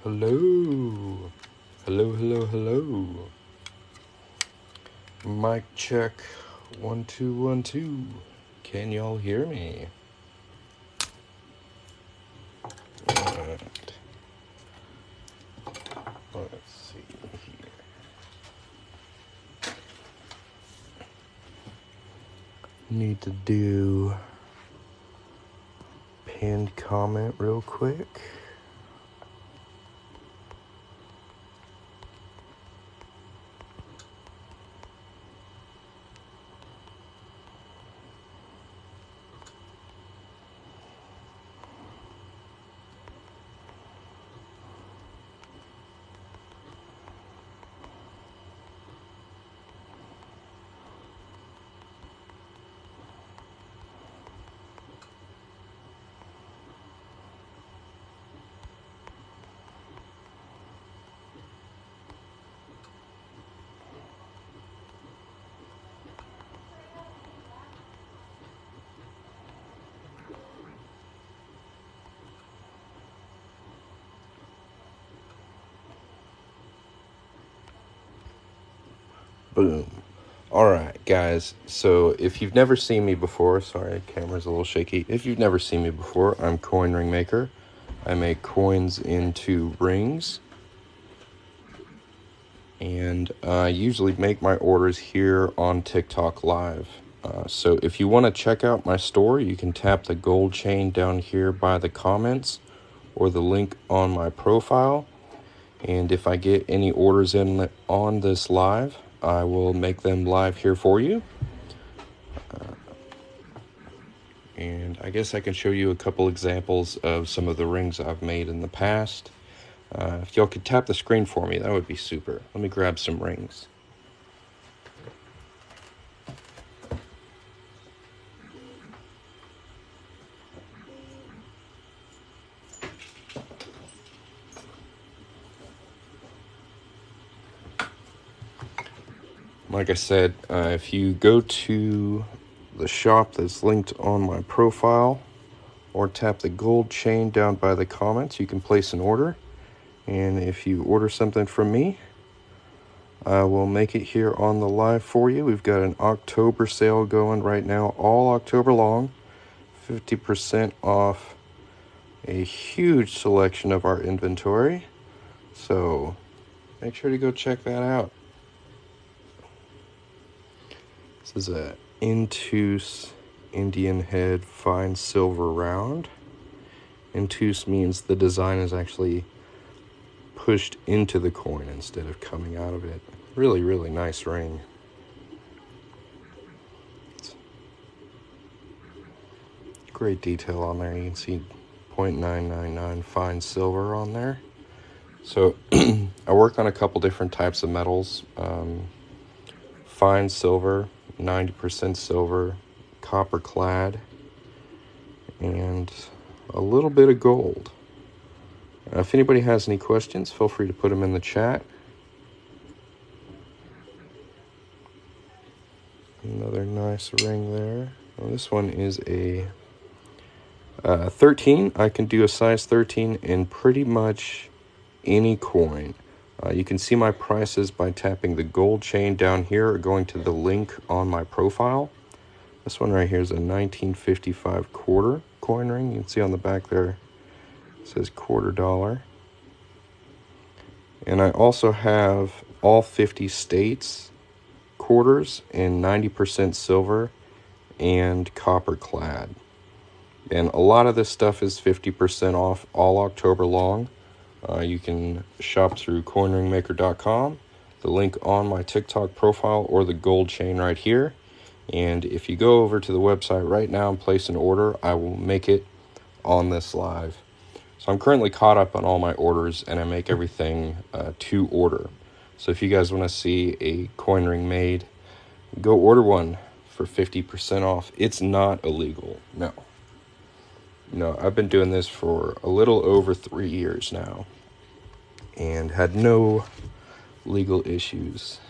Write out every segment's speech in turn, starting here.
Hello. Hello, hello, hello. Mic check. 1, 2, 1, 2. Can y'all hear me? Alright. Let's see here. Need to do pinned comment real quick. Boom. Alright, guys. So, if you've never seen me before, sorry, camera's a little shaky. If you've never seen me before, I'm Coin Ring Maker. I make coins into rings. And I usually make my orders here on TikTok Live. So if you want to check out my store, you can tap the gold chain down here by the comments or the link on my profile. And if I get any orders in on this live, I will make them live here for you. And I guess I can show you a couple examples of some of the rings I've made in the past. If y'all could tap the screen for me, that would be super. Let me grab some rings. Like I said, if you go to the shop that's linked on my profile or tap the gold chain down by the comments, you can place an order. And if you order something from me, I will make it here on the live for you. We've got an October sale going right now, all October long. 50% off a huge selection of our inventory. So make sure to go check that out. This is a intus Indian head fine silver round. Intus means the design is actually pushed into the coin instead of coming out of it. Really, really nice ring. Great detail on there. You can see 0.999 fine silver on there. So I work on a couple different types of metals. Fine silver, 90% silver, copper clad, and a little bit of gold. If anybody has any questions, feel free to put them in the chat. Another nice ring there. Well, this one is a 13. I can do a size 13 in pretty much any coin. You can see my prices by tapping the gold chain down here or going to the link on my profile. This one right here is a 1955 quarter coin ring. You can see on the back there it says $quarter. And I also have all 50 states quarters in 90% silver and copper clad. And a lot of this stuff is 50% off all October long. You can shop through coinringmaker.com, the link on my TikTok profile, or the gold chain right here. And if you go over to the website right now and place an order, I will make it on this live. So I'm currently caught up on all my orders, and I make everything to order. So if you guys want to see a coin ring made, go order one for 50% off. It's not illegal. No, I've been doing this for a little over 3 years now and had no legal issues.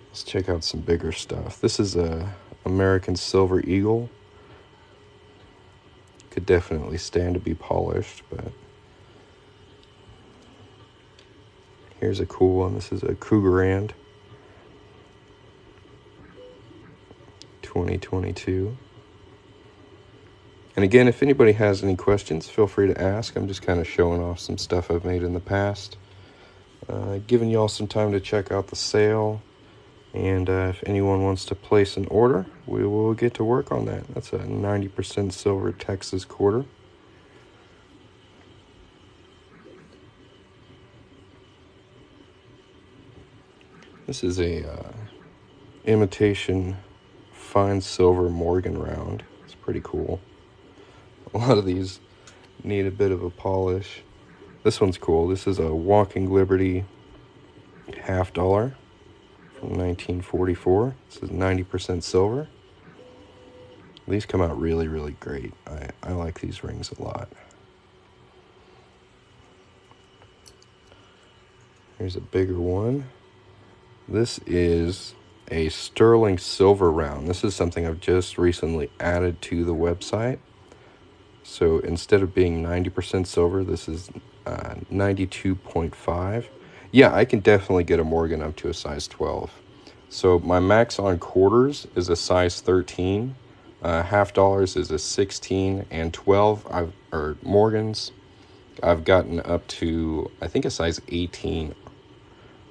Let's check out some bigger stuff. This is a American Silver Eagle. Could definitely stand to be polished, but Here's a cool one. This is a Cougarand 2022. And again, if anybody has any questions, feel free to ask. I'm just kind of showing off some stuff I've made in the past. Giving y'all some time to check out the sale. And if anyone wants to place an order, we will get to work on that. That's a 90% silver Texas quarter. This is a imitation fine silver Morgan round. It's pretty cool. A lot of these need a bit of a polish. This one's cool. This is a Walking Liberty $50 from 1944. This is 90% silver. These come out really, really great. I like these rings a lot. Here's a bigger one. This is a sterling silver round. This is something I've just recently added to the website. So instead of being 90% silver, this is 92.5. Yeah, I can definitely get a Morgan up to a size 12. So my max on quarters is a size 13. $50 is a 16, and 12 or Morgans I've gotten up to, I think, a size 18.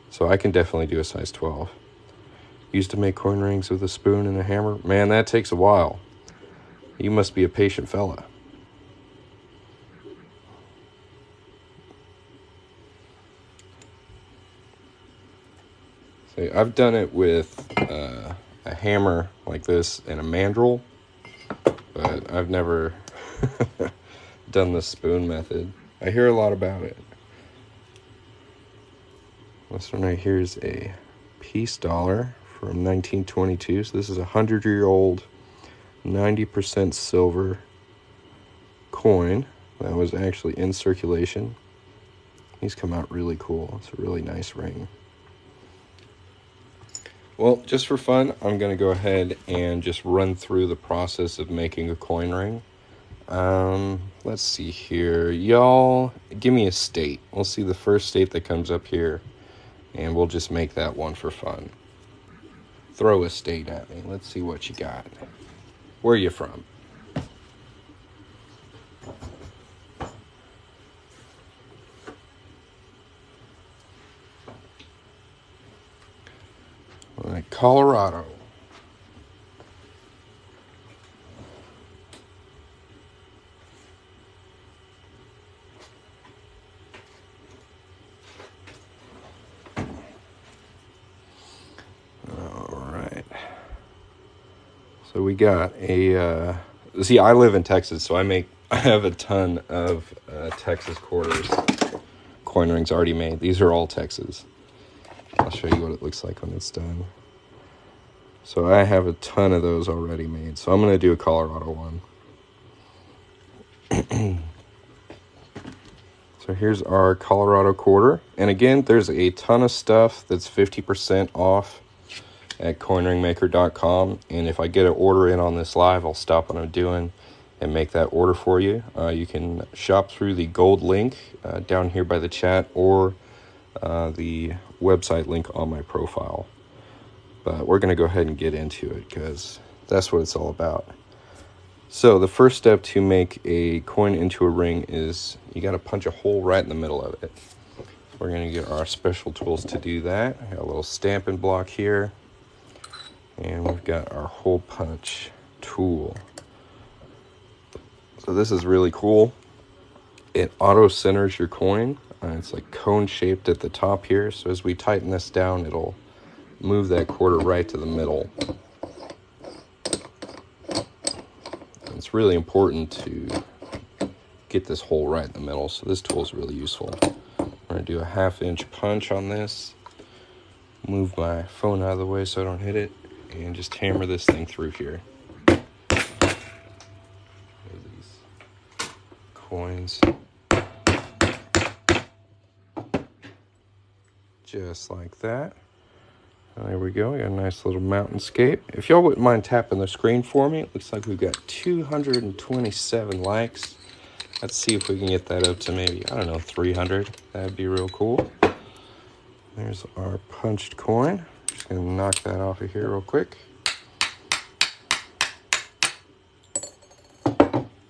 So I can definitely do a size 12. Used to make coin rings with a spoon and a hammer. Man, that takes a while. You must be a patient fella. See, I've done it with a hammer like this and a mandrel, but I've never done the spoon method. I hear a lot about it. This one right here is a peace dollar from 1922. So this is a 100-year-old 90% silver coin that was actually in circulation. These come out really cool. It's a really nice ring. Well, just for fun, I'm going to go ahead and just run through the process of making a coin ring. Let's see here. Y'all, give me a state. We'll see the first state that comes up here, and we'll just make that one for fun. Throw a state at me. Let's see what you got. Where are you from? Colorado. All right. So we got a, see, I live in Texas, so I have a ton of Texas quarters, coin rings already made. These are all Texas. I'll show you what it looks like when it's done. So I have a ton of those already made. So I'm going to do a Colorado one. So here's our Colorado quarter. And again, there's a ton of stuff that's 50% off at coinringmaker.com. And if I get an order in on this live, I'll stop what I'm doing and make that order for you. You can shop through the gold link down here by the chat, or the website link on my profile. But we're going to go ahead and get into it because that's what it's all about. So the first step to make a coin into a ring is you got to punch a hole right in the middle of it. We're going to get our special tools to do that. I got a little stamping block here, and we've got our hole punch tool. So this is really cool. It auto centers your coin. It's like cone shaped at the top here. So as we tighten this down, it'll move that quarter right to the middle. It's really important to get this hole right in the middle. So this tool is really useful. I'm going to do a 1/2-inch punch on this. Move my phone out of the way so I don't hit it. And just hammer this thing through here. These coins. Just like that. There we go. We got a nice little mountainscape. If y'all wouldn't mind tapping the screen for me, it looks like we've got 227 likes. Let's see if we can get that up to maybe, I don't know, 300. That'd be real cool. There's our punched coin. Just gonna knock that off of here real quick.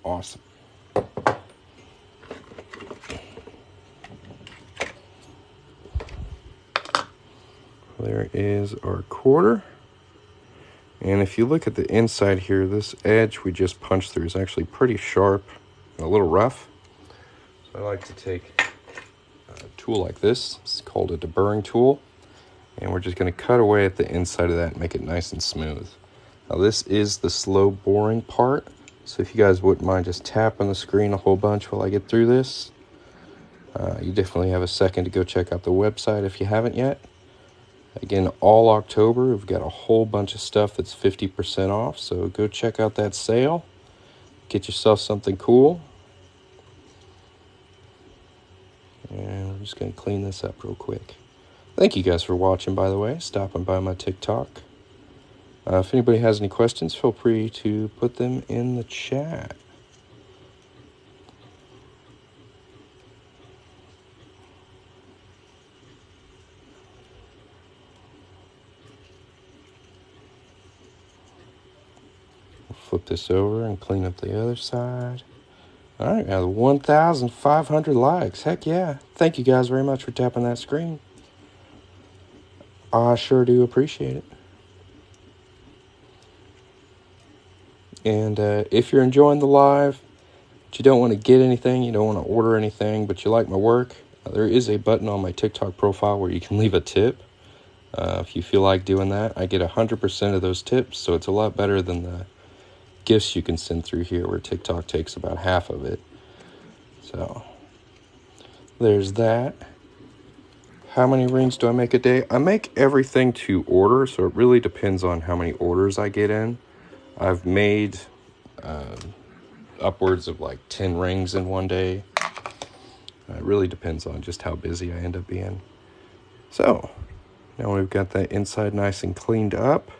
Awesome. There is our quarter. And if you look at the inside here, this edge we just punched through is actually pretty sharp and a little rough. So I like to take a tool like this. It's called a deburring tool. And we're just going to cut away at the inside of that and make it nice and smooth. Now this is the slow boring part. So if you guys wouldn't mind just tapping the screen a whole bunch while I get through this. You definitely have a second to go check out the website if you haven't yet. Again, all October, we've got a whole bunch of stuff that's 50% off. So go check out that sale. Get yourself something cool. And we're just going to clean this up real quick. Thank you guys for watching, by the way, stopping by my TikTok. If anybody has any questions, feel free to put them in the chat. Flip this over and clean up the other side. All right, now 1,500 likes. Heck yeah. Thank you guys very much for tapping that screen. I sure do appreciate it. And if you're enjoying the live, but you don't want to get anything, you don't want to order anything, but you like my work, there is a button on my TikTok profile where you can leave a tip. If you feel like doing that, I get 100% of those tips, so it's a lot better than the gifts you can send through here where TikTok takes about half of it. So there's that. How many rings do I make a day? I make everything to order, so it really depends on how many orders I get in. I've made upwards of like 10 rings in one day. It really depends on just how busy I end up being. So now we've got that inside nice and cleaned up.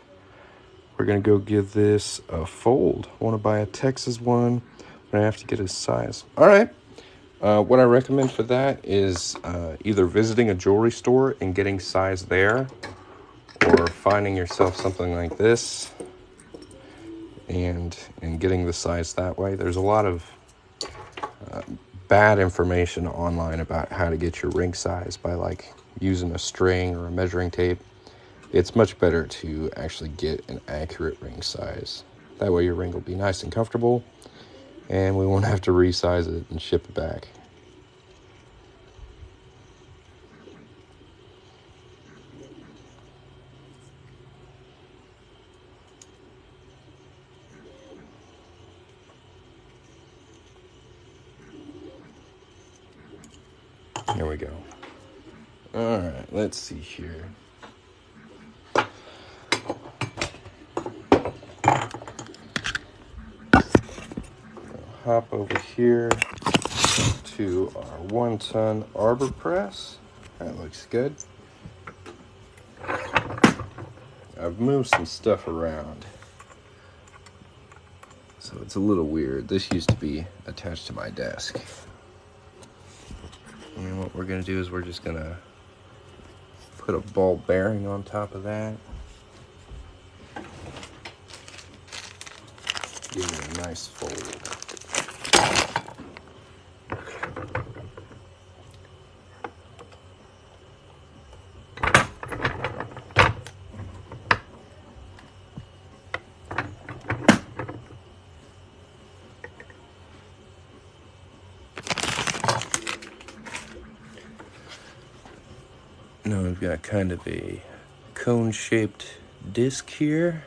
We're going to go give this a fold. I want to buy a Texas one, but I have to get a size. All right. What I recommend for that is either visiting a jewelry store and getting size there, or finding yourself something like this and getting the size that way. There's a lot of bad information online about how to get your ring size by like using a string or a measuring tape. It's much better to actually get an accurate ring size. That way your ring will be nice and comfortable, and we won't have to resize it and ship it back. There we go. All right, let's see here. Hop over here to our 1-ton arbor press. That looks good. I've moved some stuff around, so it's a little weird. This used to be attached to my desk. And what we're going to do is we're just going to put a ball bearing on top of that. Give it a nice fold. Now we've got kind of a cone-shaped disc here.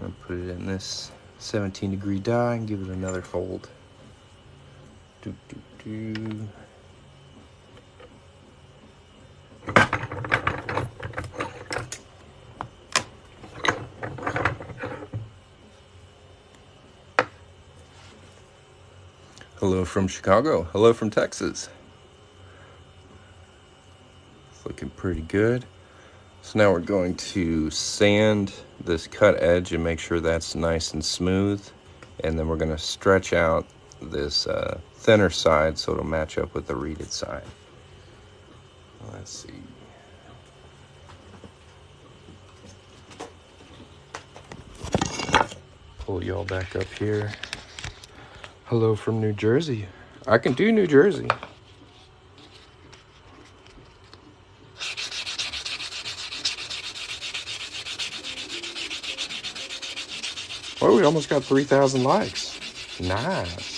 I'll put it in this 17-degree die and give it another fold. Doo, doo, doo. Hello from Chicago. Hello from Texas. It's looking pretty good. So now we're going to sand this cut edge and make sure that's nice and smooth. And then we're going to stretch out this thinner side so it'll match up with the reeded side. Let's see. Pull y'all back up here. Hello from New Jersey. I can do New Jersey. Oh, we almost got 3,000 likes. Nice.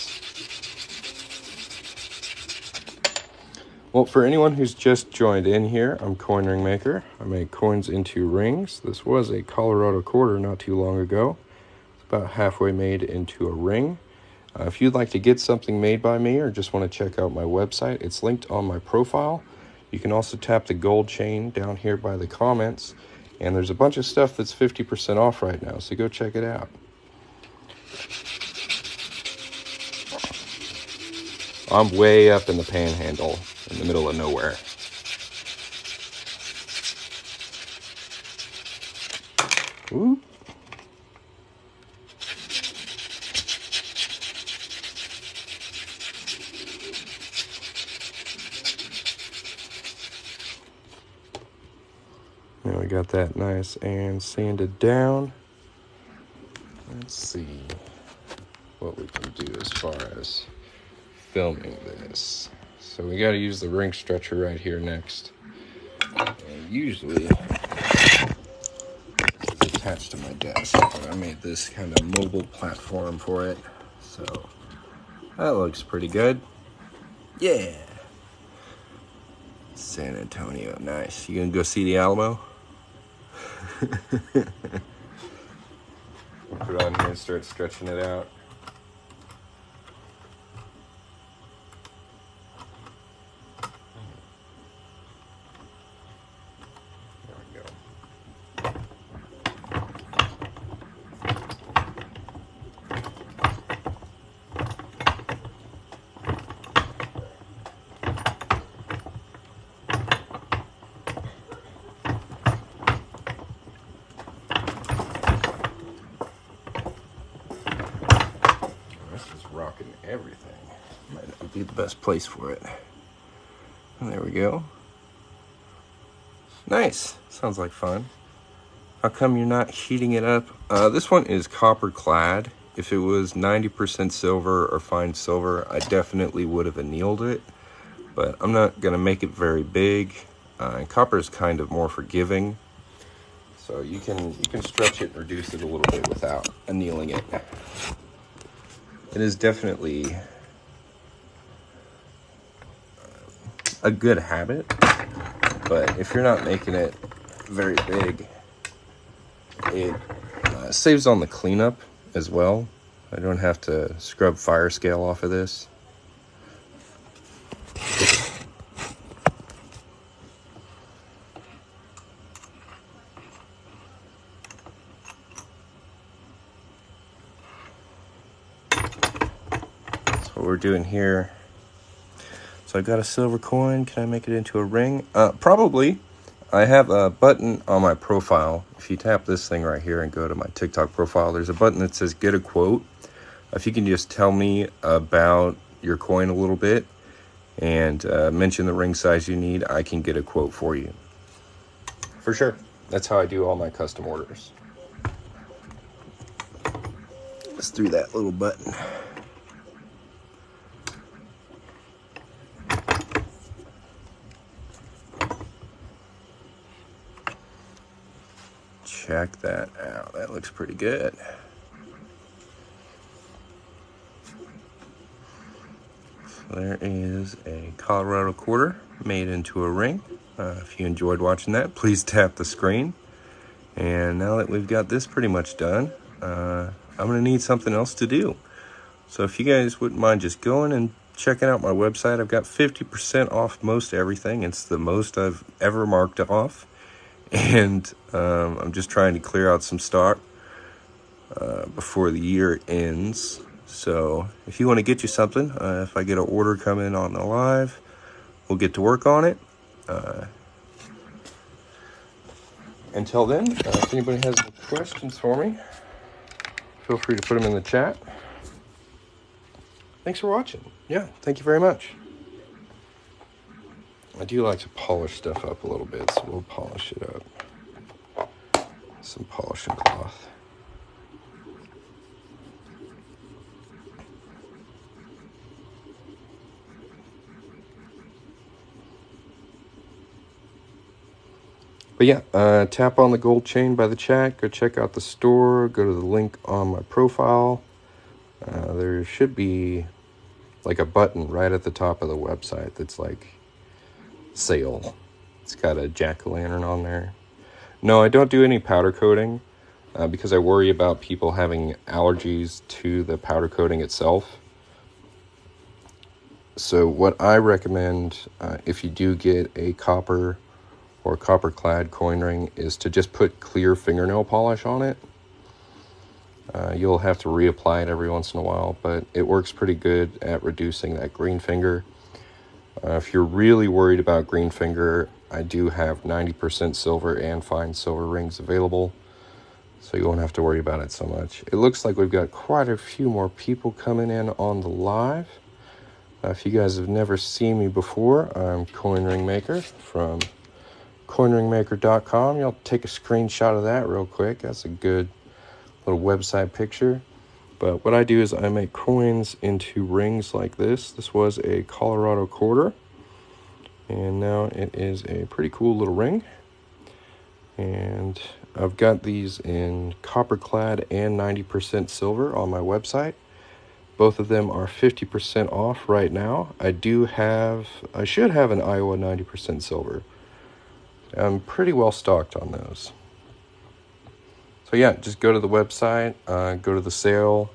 Well, for anyone who's just joined in here, I'm Coin Ring Maker. I make coins into rings. This was a Colorado quarter not too long ago. It's about halfway made into a ring. If you'd like to get something made by me or just want to check out my website, it's linked on my profile. You can also tap the gold chain down here by the comments. And there's a bunch of stuff that's 50% off right now, so go check it out. I'm way up in the panhandle, in the middle of nowhere. Ooh. Now we got that nice and sanded down. Let's see what we can do as far as filming this. So we got to use the ring stretcher right here next. And usually it's attached to my desk, but I made this kind of mobile platform for it. So that looks pretty good. Yeah. San Antonio, nice. You gonna go see the Alamo? Put it on here and start stretching it out. Rocking everything. Might not be the best place for it. And there we go. Nice. Sounds like fun. How come you're not heating it up? This one is copper clad. If it was 90% silver or fine silver, I definitely would have annealed it. But I'm not going to make it very big. And copper is kind of more forgiving. So you can stretch it and reduce it a little bit without annealing it. It is definitely a good habit, but if you're not making it very big, it saves on the cleanup as well. I don't have to scrub fire scale off of this. What we're doing here. So I got a silver coin. Can I make it into a ring? Probably. I have a button on my profile. If you tap this thing right here and go to my TikTok profile, there's a button that says get a quote. If you can just tell me about your coin a little bit and mention the ring size you need, I can get a quote for you. For sure. That's how I do all my custom orders. Let's do that little button. Check that out. That looks pretty good. So there is a Colorado quarter made into a ring. If you enjoyed watching that, please tap the screen. And now that we've got this pretty much done, I'm going to need something else to do. So if you guys wouldn't mind just going and checking out my website, I've got 50% off most everything. It's the most I've ever marked off. And I'm just trying to clear out some stock before the year ends. So if you want to get you something, if I get an order coming on the live, we'll get to work on it. Until then, if anybody has any questions for me, feel free to put them in the chat. thanks for watching. Yeah, thank you very much. I do like to polish stuff up a little bit, so we'll polish it up. Some polishing cloth. But yeah, tap on the gold chain by the chat. Go check out the store. Go to the link on my profile. There should be like a button right at the top of the website that's like sale. It's got a jack-o'-lantern on there. No, I don't do any powder coating because I worry about people having allergies to the powder coating itself. So what I recommend if you do get a copper or copper-clad coin ring is to just put clear fingernail polish on it. You'll have to reapply it every once in a while, but it works pretty good at reducing that green finger. If you're really worried about green finger, I do have 90% silver and fine silver rings available, so you won't have to worry about it so much. It looks like we've got quite a few more people coming in on the live. If you guys have never seen me before, I'm Coin Ring Maker from coinringmaker.com. You'll take a screenshot of that real quick. That's a good little website picture. But what I do is I make coins into rings like this. This was a Colorado quarter, and now it is a pretty cool little ring. And I've got these in copper clad and 90% silver on my website. Both of them are 50% off right now. I should have an Iowa 90% silver. I'm pretty well stocked on those. So yeah, just go to the website, go to the sale,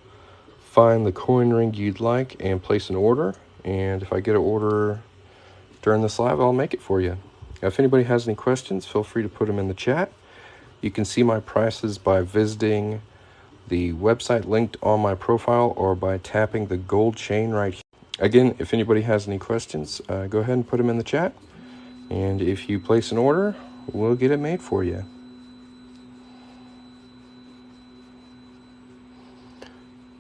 find the coin ring you'd like, and place an order. And if I get an order during this live, I'll make it for you. If anybody has any questions, feel free to put them in the chat. You can see my prices by visiting the website linked on my profile or by tapping the gold chain right here. Again, if anybody has any questions, go ahead and put them in the chat. And if you place an order, we'll get it made for you.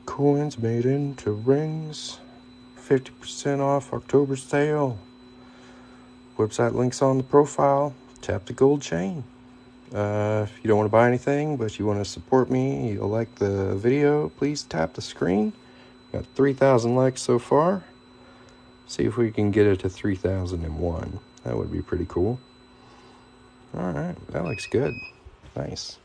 Coins made into rings, 50% off October sale. Website links on the profile. Tap the gold chain. If you don't want to buy anything, but you want to support me, you'll like the video, please tap the screen. Got 3,000 likes so far. See if we can get it to 3,001. That would be pretty cool. All right, that looks good. Nice.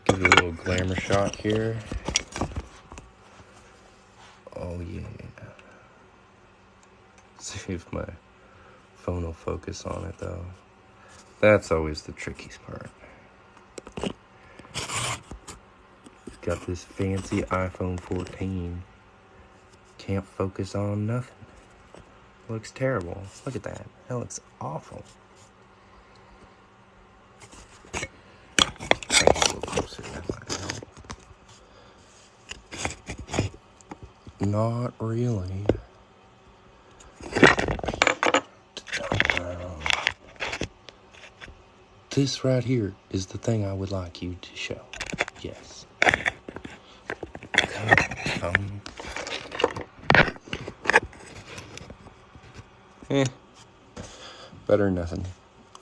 Give it a little glamour shot here. Oh yeah. See if my phone will focus on it though. That's always the trickiest part. Got this fancy iPhone 14. Can't focus on nothing. Looks terrible. Look at that. That looks awful. A little closer, that might help. Not really. This right here is the thing I would like you to show. Yes. Come. Better than nothing.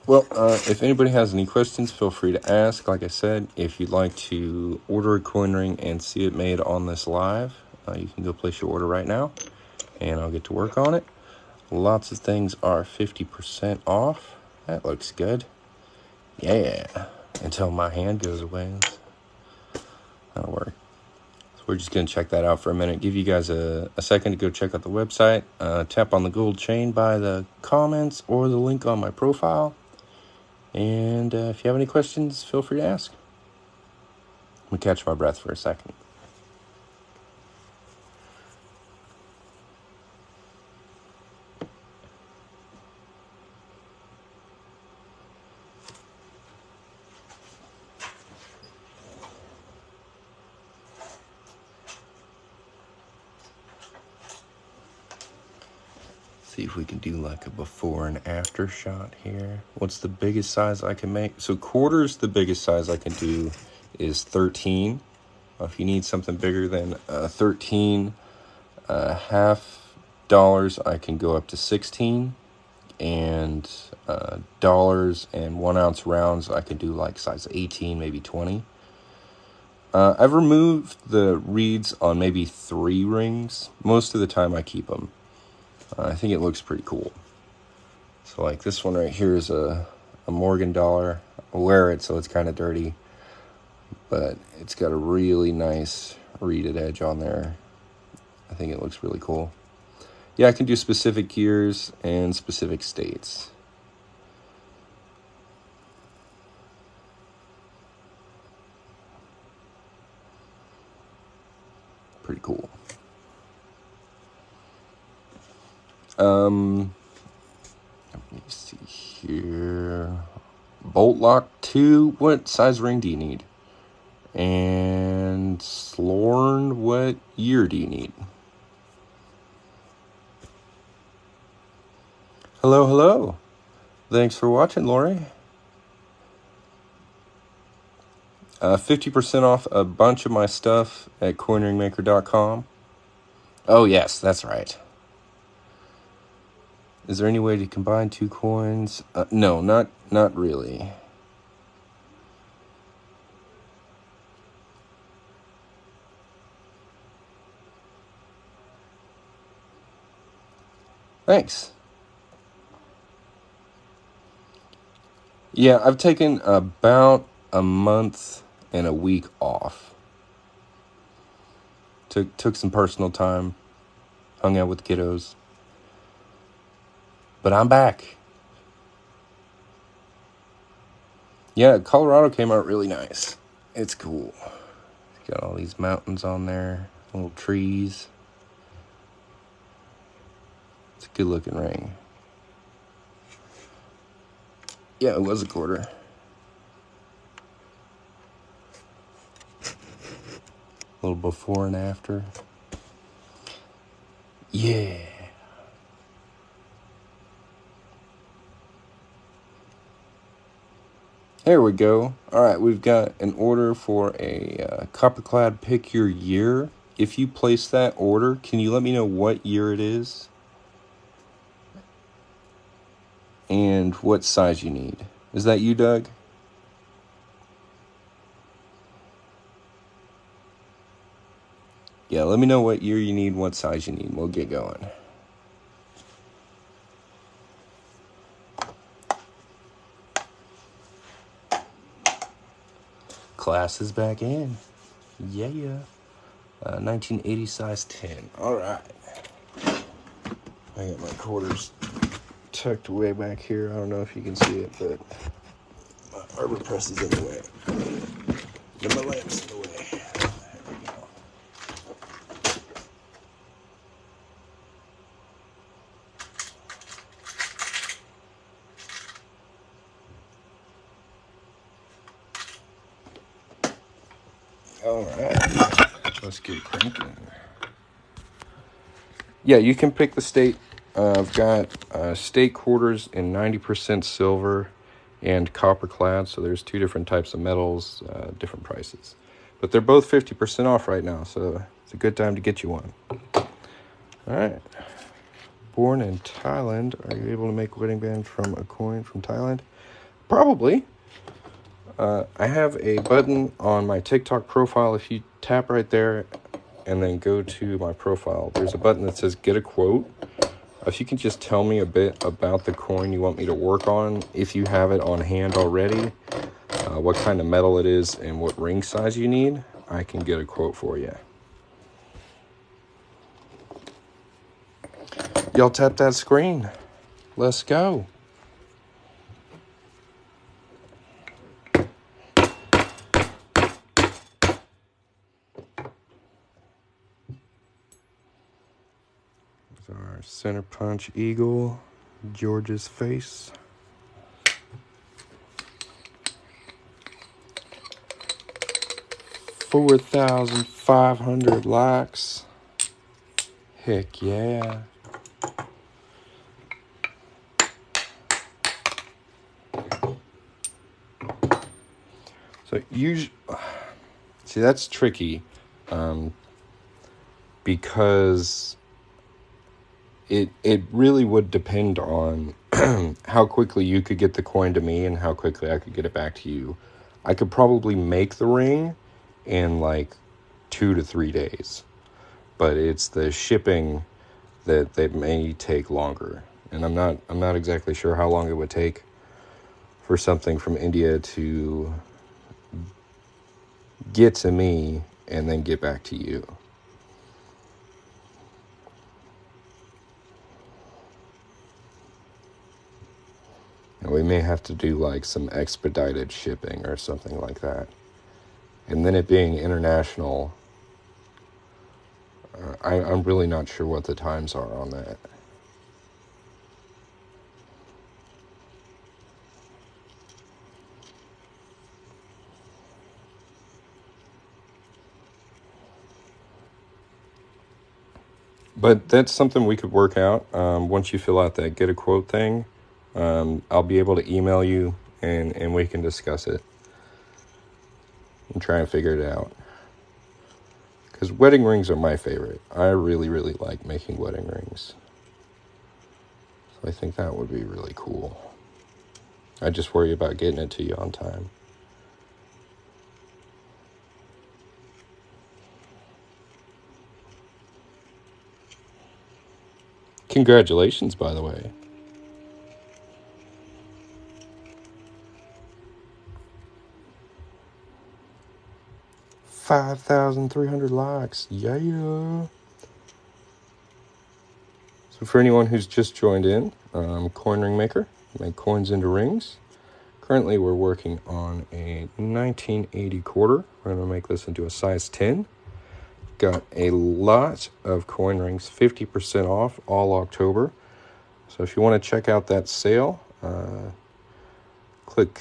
Well, if anybody has any questions, feel free to ask. Like I said, if you'd like to order a coin ring and see it made on this live, you can go place your order right now, and I'll get to work on it. Lots of things are 50% off. That looks good. Yeah. Until my hand goes away. That'll work. So we're just going to check that out for a minute. Give you guys a second to go check out the website. Tap on the gold chain by the comments or the link on my profile. And if you have any questions, feel free to ask. I'm going to catch my breath for a second. See if we can do like a before and after shot here. What's the biggest size I can make? So quarters, the biggest size I can do is 13. If you need something bigger than 13 half dollars, I can go up to 16. And dollars and 1 ounce rounds, I can do like size 18, maybe 20. I've removed the reeds on maybe 3 rings. Most of the time I keep them. I think it looks pretty cool. So like this one right here is a Morgan dollar. I wear it so it's kind of dirty, but it's got a really nice reeded edge on there. I think it looks really cool. Yeah, I can do specific years and specific states. Pretty cool. Let me see here. Bolt lock 2. What size ring do you need? And Slorn, what year do you need? Hello, hello. Thanks for watching, Lori. 50% off a bunch of my stuff at coinringmaker.com. Oh, yes, that's right. Is there any way to combine 2 coins? No, not really. Thanks. Yeah, I've taken about a month and a week off. Took some personal time, hung out with kiddos. But I'm back. Yeah, Colorado came out really nice. It's cool. Got all these mountains on there, little trees. It's a good looking ring. Yeah, it was a quarter. A little before and after. Yeah. There we go. All right, we've got an order for a copperclad pick your year. If you place that order, can you let me know what year it is? And what size you need. Is that you, Doug? Yeah, let me know what year you need, what size you need. We'll get going. Class is back in. Yeah. 1980 size 10. All right. I got my quarters tucked way back here. I don't know if you can see it, but my arbor press is in the way. And my lamp's in the way. There we go. All right. Let's get cranking. Yeah, you can pick the state. I've got state quarters in 90% silver and copper clad. So there's 2 different types of metals, different prices. But they're both 50% off right now, so it's a good time to get you one. All right. Born in Thailand. Are you able to make wedding band from a coin from Thailand? Probably. I have a button on my TikTok profile. If you tap right there and then go to my profile, there's a button that says get a quote. If you can just tell me a bit about the coin you want me to work on, if you have it on hand already, what kind of metal it is, and what ring size you need, I can get a quote for you. Y'all tap that screen. Let's go. Our center punch eagle, George's face. $4,500 likes. Heck yeah. So usually, see, that's tricky. because it really would depend on how quickly you could get the coin to me and how quickly I could get it back to you. I could probably make the ring in like 2 to 3 days, but it's the shipping that may take longer. And I'm not exactly sure how long it would take for something from India to get to me and then get back to you. And we may have to do like some expedited shipping or something like that. And then it being international, I'm really not sure what the times are on that. But that's something we could work out. Once you fill out that get a quote thing, I'll be able to email you and we can discuss it and try and figure it out. Because wedding rings are my favorite. I really, really like making wedding rings. So I think that would be really cool. I just worry about getting it to you on time. Congratulations, by the way. $5,300 likes. Yeah. So for anyone who's just joined in, Coin Ring Maker. Make coins into rings. Currently we're working on a 1980 quarter. We're going to make this into a size 10. Got a lot of coin rings, 50% off all October. So if you want to check out that sale, click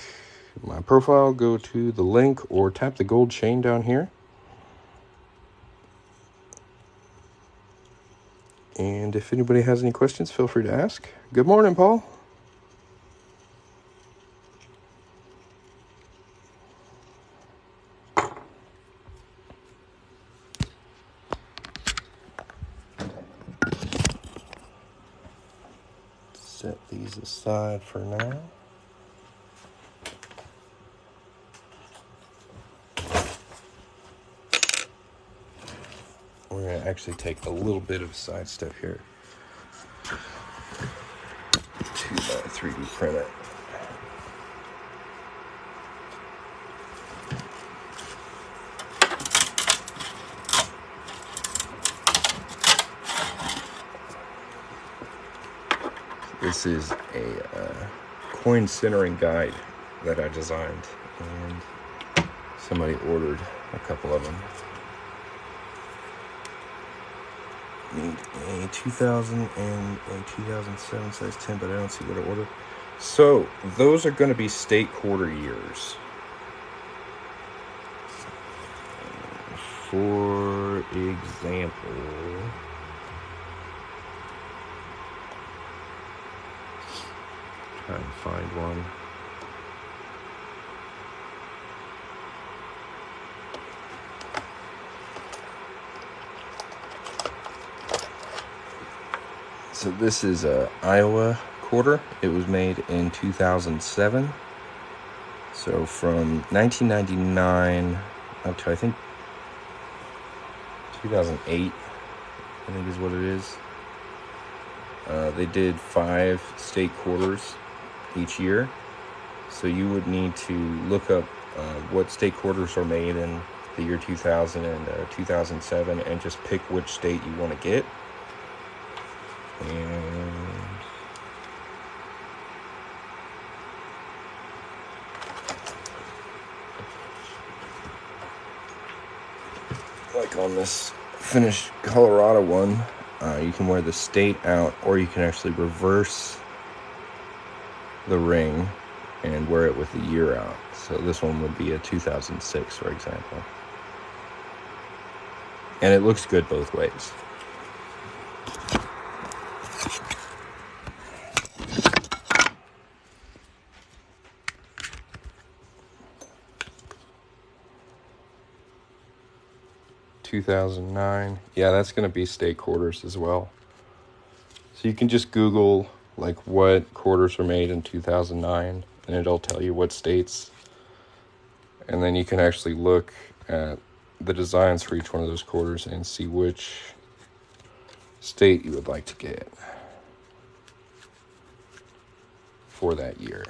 my profile, go to the link, or tap the gold chain down here. And if anybody has any questions, feel free to ask. Good morning, Paul. Set these aside for now. We're going to actually take a little bit of side step here to my 3D printer. This is a coin centering guide that I designed, and somebody ordered a couple of them. Need a 2000 and a 2007 size 10, but I don't see what I ordered. So those are going to be state quarter years. For example, try and find one. So this is a Iowa quarter. It was made in 2007. So from 1999 up to, I think, 2008, I think is what it is. They did 5 state quarters each year. So you would need to look up what state quarters are made in the year 2000 and 2007 and just pick which state you want to get. And like on this finished Colorado one, you can wear the state out, or you can actually reverse the ring and wear it with the year out. So this one would be a 2006, for example. And it looks good both ways. 2009. Yeah, that's going to be state quarters as well. So you can just Google like what quarters were made in 2009 and it'll tell you what states. And then you can actually look at the designs for each one of those quarters and see which state you would like to get for that year.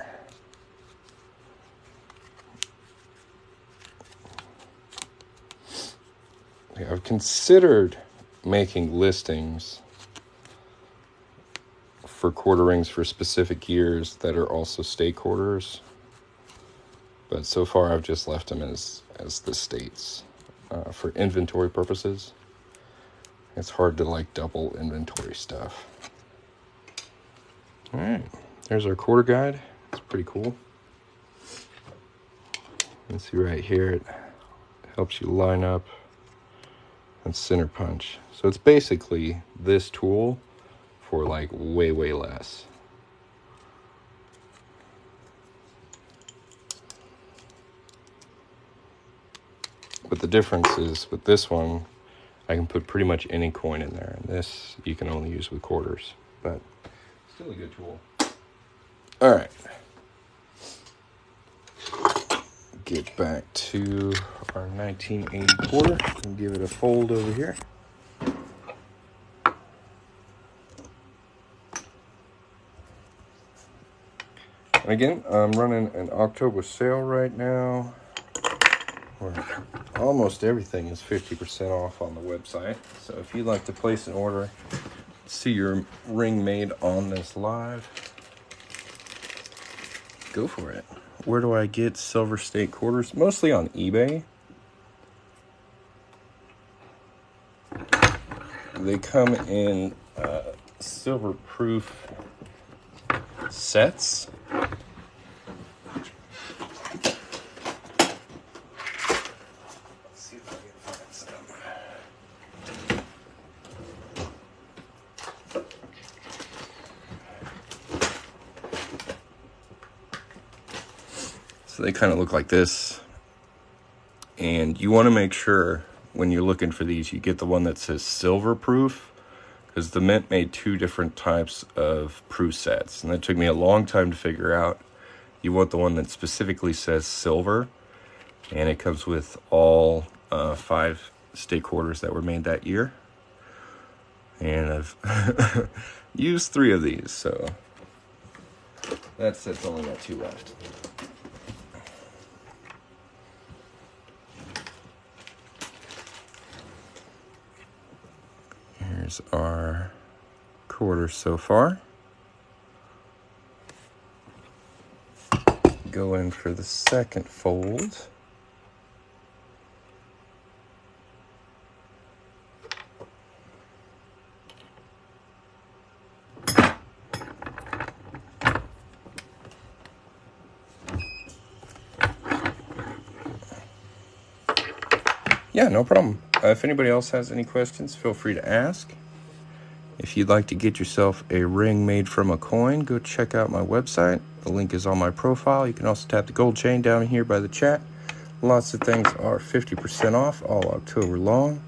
I've considered making listings for quarter rings for specific years that are also state quarters, but so far I've just left them as the states for inventory purposes. It's hard to like double inventory stuff. All right, there's our quarter guide. It's pretty cool. You can see right here it helps you line up and center punch. So it's basically this tool for like way less. But the difference is with this one, I can put pretty much any coin in there, and this you can only use with quarters, but still a good tool. All right, get back to our 1980 quarter and give it a fold over here. And again, I'm running an October sale right now where almost everything is 50% off on the website. So if you'd like to place an order, see your ring made on this live, go for it. Where do I get silver state quarters? Mostly on eBay. They come in silver proof sets. Let's see if I can find some. So they kind of look like this. And you want to make sure when you're looking for these, you get the one that says silver proof, because the Mint made two different types of proof sets, and that took me a long time to figure out. You want the one that specifically says silver, and it comes with all 5 state quarters that were made that year. And I've used 3 of these, so that set's only got 2 left. Here's our quarter so far. Go in for the second fold. Yeah, no problem. If anybody else has any questions, feel free to ask. If you'd like to get yourself a ring made from a coin, go check out my website. The link is on my profile. You can also tap the gold chain down here by the chat. Lots of things are 50% off all October long.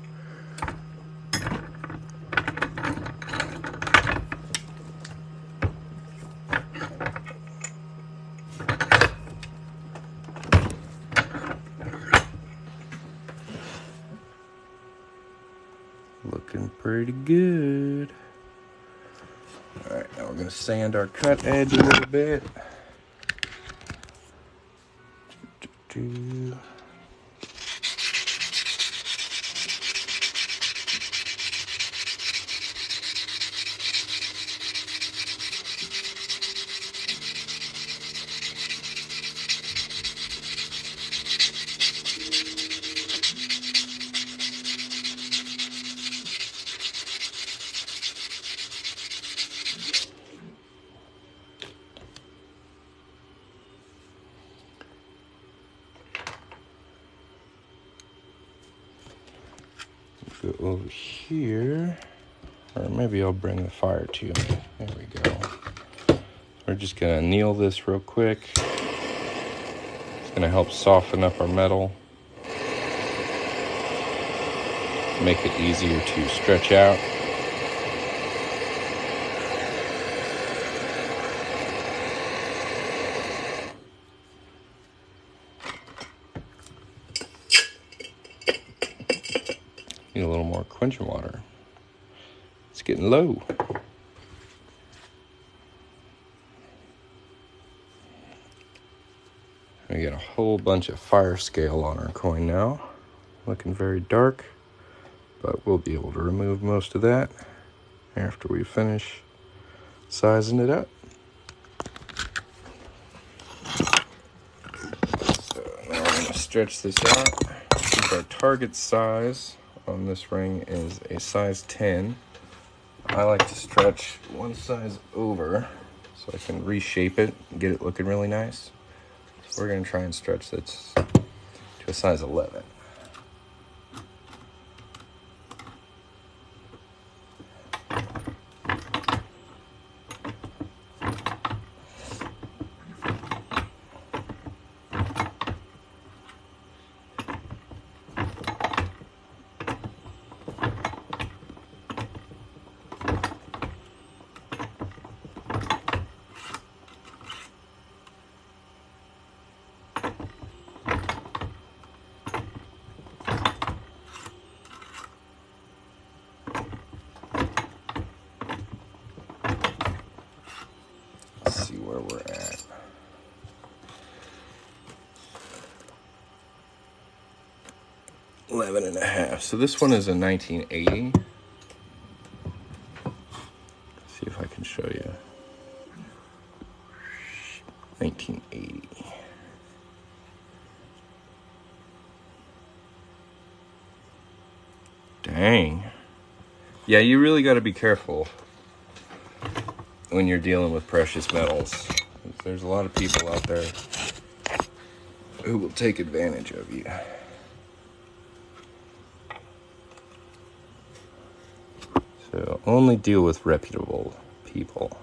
Looking pretty good. All right, now we're going to sand our cut edge a little bit. Go over here, or maybe I'll bring the fire to me. There we go. We're just gonna anneal this real quick. It's gonna help soften up our metal. to make it easier to stretch out. Need a little more quenching water. It's getting low. We got a whole bunch of fire scale on our coin now. Looking very dark, but we'll be able to remove most of that after we finish sizing it up. So now we're going to stretch this out. Since our target size on this ring is a size 10, I like to stretch one size over so I can reshape it and get it looking really nice. So we're going to try and stretch this to a size 11. Let's see where we're at. $11.5. So this one is a 1980. Let's see if I can show you. 1980. Dang. Yeah, you really got to be careful when you're dealing with precious metals. There's a lot of people out there who will take advantage of you. So only deal with reputable people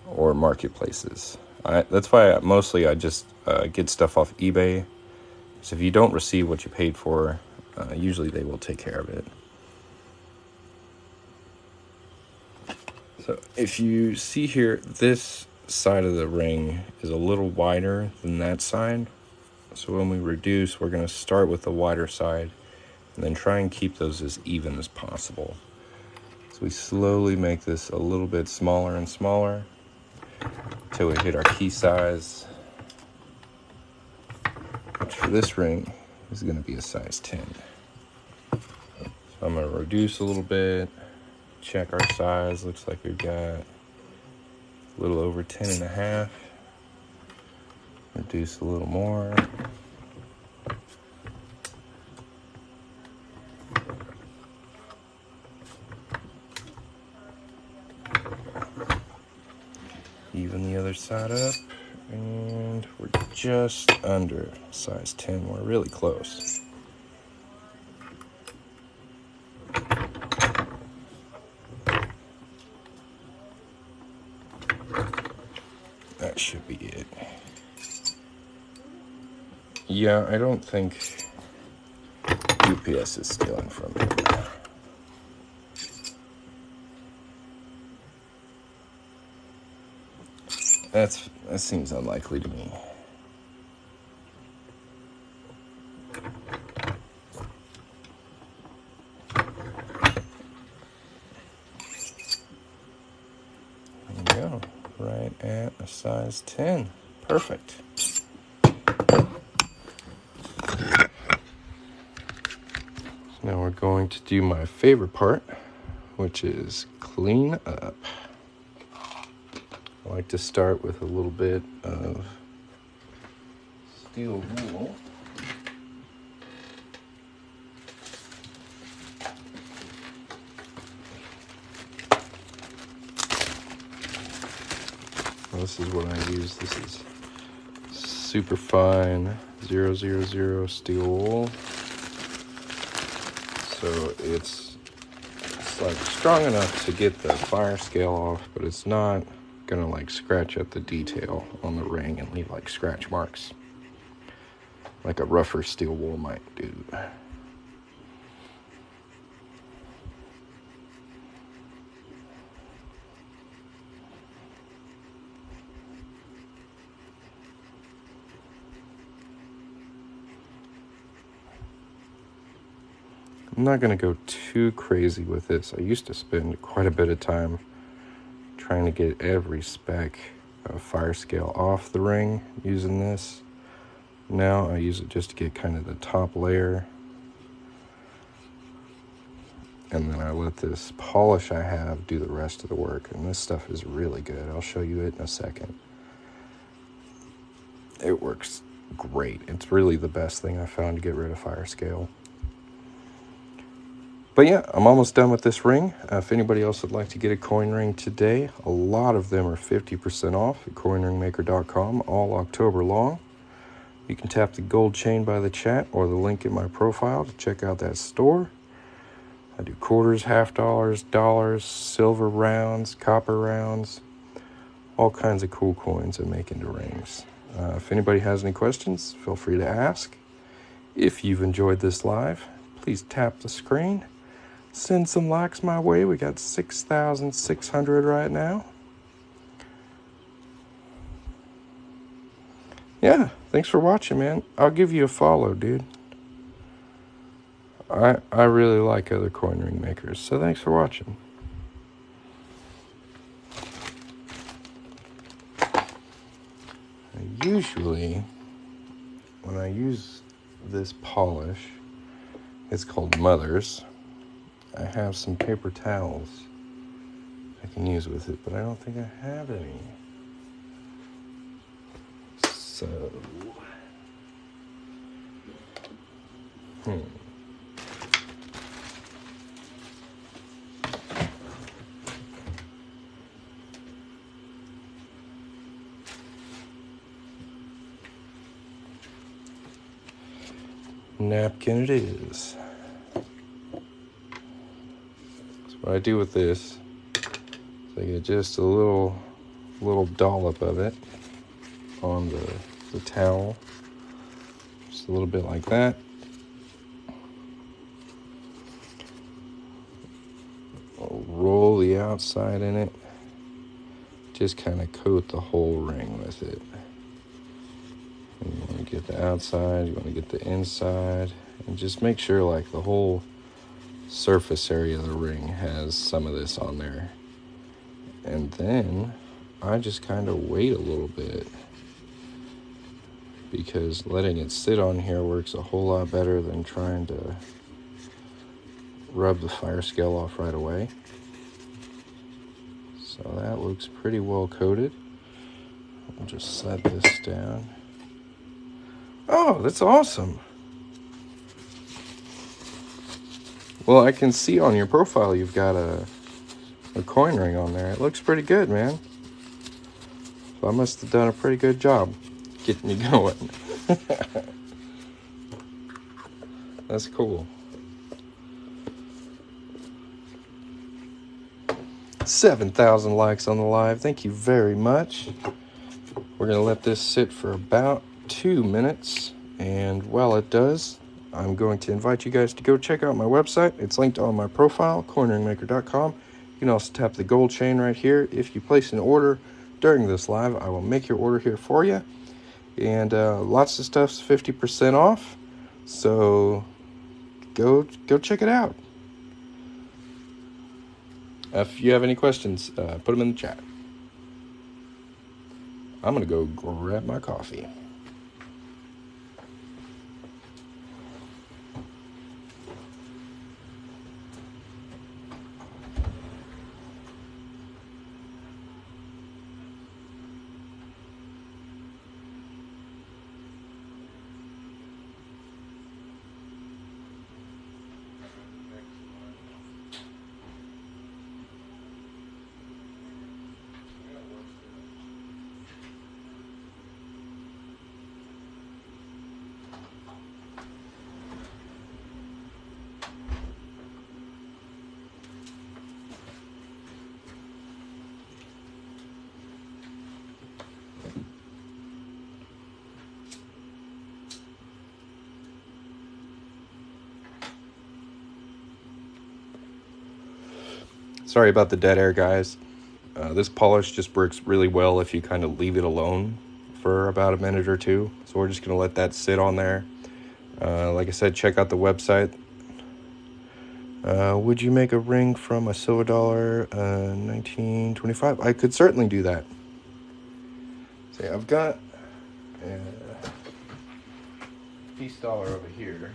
or marketplaces. That's why mostly I just get stuff off eBay. So if you don't receive what you paid for, usually they will take care of it. So if you see here, this side of the ring is a little wider than that side. So when we reduce, we're going to start with the wider side and then try and keep those as even as possible. So we slowly make this a little bit smaller and smaller until we hit our key size, which for this ring is going to be a size 10. So I'm going to reduce a little bit, check our size. Looks like we've got a little over 10.5. Reduce a little more. Even the other side up, and we're just under size 10. We're really close. That should be it. Yeah, I don't think UPS is stealing from me. That seems unlikely to me. There we go. Right at a size 10. Perfect. Now we're going to do my favorite part, which is clean up. I like to start with a little bit of steel wool. This is what I use. This is super fine 000 steel wool. So it's like strong enough to get the fire scale off, but it's not gonna like scratch up the detail on the ring and leave like scratch marks like a rougher steel wool might do. I'm not going to go too crazy with this. I used to spend quite a bit of time trying to get every speck of fire scale off the ring using this. Now I use it just to get kind of the top layer, and then I let this polish I have do the rest of the work. And this stuff is really good. I'll show you it in a second. It works great. It's really the best thing I found to get rid of fire scale. But yeah, I'm almost done with this ring. If anybody else would like to get a coin ring today, a lot of them are 50% off at coinringmaker.com all October long. You can tap the gold chain by the chat or the link in my profile to check out that store. I do quarters, half dollars, dollars, silver rounds, copper rounds, all kinds of cool coins I make into rings. If anybody has any questions, feel free to ask. If you've enjoyed this live, please tap the screen. Send some likes my way. We got 6,600 right now. Yeah, thanks for watching, man. I'll give you a follow, dude. I really like other coin ring makers, so thanks for watching. Usually, when I use this polish, it's called Mother's. I have some paper towels I can use with it, but I don't think I have any. So, napkin it is. So what I do with this is I get just a little dollop of it on the towel, just a little bit like that. I'll roll the outside in it, just kind of coat the whole ring with it. And you want to get the outside, you want to get the inside, and just make sure like the whole surface area of the ring has some of this on there. And then I just kind of wait a little bit, because letting it sit on here works a whole lot better than trying to rub the fire scale off right away. So that looks pretty well coated. I'll just set this down. Oh, that's awesome. Well, I can see on your profile you've got a coin ring on there. It looks pretty good, man. So I must have done a pretty good job getting you going. That's cool. 7,000 likes on the live. Thank you very much. We're going to let this sit for about 2 minutes. And while it does, I'm going to invite you guys to go check out my website. It's linked on my profile, coinringmaker.com. You can also tap the gold chain right here. If you place an order during this live, I will make your order here for you. And lots of stuff's 50% off. So go check it out. If you have any questions, put them in the chat. I'm going to go grab my coffee. Sorry about the dead air, guys. This polish just works really well if you kind of leave it alone for about a minute or two. So we're just going to let that sit on there. Like I said, check out the website. Would you make a ring from a silver dollar, 1925? I could certainly do that. See, I've got a piece dollar over here.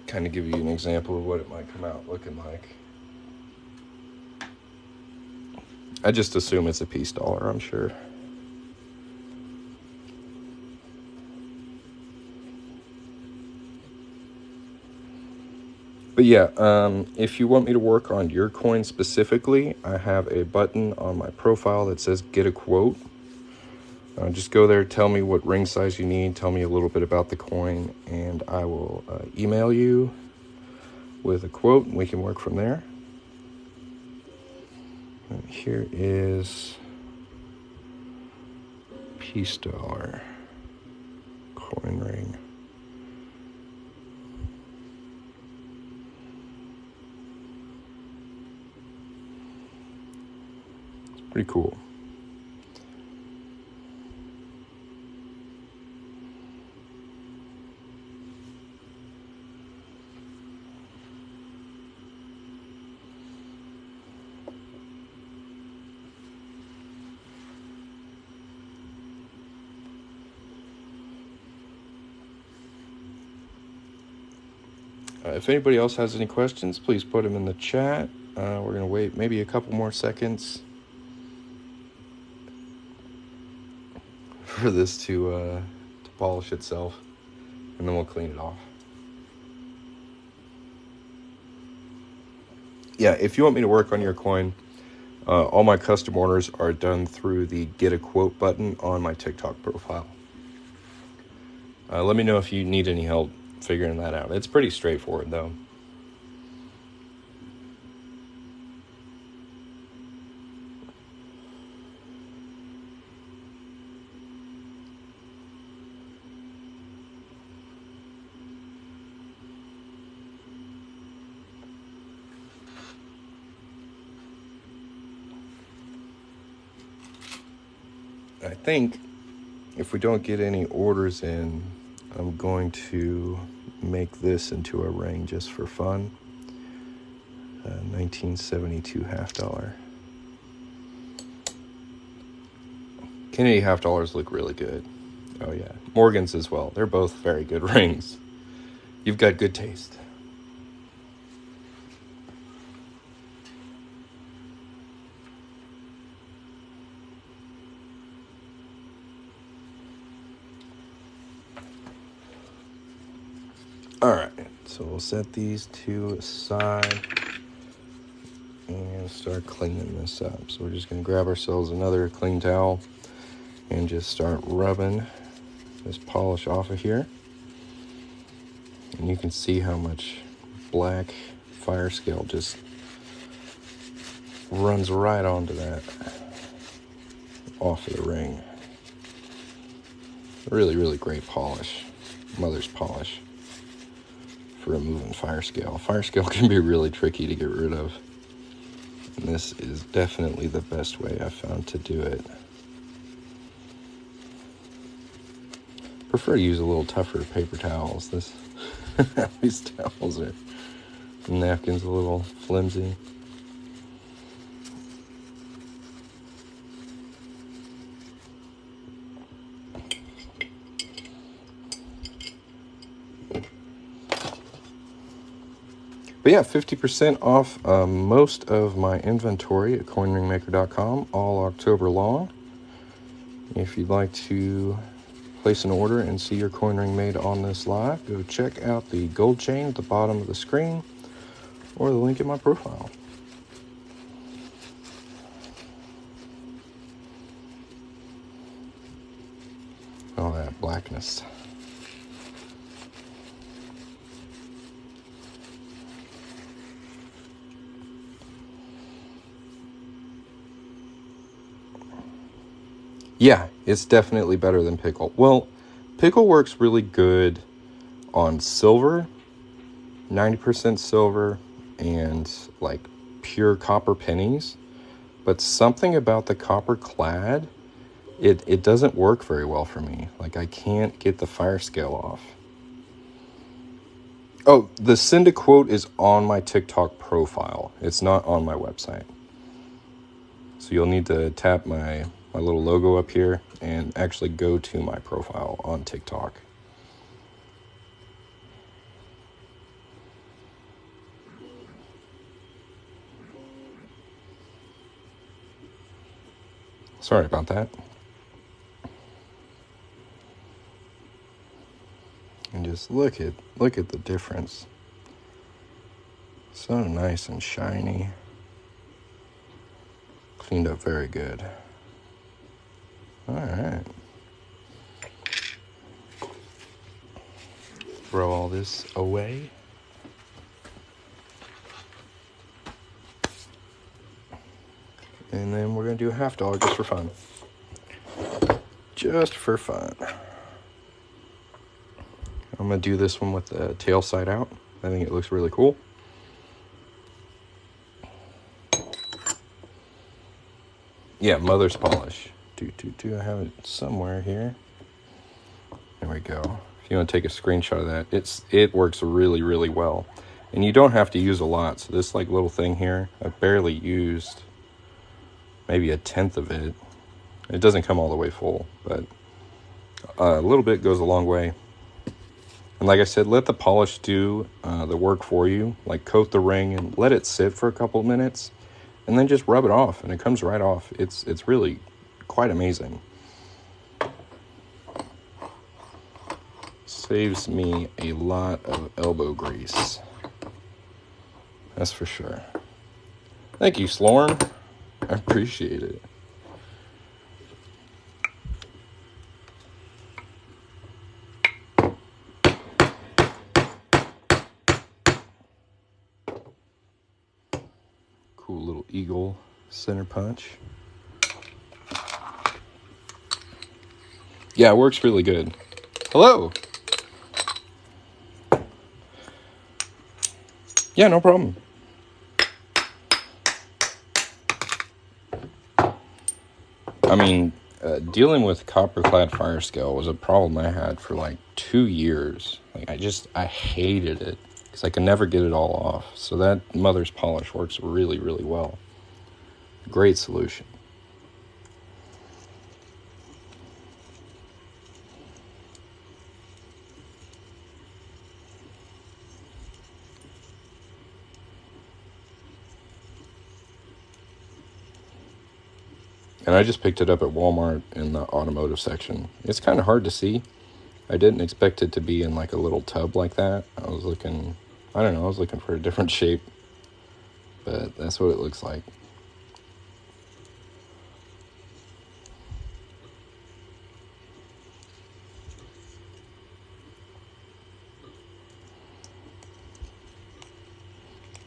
Kind of give you an example of what it might come out looking like. I just assume it's a piece dollar, I'm sure. But yeah, if you want me to work on your coin specifically, I have a button on my profile that says get a quote. Just go there, tell me what ring size you need, tell me a little bit about the coin, and I will email you with a quote, and we can work from there. And here is piece dollar coin ring. It's pretty cool. If anybody else has any questions, please put them in the chat. We're going to wait maybe a couple more seconds for this to polish itself, and then we'll clean it off. Yeah, if you want me to work on your coin, all my custom orders are done through the get a quote button on my TikTok profile. Let me know if you need any help figuring that out. It's pretty straightforward, though. I think if we don't get any orders in, I'm going to make this into a ring just for fun. 1972 half dollar. Kennedy half dollars look really good. Oh yeah, Morgan's as well. They're both very good rings. You've got good taste. All right, so we'll set these two aside and start cleaning this up. So we're just going to grab ourselves another clean towel and just start rubbing this polish off of here. And you can see how much black fire scale just runs right onto that off of the ring. Really, really great polish. Mother's polish for removing fire scale. Fire scale can be really tricky to get rid of, and this is definitely the best way I've found to do it. Prefer to use a little tougher paper towels. These towels are napkins a little flimsy. But yeah, 50% off most of my inventory at coinringmaker.com all October long. If you'd like to place an order and see your coin ring made on this live, go check out the gold chain at the bottom of the screen or the link in my profile. Oh, that blackness. Yeah, it's definitely better than pickle. Well, pickle works really good on silver, 90% silver, and like pure copper pennies. But something about the copper clad, it doesn't work very well for me. Like I can't get the fire scale off. Oh, the send a quote is on my TikTok profile. It's not on my website. So you'll need to tap my little logo up here and actually go to my profile on TikTok. Sorry about that. And just look at the difference. So nice and shiny. Cleaned up very good. All right. Throw all this away. And then we're going to do a half dollar just for fun. Just for fun. I'm going to do this one with the tail side out. I think it looks really cool. Yeah, mother's polish. I have it somewhere here. There we go. If you want to take a screenshot of that, it works really, really well. And you don't have to use a lot. So this like little thing here, I've barely used maybe a tenth of it. It doesn't come all the way full, but a little bit goes a long way. And like I said, let the polish do the work for you. Like coat the ring and let it sit for a couple of minutes, and then just rub it off, and it comes right off. It's really quite amazing. Saves me a lot of elbow grease. That's for sure. Thank you, Sloan. I appreciate it. Cool little eagle center punch. Yeah, it works really good. Hello. Yeah, no problem. I mean, dealing with copper-clad fire scale was a problem I had for like 2 years. Like I hated it because I could never get it all off. So that mother's polish works really, really well. Great solution. And I just picked it up at Walmart in the automotive section. It's kind of hard to see. I didn't expect it to be in like a little tub like that. I was looking for a different shape. But that's what it looks like.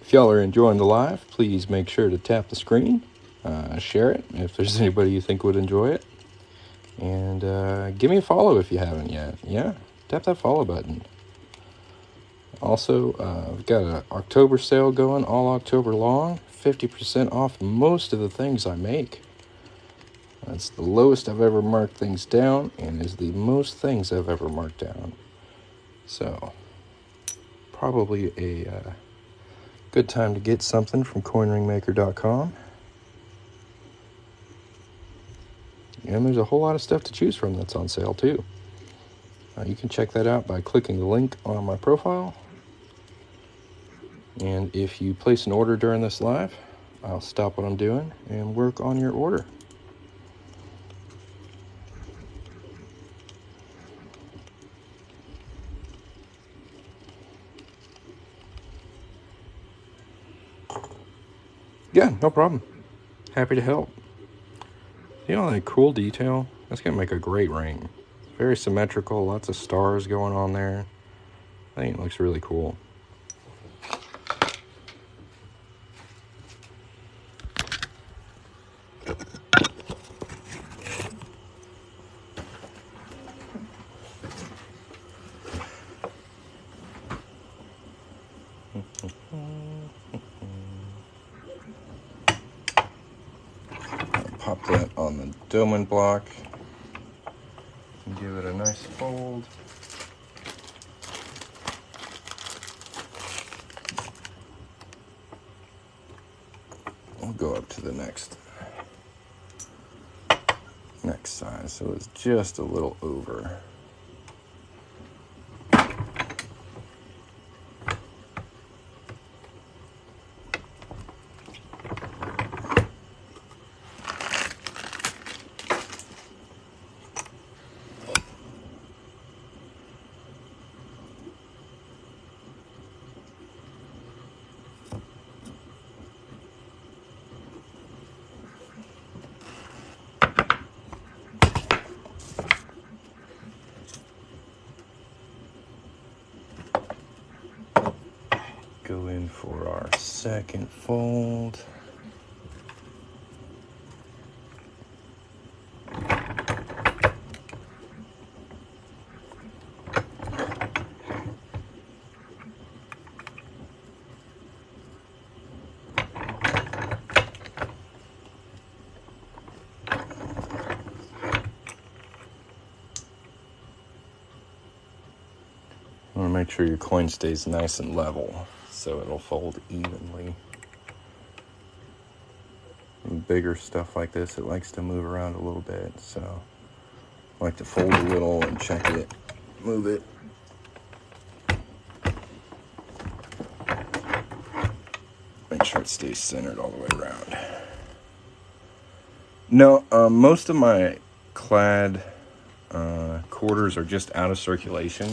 If y'all are enjoying the live, please make sure to tap the screen. Share it if there's anybody you think would enjoy it. And give me a follow if you haven't yet. Yeah, tap that follow button. Also, we've got an October sale going all October long. 50% off most of the things I make. That's the lowest I've ever marked things down, and is the most things I've ever marked down. So, probably a good time to get something from coinringmaker.com. And there's a whole lot of stuff to choose from that's on sale too. You can check that out by clicking the link on my profile. And if you place an order during this live, I'll stop what I'm doing and work on your order. Yeah, no problem. Happy to help. You know, that cool detail? That's going to make a great ring. It's very symmetrical, lots of stars going on there. I think it looks really cool. Pop that on the Doman block and give it a nice fold. go up to the next size. So it's just a little over. Go in for our second fold. You want to make sure your coin stays nice and level so it'll fold evenly. And bigger stuff like this, it likes to move around a little bit, so I like to fold a little and check it, move it. Make sure it stays centered all the way around. No, most of my clad quarters are just out of circulation.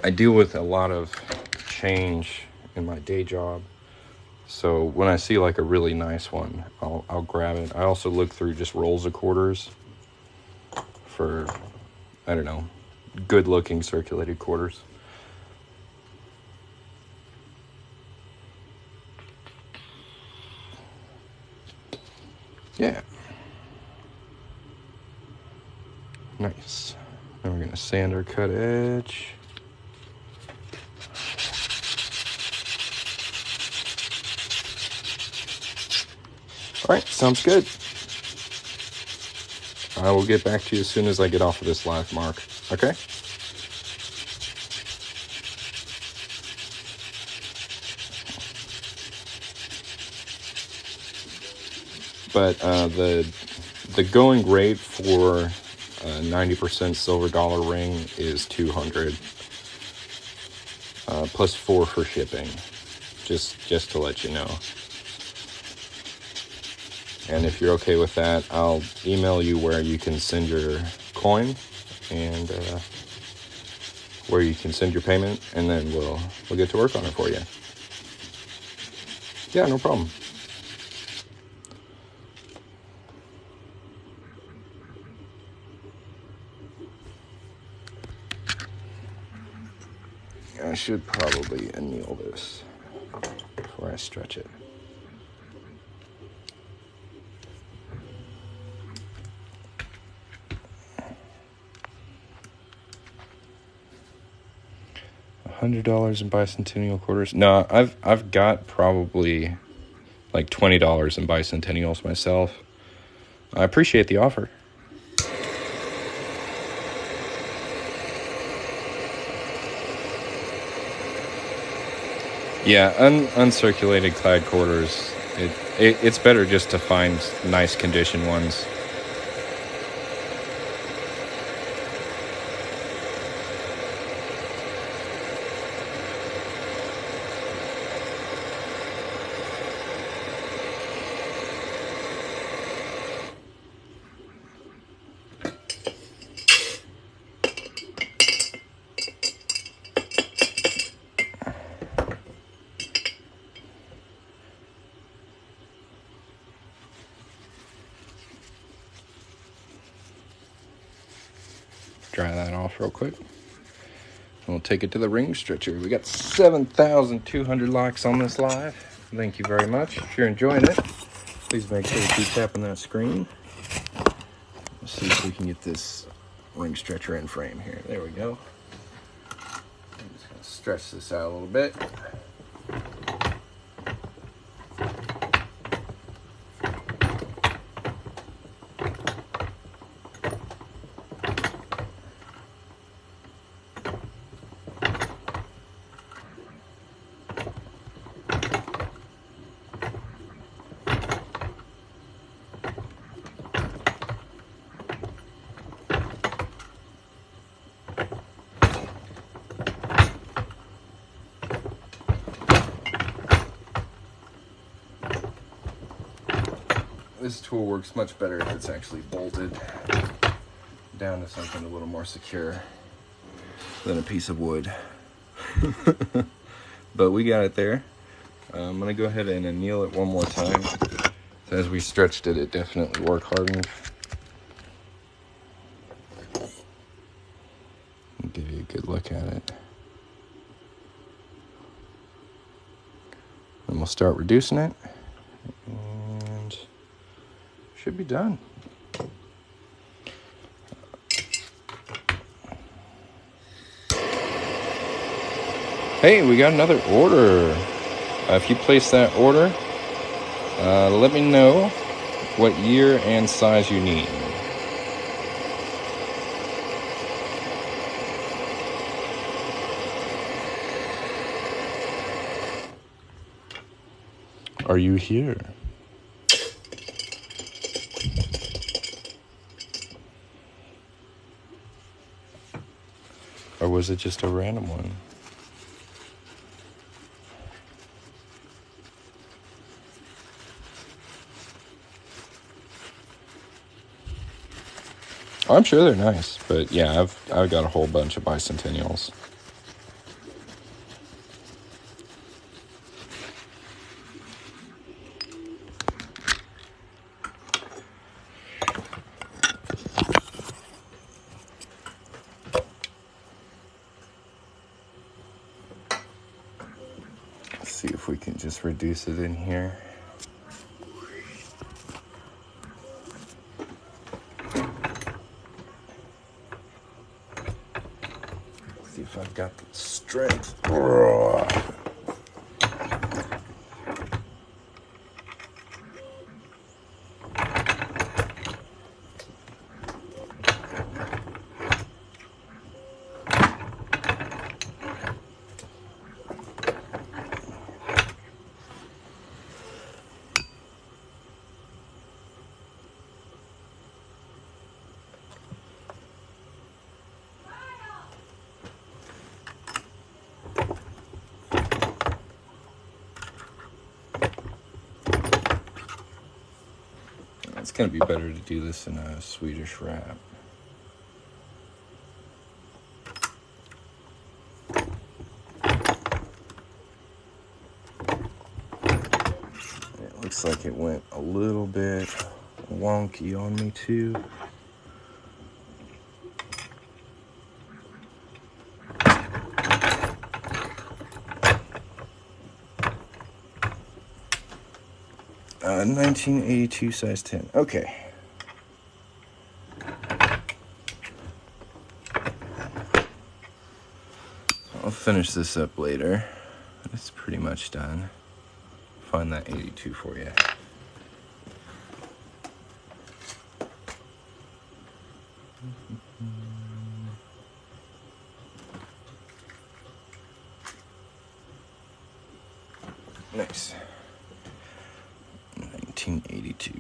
I deal with a lot of change in my day job, so when I see like a really nice one, I'll grab it. I also look through just rolls of quarters for, I don't know, good looking circulated quarters. Yeah. Nice. Now we're gonna sand our cut edge. All right, sounds good. I will get back to you as soon as I get off of this live, Mark. Okay? But the going rate for a 90% silver dollar ring is $200, plus $4 for shipping. Just to let you know. And if you're okay with that, I'll email you where you can send your coin and where you can send your payment, and then we'll get to work on it for you. Yeah, no problem. I should probably anneal this before I stretch it. $100 in bicentennial quarters. No, I've got probably like $20 in bicentennials myself. I appreciate the offer. Yeah, uncirculated clad quarters. It's better just to find nice condition ones. Dry that off real quick. We'll take it to the ring stretcher. We got 7,200 likes on this live. Thank you very much. If you're enjoying it, please make sure to keep tapping that screen. Let's see if we can get this ring stretcher in frame here. There we go. I'm just going to stretch this out a little bit. this tool works much better if it's actually bolted down to something a little more secure than a piece of wood. But we got it there. I'm gonna go ahead and anneal it one more time. So as we stretched it, it definitely work hardened. I'll give you a good look at it. And we'll start reducing it, and should be done. Hey, we got another order. If you place that order, let me know what year and size you need. Are you here? Or was it just a random one? I'm sure they're nice, but yeah, I've got a whole bunch of bicentennials. Let's see if we can just reduce it in here. See if I've got the strength. It's gonna be better to do this in a Swedish wrap. It looks like it went a little bit wonky on me too. Uh, 1982 size 10. Okay. I'll finish this up later. It's pretty much done. Find that 82 for you. Nice. 1982.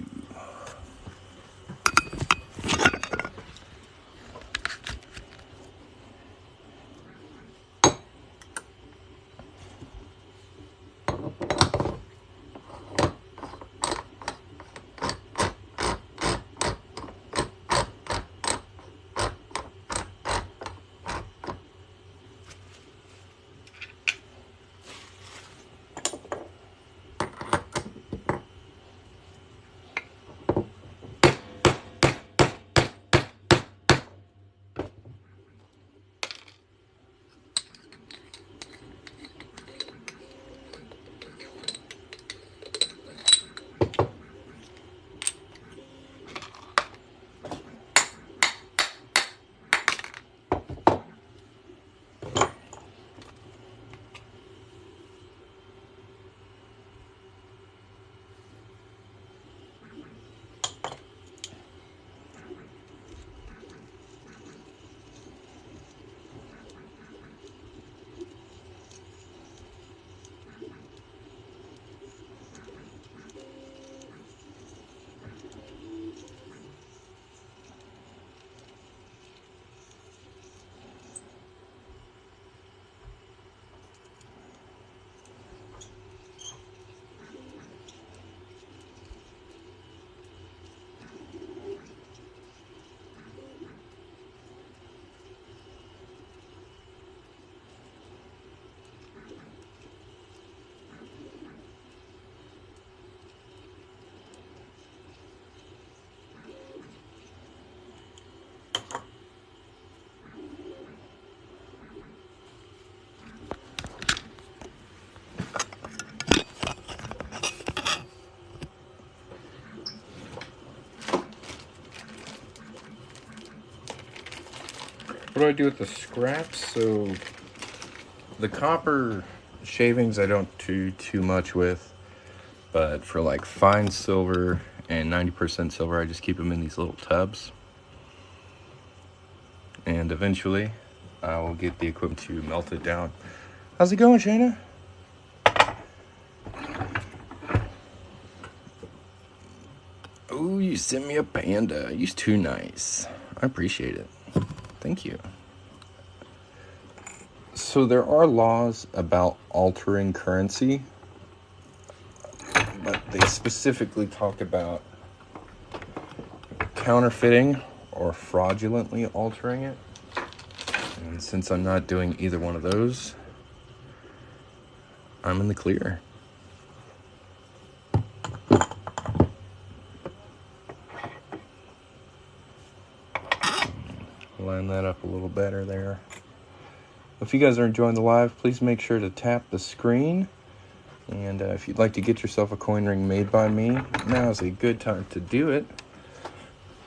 do I do with the scraps? So the copper shavings I don't do too much with, but for like fine silver and 90% silver, I just keep them in these little tubs. And eventually I will get the equipment to melt it down. How's it going, Shayna? Oh, you sent me a panda. You're too nice. I appreciate it. Thank you. So there are laws about altering currency, but they specifically talk about counterfeiting or fraudulently altering it. And since I'm not doing either one of those, I'm in the clear. Line that up a little better there. If you guys are enjoying the live, please make sure to tap the screen. And if you'd like to get yourself a coin ring made by me, now is a good time to do it.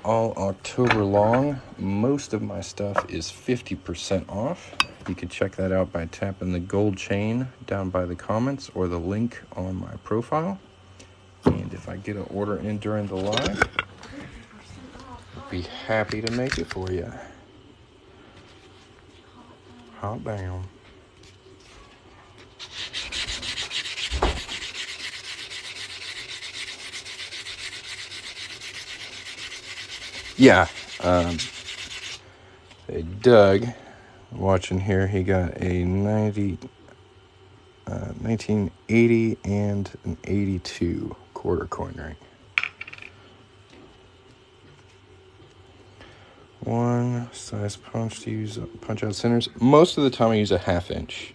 All October long, most of my stuff is 50% off. You can check that out by tapping the gold chain down by the comments or the link on my profile. And if I get an order in during the live, I'll be happy to make it for you. Hot damn. Yeah, Doug, watching here, he got a 1980 and an 82 quarter coin ring. One size punch to use punch out centers. Most of the time I use a 1/2 inch.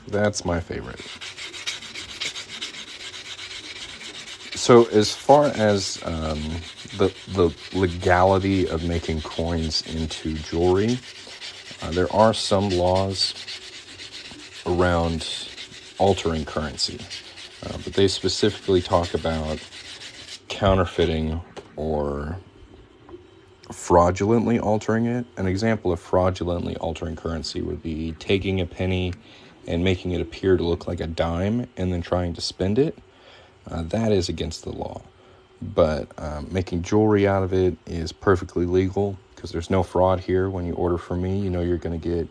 That's my favorite. So as far as the legality of making coins into jewelry, there are some laws around altering currency, but they specifically talk about counterfeiting or fraudulently altering it. An example of fraudulently altering currency would be taking a penny and making it appear to look like a dime and then trying to spend it. That is against the law. But making jewelry out of it is perfectly legal because there's no fraud here. When you order from me, you know you're going to get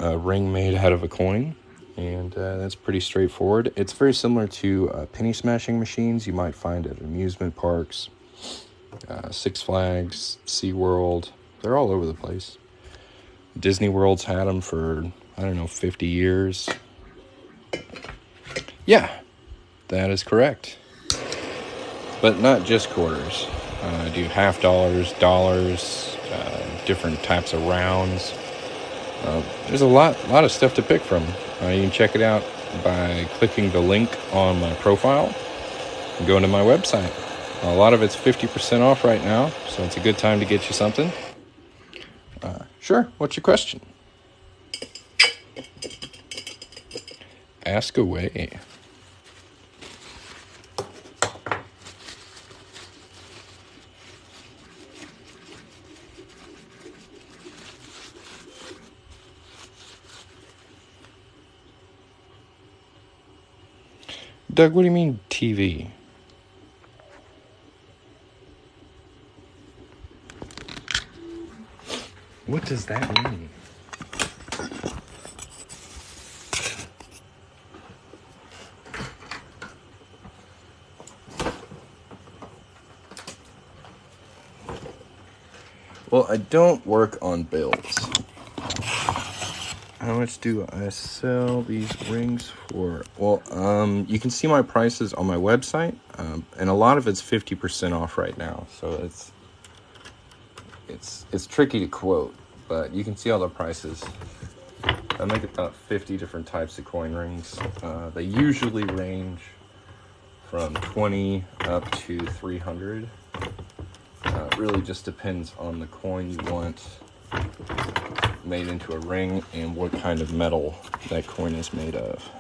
a ring made out of a coin. And that's pretty straightforward. It's very similar to penny smashing machines you might find at amusement parks, Six Flags, SeaWorld. They're all over the place. Disney World's had them for, 50 years. Yeah, that is correct. But not just quarters. I do $50, dollars, different types of rounds. There's a lot of stuff to pick from. You can check it out by clicking the link on my profile and going to my website. A lot of it's 50% off right now, so it's a good time to get you something. Sure, what's your question? Ask away. Doug, what do you mean TV? What does that mean? Well, I don't work on bills. How much do I sell these rings for? Well, you can see my prices on my website, and a lot of it's 50% off right now. So it's tricky to quote, but you can see all the prices. I make about 50 different types of coin rings. They usually range from 20 up to 300. It really just depends on the coin you want made into a ring and what kind of metal that coin is made of.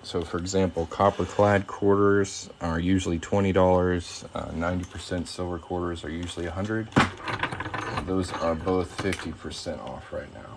So for example, copper clad quarters are usually $20. 90% silver quarters are usually $100. Those are both 50% off right now.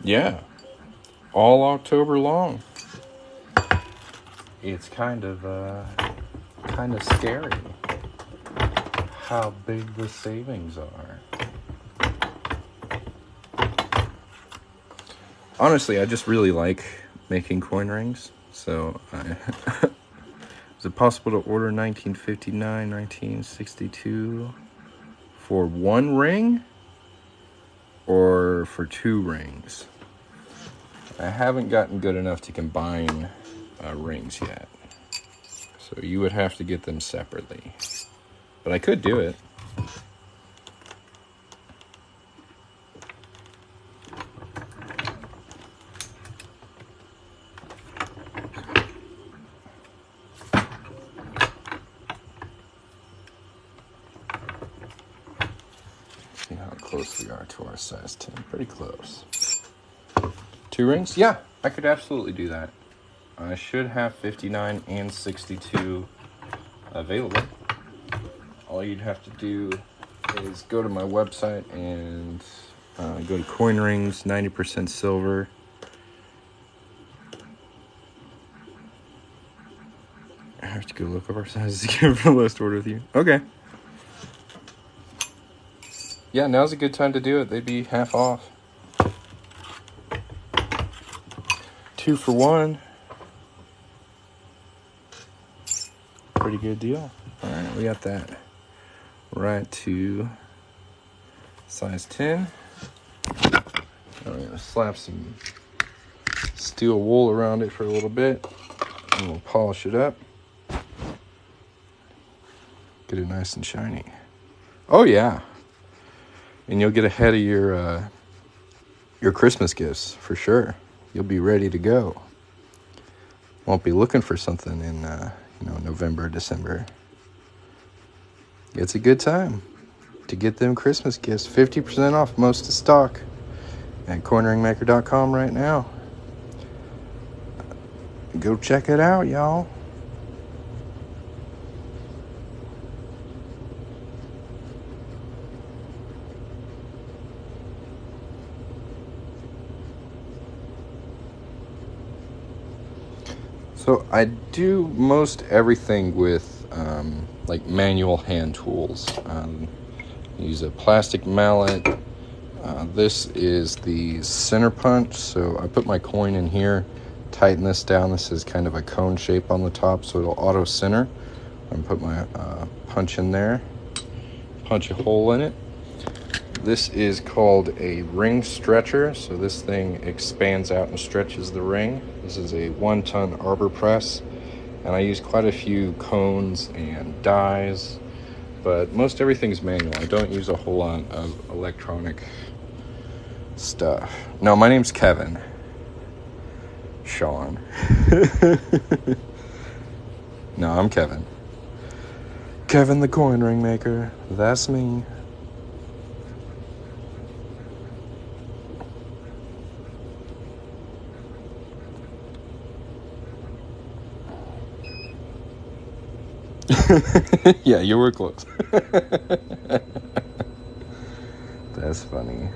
Yeah, all October long. It's kind of scary how big the savings are. Honestly, I just really like making coin rings. So, is it possible to order 1959, 1962 for one ring or for two rings? I haven't gotten good enough to combine rings yet. So you would have to get them separately. But I could do it. See how close we are to our size 10. Pretty close. Two rings? Yeah, I could absolutely do that. I should have 59 and 62 available. All you'd have to do is go to my website and go to coin rings, 90% silver. I have to go look up our sizes again for the list order with you. Okay. Yeah, now's a good time to do it. They'd be half off. 2 for 1. Pretty good deal. All right, we got that right to size 10. I'm gonna slap some steel wool around it for a little bit, and we'll polish it up. Get it nice and shiny. Oh yeah, and you'll get ahead of your Christmas gifts for sure. You'll be ready to go. Won't be looking for something in November, December. It's a good time to get them Christmas gifts. 50% off most of stock at coinringmaker.com right now. Go check it out, y'all. So I do most everything with like manual hand tools. Use a plastic mallet. This is the center punch. So I put my coin in here, tighten this down. This is kind of a cone shape on the top, so it'll auto center. I'm put my punch in there, punch a hole in it. This is called a ring stretcher. So this thing expands out and stretches the ring. This is a 1-ton arbor press, and I use quite a few cones and dies, but most everything's manual. I don't use a whole lot of electronic stuff. No, my name's Kevin. Sean. No, I'm Kevin. Kevin the coin ring maker. That's me. Yeah, you were close. That's funny.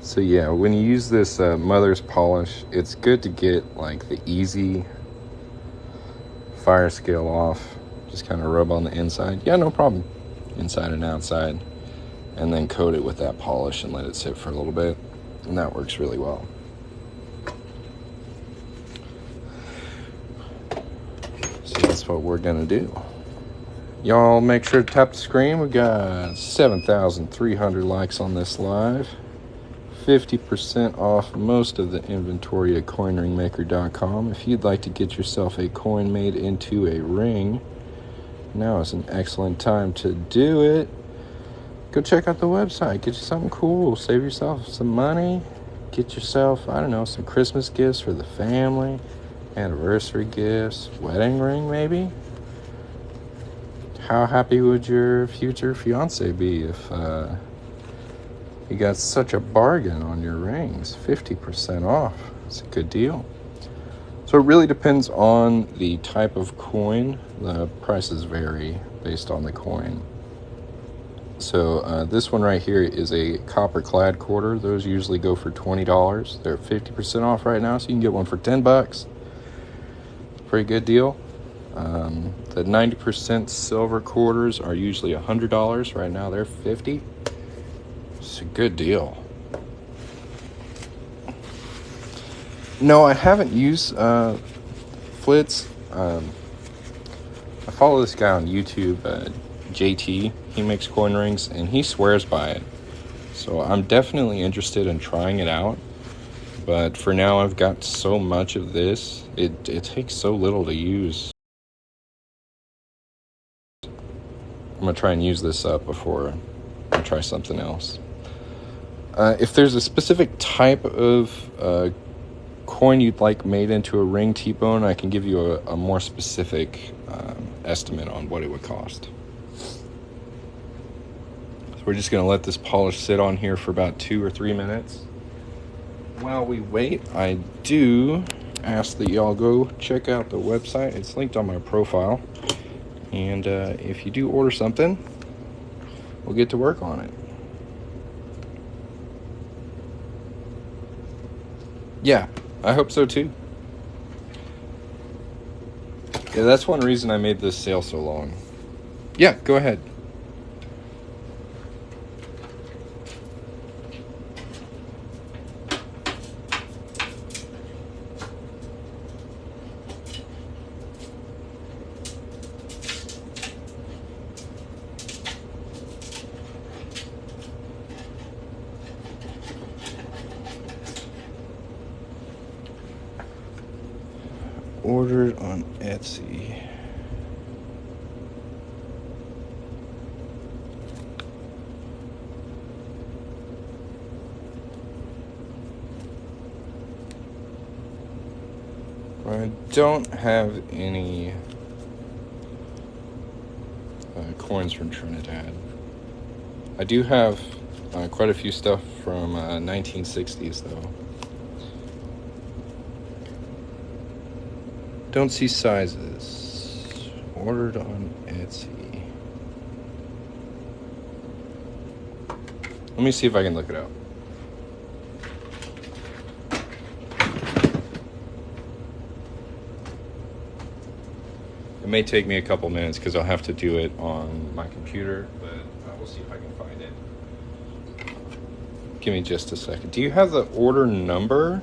So yeah, when you use this mother's polish, it's good to get like the easy fire scale off. Just kind of rub on the inside. Yeah, no problem. Inside and outside. And then coat it with that polish and let it sit for a little bit. And that works really well. So that's what we're gonna do. Y'all make sure to tap the screen. We got 7,300 likes on this live. 50% off most of the inventory at coinringmaker.com. If you'd like to get yourself a coin made into a ring, now is an excellent time to do it. Go check out the website. Get you something cool. Save yourself some money. Get yourself, I don't know, some Christmas gifts for the family, anniversary gifts, wedding ring maybe. How happy would your future fiance be if you got such a bargain on your rings? 50% off. It's a good deal. So it really depends on the type of coin. The prices vary based on the coin. So this one right here is a copper clad quarter. Those usually go for $20. They're 50% off right now, so you can get one for $10. Pretty good deal. The 90% silver quarters are usually $100. Right now they're $50. It's a good deal. No, I haven't used flits. I follow this guy on YouTube, JT. He makes coin rings, and he swears by it. So I'm definitely interested in trying it out. But for now, I've got so much of this. It takes so little to use. I'm going to try and use this up before I try something else. If there's a specific type of coin you'd like made into a ring T-bone, I can give you a more specific estimate on what it would cost. So we're just going to let this polish sit on here for about 2 or 3 minutes. While we wait, I do ask that y'all go check out the website. It's linked on my profile. And if you do order something, we'll get to work on it. Yeah, I hope so too. Yeah, that's one reason I made this sale so long. Yeah, go ahead. Ordered on Etsy. I don't have any coins from Trinidad. I do have quite a few stuff from 1960s though. Don't see sizes. Ordered on Etsy. Let me see if I can look it up. It may take me a couple minutes because I'll have to do it on my computer, but we'll see if I can find it. Give me just a second. Do you have the order number?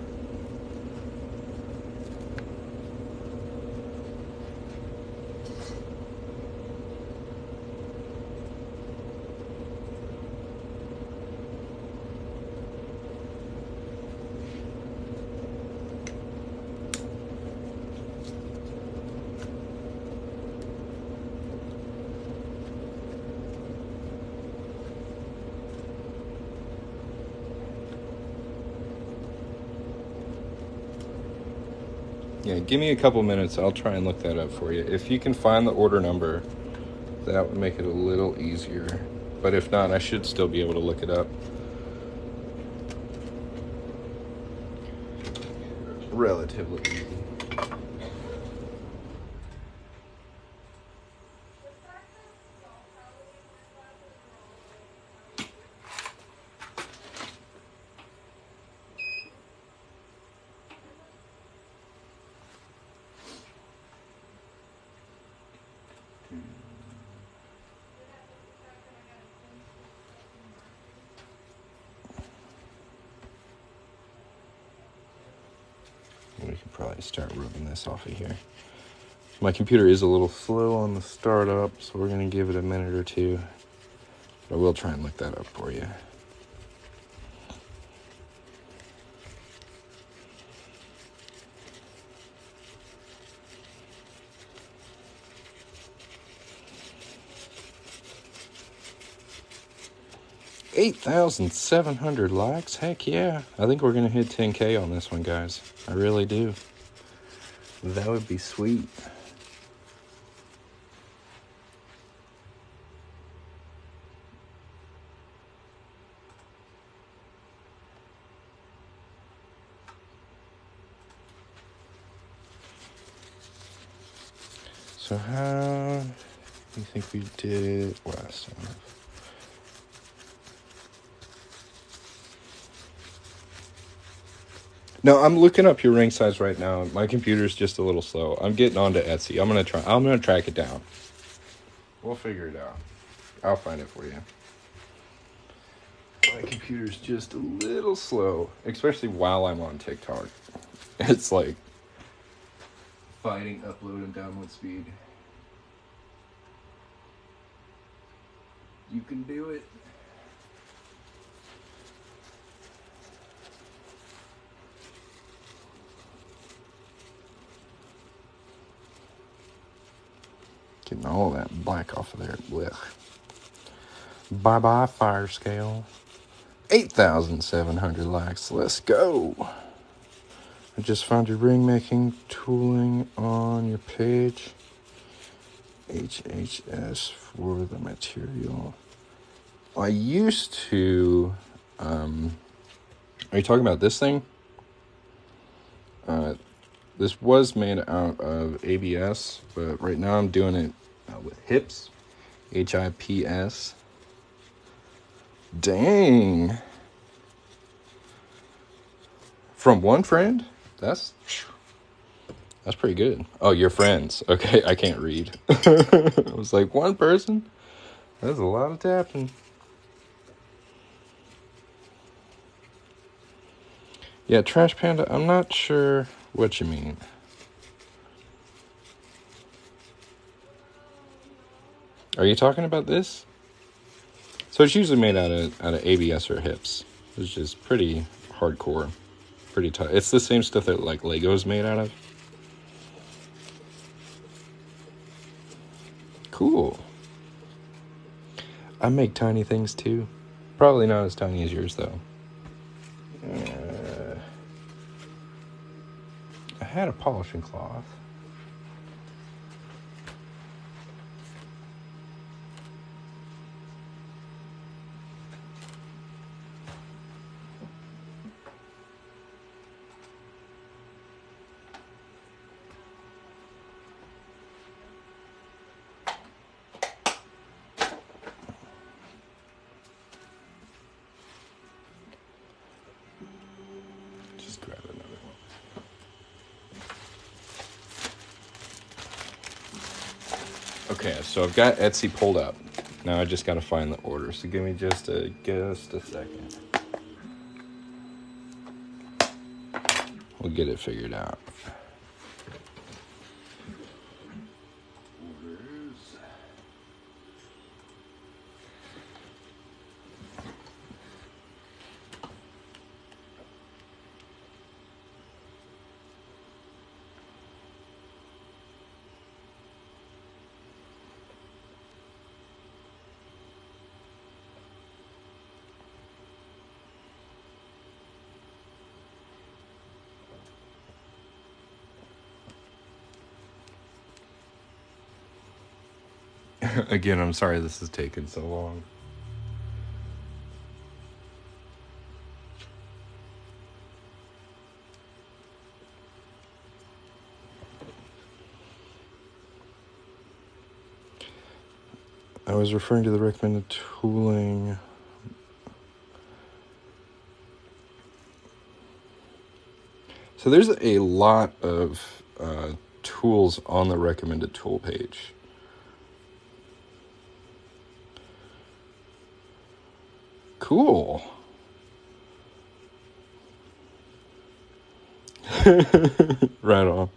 Yeah, give me a couple minutes. I'll try and look that up for you. If you can find the order number, that would make it a little easier. But if not, I should still be able to look it up. Relatively easy. We can probably start rubbing this off of here. My computer is a little slow on the startup, so we're going to give it a minute or two. But I will try and look that up for you. 8,700 likes. Heck yeah. I think we're going to hit 10K on this one, guys. I really do. That would be sweet. So how do you think we did last time? No, I'm looking up your ring size right now. My computer's just a little slow. I'm getting onto Etsy. I'm gonna track it down. We'll figure it out. I'll find it for you. My computer's just a little slow, especially while I'm on TikTok. It's like fighting upload and download speed. You can do it. Getting all that black off of there. Blech. Bye-bye, fire scale. 8,700 likes. Let's go. I just found your ring making tooling on your page. HHS for the material. I used to... are you talking about this thing? This was made out of ABS, but right now I'm doing it with HIPS. HIPS. Dang. From one friend? That's pretty good. Oh, your friends. Okay, I can't read. I was like, one person? That's a lot of tapping. Yeah, Trash Panda, I'm not sure what you mean. Are you talking about this? So it's usually made out of ABS or HIPS, which is pretty hardcore, pretty tough. It's the same stuff that like Lego's made out of. Cool. I make tiny things too. Probably not as tiny as yours though. I had a polishing cloth. Just grab another one. Okay, so I've got Etsy pulled up. Now I just got to find the order. So give me just a second. We'll get it figured out. Orders. Again, I'm sorry this is taking so long. I was referring to the recommended tooling. So there's a lot of tools on the recommended tool page. Cool. Right on.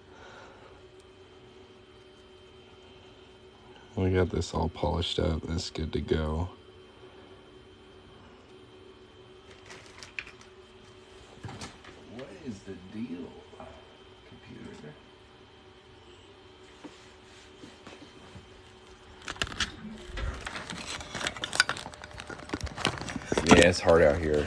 We got this all polished up. That's good to go. What is the deal, computer? Yeah, it's hard out here.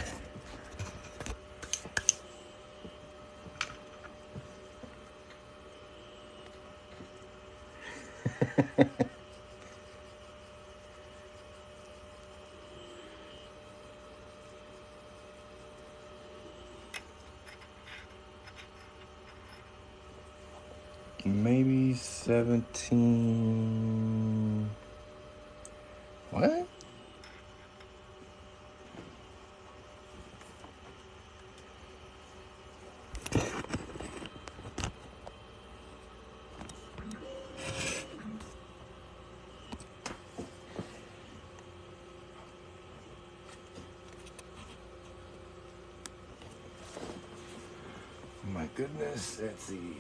Maybe 17. What? My goodness, Etsy.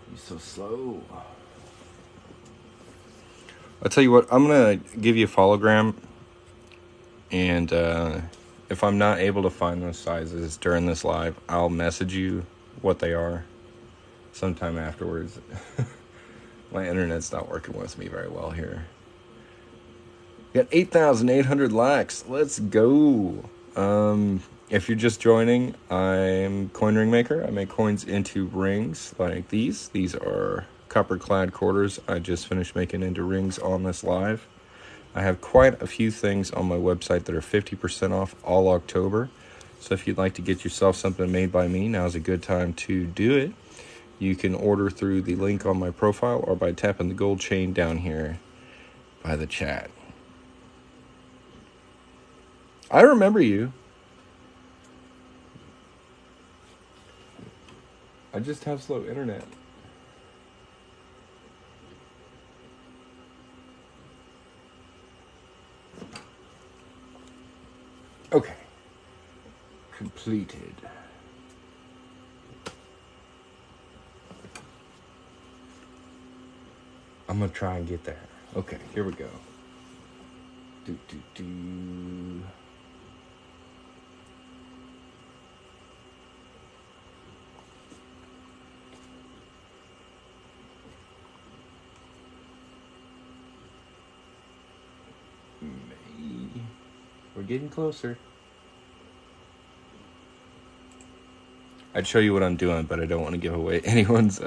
You're so slow. I'll tell you what, I'm going to give you a follogram. And if I'm not able to find those sizes during this live, I'll message you what they are sometime afterwards. My internet's not working with me very well here. We got 8,800 likes. Let's go. If you're just joining, I'm Coin Ring Maker. I make coins into rings like these. These are copper clad quarters I just finished making into rings on this live. I have quite a few things on my website that are 50% off all October. So if you'd like to get yourself something made by me, now's a good time to do it. You can order through the link on my profile or by tapping the gold chain down here by the chat. I remember you. I just have slow internet. Okay. Completed. I'm gonna try and get there. Okay, here we go. May. We're getting closer. I'd show you what I'm doing, but I don't want to give away anyone's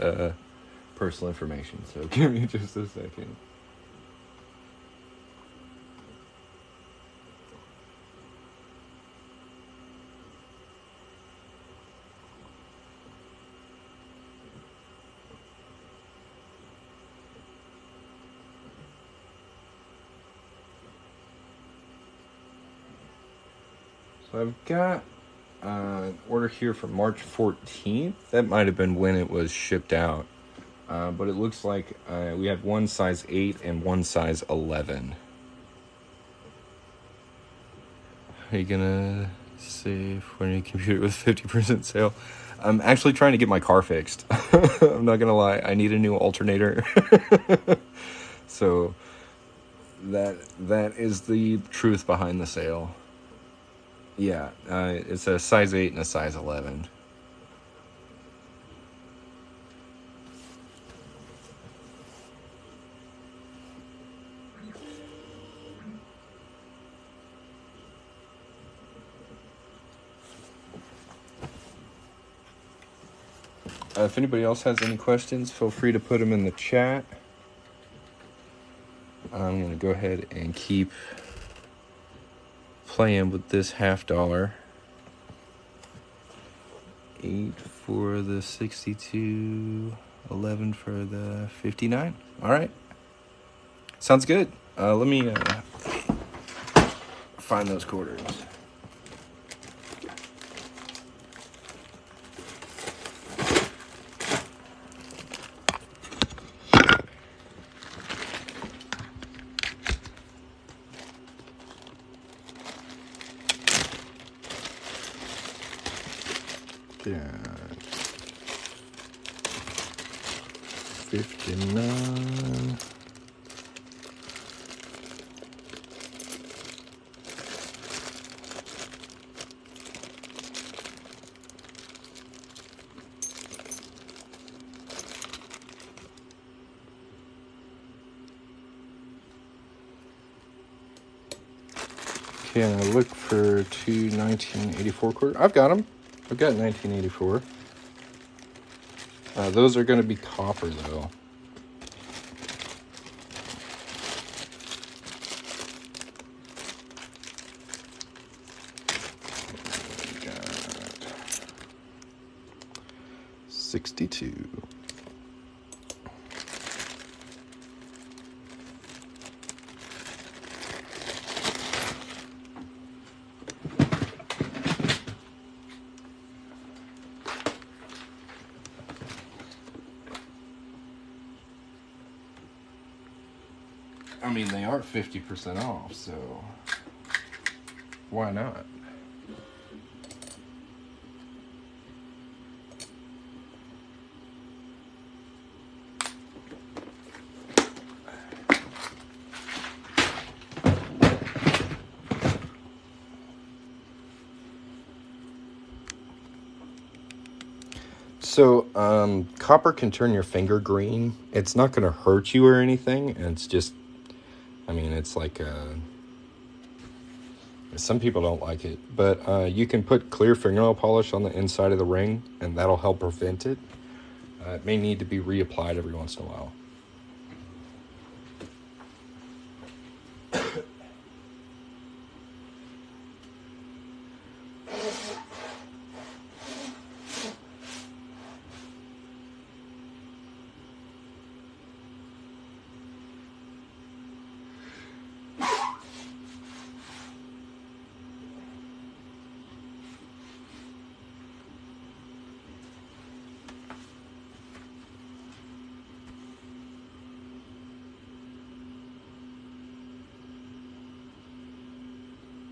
personal information, so give me just a second. So I've got an order here for March 14th. That might have been when it was shipped out. But it looks like we have one size 8 and one size 11. Are you gonna save when your computer with 50% sale? I'm actually trying to get my car fixed. I'm not gonna lie, I need a new alternator. So that is the truth behind the sale. Yeah, it's a size 8 and a size 11. If anybody else has any questions, feel free to put them in the chat. I'm going to go ahead and keep playing with this $50. 8 for the 62, 11 for the 59. All right. Sounds good. Let me find those quarters. Got 59. Okay, and I look for two 1984 quarters. I've got them. I've got 1984. Those are going to be copper, though. We got 62. I mean, they are 50% off, so why not? So, copper can turn your finger green. It's not going to hurt you or anything. And it's just, I mean, it's like some people don't like it. But you can put clear fingernail polish on the inside of the ring, and that'll help prevent it. It may need to be reapplied every once in a while.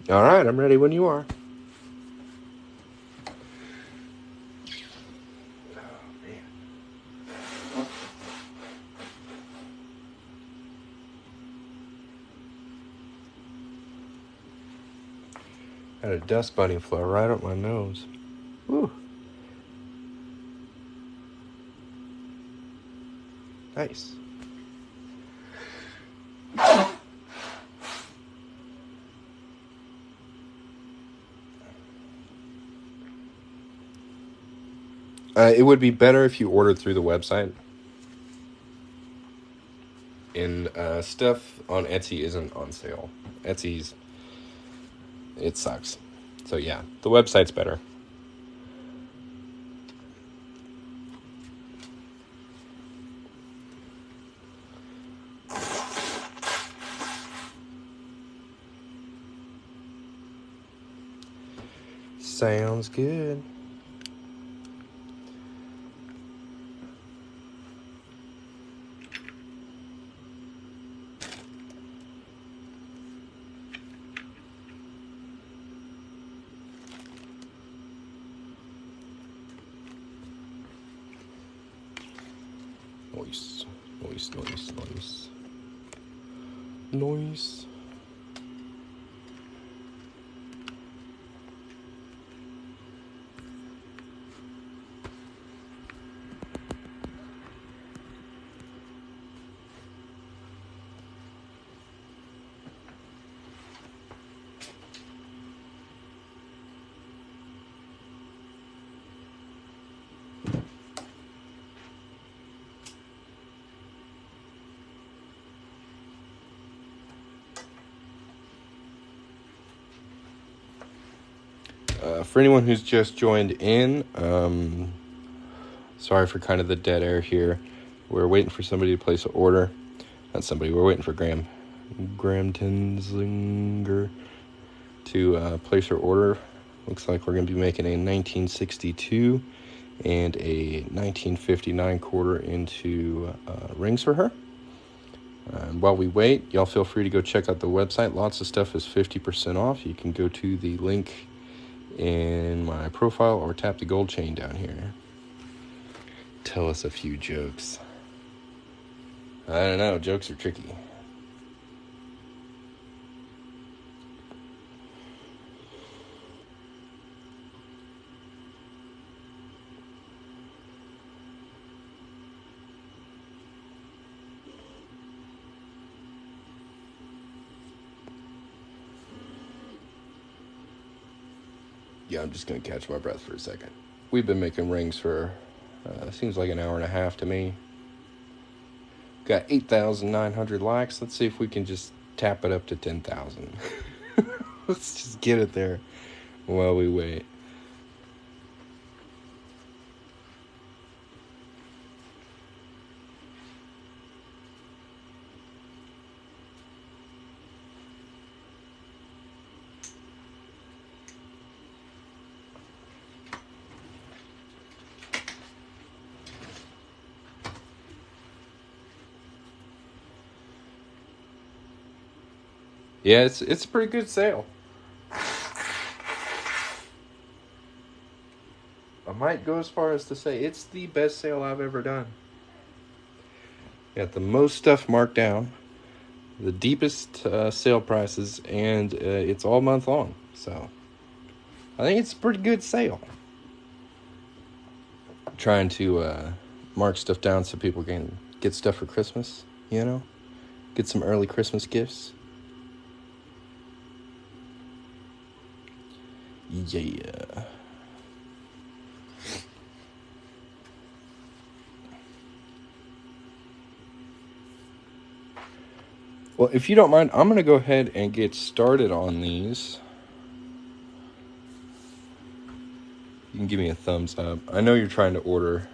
All right, I'm ready when you are. Had a dust bunny fly right up my nose. Woo. Nice. It would be better if you ordered through the website. And stuff on Etsy isn't on sale. Etsy's, it sucks. So yeah, the website's better. Sounds good. Noise. Noise, noise, noise. Noise. For anyone who's just joined in, sorry for kind of the dead air here. We're waiting for somebody to place an order. Not somebody, we're waiting for Graham Tenslinger to place her order. Looks like we're going to be making a 1962 and a 1959 quarter into rings for her. And while we wait, y'all feel free to go check out the website. Lots of stuff is 50% off. You can go to the link in my profile or tap the gold chain down here. Tell us a few jokes. I don't know, jokes are tricky. Yeah, I'm just going to catch my breath for a second. We've been making rings for, seems like an hour and a half to me. Got 8,900 likes. Let's see if we can just tap it up to 10,000. Let's just get it there while we wait. Yeah, it's a pretty good sale. I might go as far as to say it's the best sale I've ever done. Got the most stuff marked down, the deepest sale prices, and it's all month long. So I think it's a pretty good sale. I'm trying to mark stuff down so people can get stuff for Christmas, you know? Get some early Christmas gifts. Yeah. Well, if you don't mind, I'm going to go ahead and get started on these. You can give me a thumbs up. I know you're trying to order,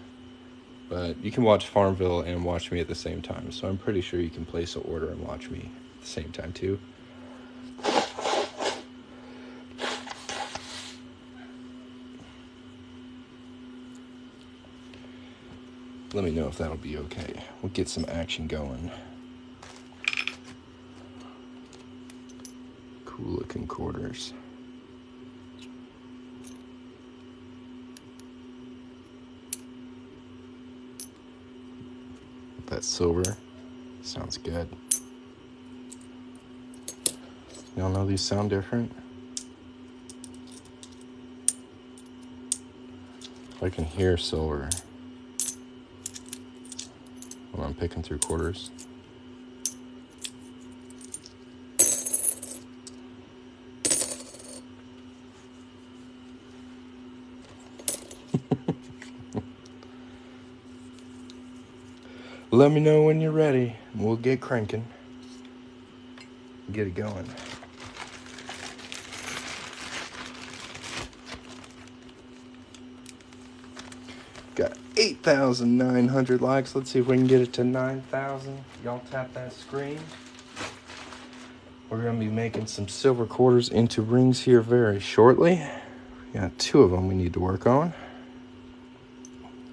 but you can watch Farmville and watch me at the same time. So I'm pretty sure you can place an order and watch me at the same time too. Let me know if that'll be okay. We'll get some action going. Cool looking quarters. That silver sounds good. Y'all know these sound different? I can hear silver when I'm picking through quarters. Let me know when you're ready. We'll get cranking. Get it going. Got 8,900 likes. Let's see if we can get it to 9,000. Y'all tap that screen. We're going to be making some silver quarters into rings here very shortly. Got 2 of them we need to work on.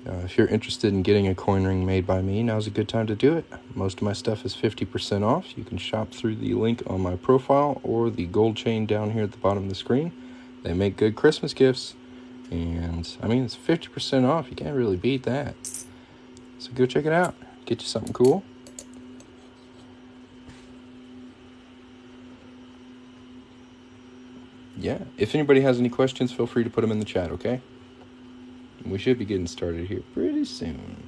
If you're interested in getting a coin ring made by me, now's a good time to do it. Most of my stuff is 50% off. You can shop through the link on my profile or the gold chain down here at the bottom of the screen. They make good Christmas gifts. And, I mean, it's 50% off. You can't really beat that. So go check it out. Get you something cool. Yeah. If anybody has any questions, feel free to put them in the chat, okay? We should be getting started here pretty soon.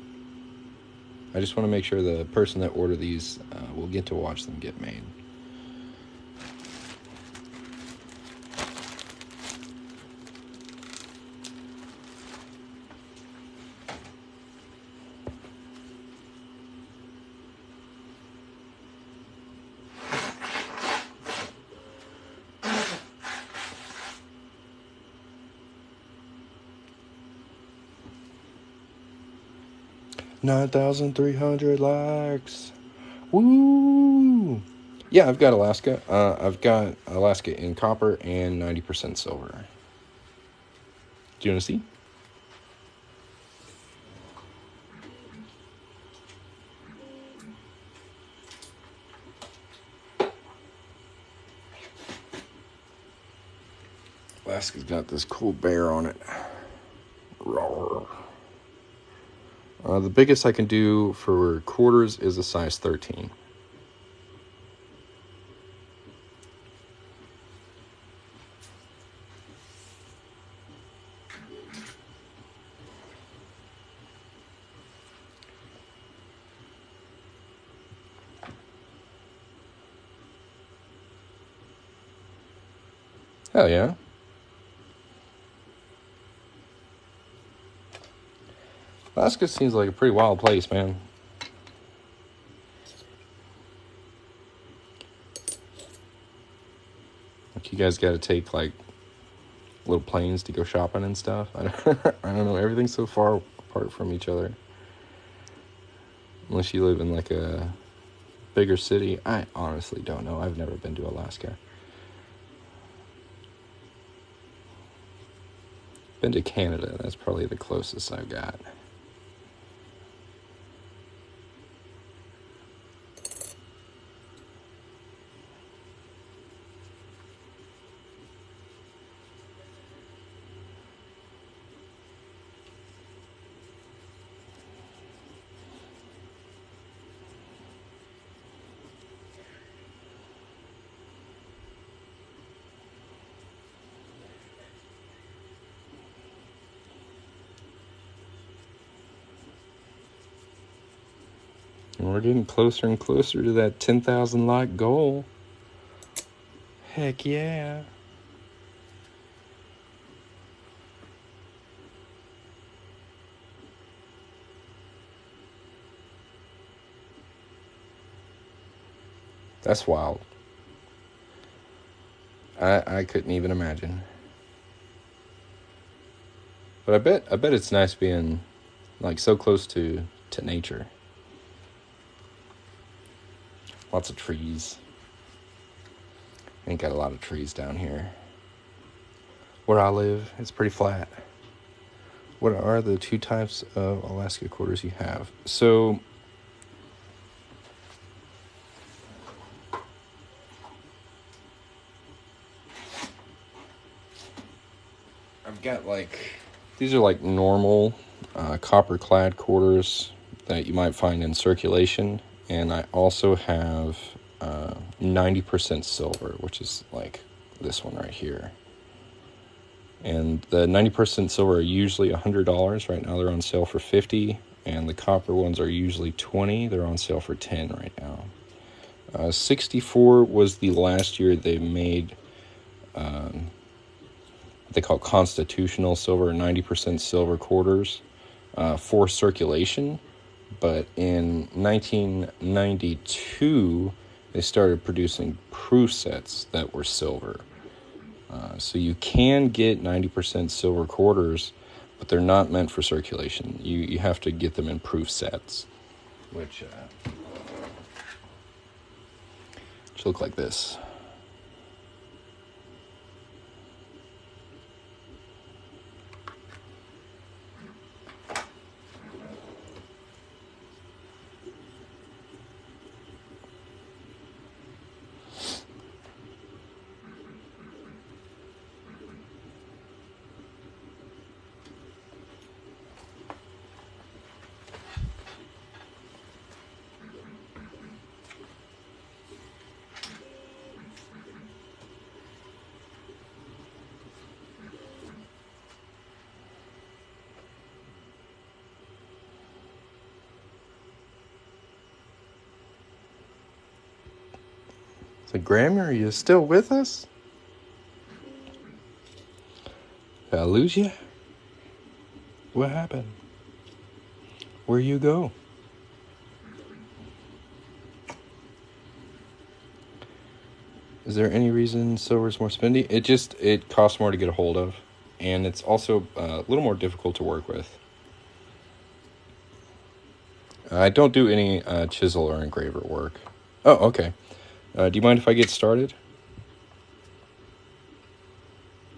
I just want to make sure the person that ordered these will get to watch them get made. $9,300 likes. Woo! Yeah, I've got Alaska. I've got Alaska in copper and 90% silver. Do you want to see? Alaska's got this cool bear on it. Roar. The biggest I can do for quarters is a size 13. Hell yeah. Alaska seems like a pretty wild place, man. Like, you guys got to take, like, little planes to go shopping and stuff. I don't know. Everything's so far apart from each other. Unless you live in, like, a bigger city. I honestly don't know. I've never been to Alaska. Been to Canada. That's probably the closest I've got. And we're getting closer and closer to that 10,000 like goal. Heck yeah. That's wild. I couldn't even imagine. But I bet it's nice being, like, so close to nature. Lots of trees. Ain't got a lot of trees down here. Where I live, it's pretty flat. What are the 2 types of Alaska quarters you have? So, I've got, like, these are like normal copper clad quarters that you might find in circulation. And I also have 90% silver, which is like this one right here. And the 90% silver are usually $100. Right now they're on sale for $50. And the copper ones are usually $20. They're on sale for $10 right now. 64 was the last year they made what they call constitutional silver, 90% silver quarters for circulation. But in 1992, they started producing proof sets that were silver. So you can get 90% silver quarters, but they're not meant for circulation. You have to get them in proof sets, which look like this. So, Grammy, are you still with us? Did I lose you? What happened? Where you go? Is there any reason silver's more spendy? It costs more to get a hold of, and it's also a little more difficult to work with. I don't do any chisel or engraver work. Oh, okay. Do you mind if I get started?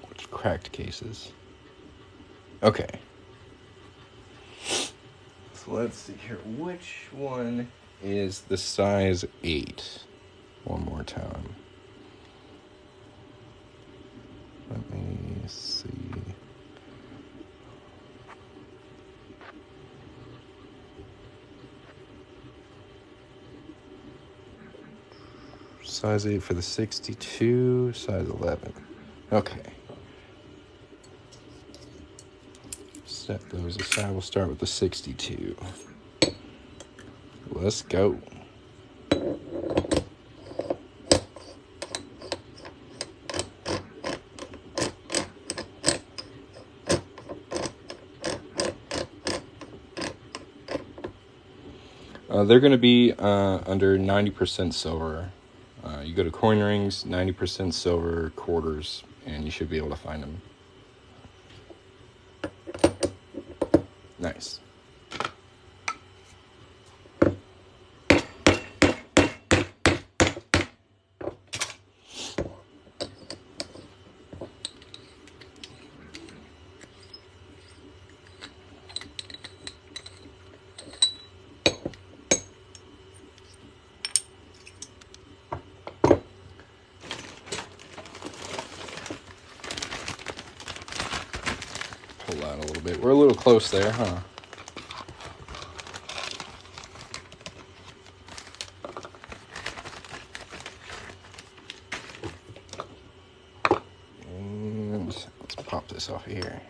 What's cracked cases? Okay. So let's see here. Which one is the size 8? One more time. Let me see. Size 8 for the 62, size 11. Okay. Set those aside. We'll start with the 62. Let's go. They're going to be under 90% silver. You go to coin rings, 90% silver quarters, and you should be able to find them. Nice. Pull out a little bit. We're a little close there, huh? And let's pop this off of here.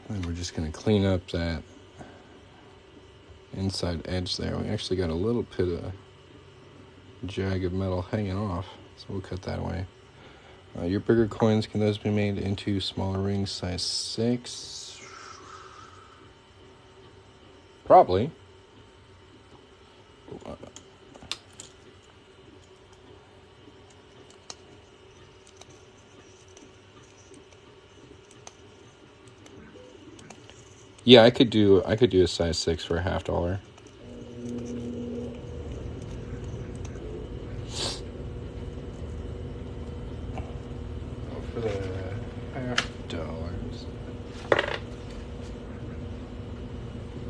And we're just going to clean up that inside edge there. We actually got a little bit of jagged metal hanging off, so we'll cut that away. Your bigger coins, can those be made into smaller rings size 6? Probably. Yeah, I could do a size 6 for $50. For the $50.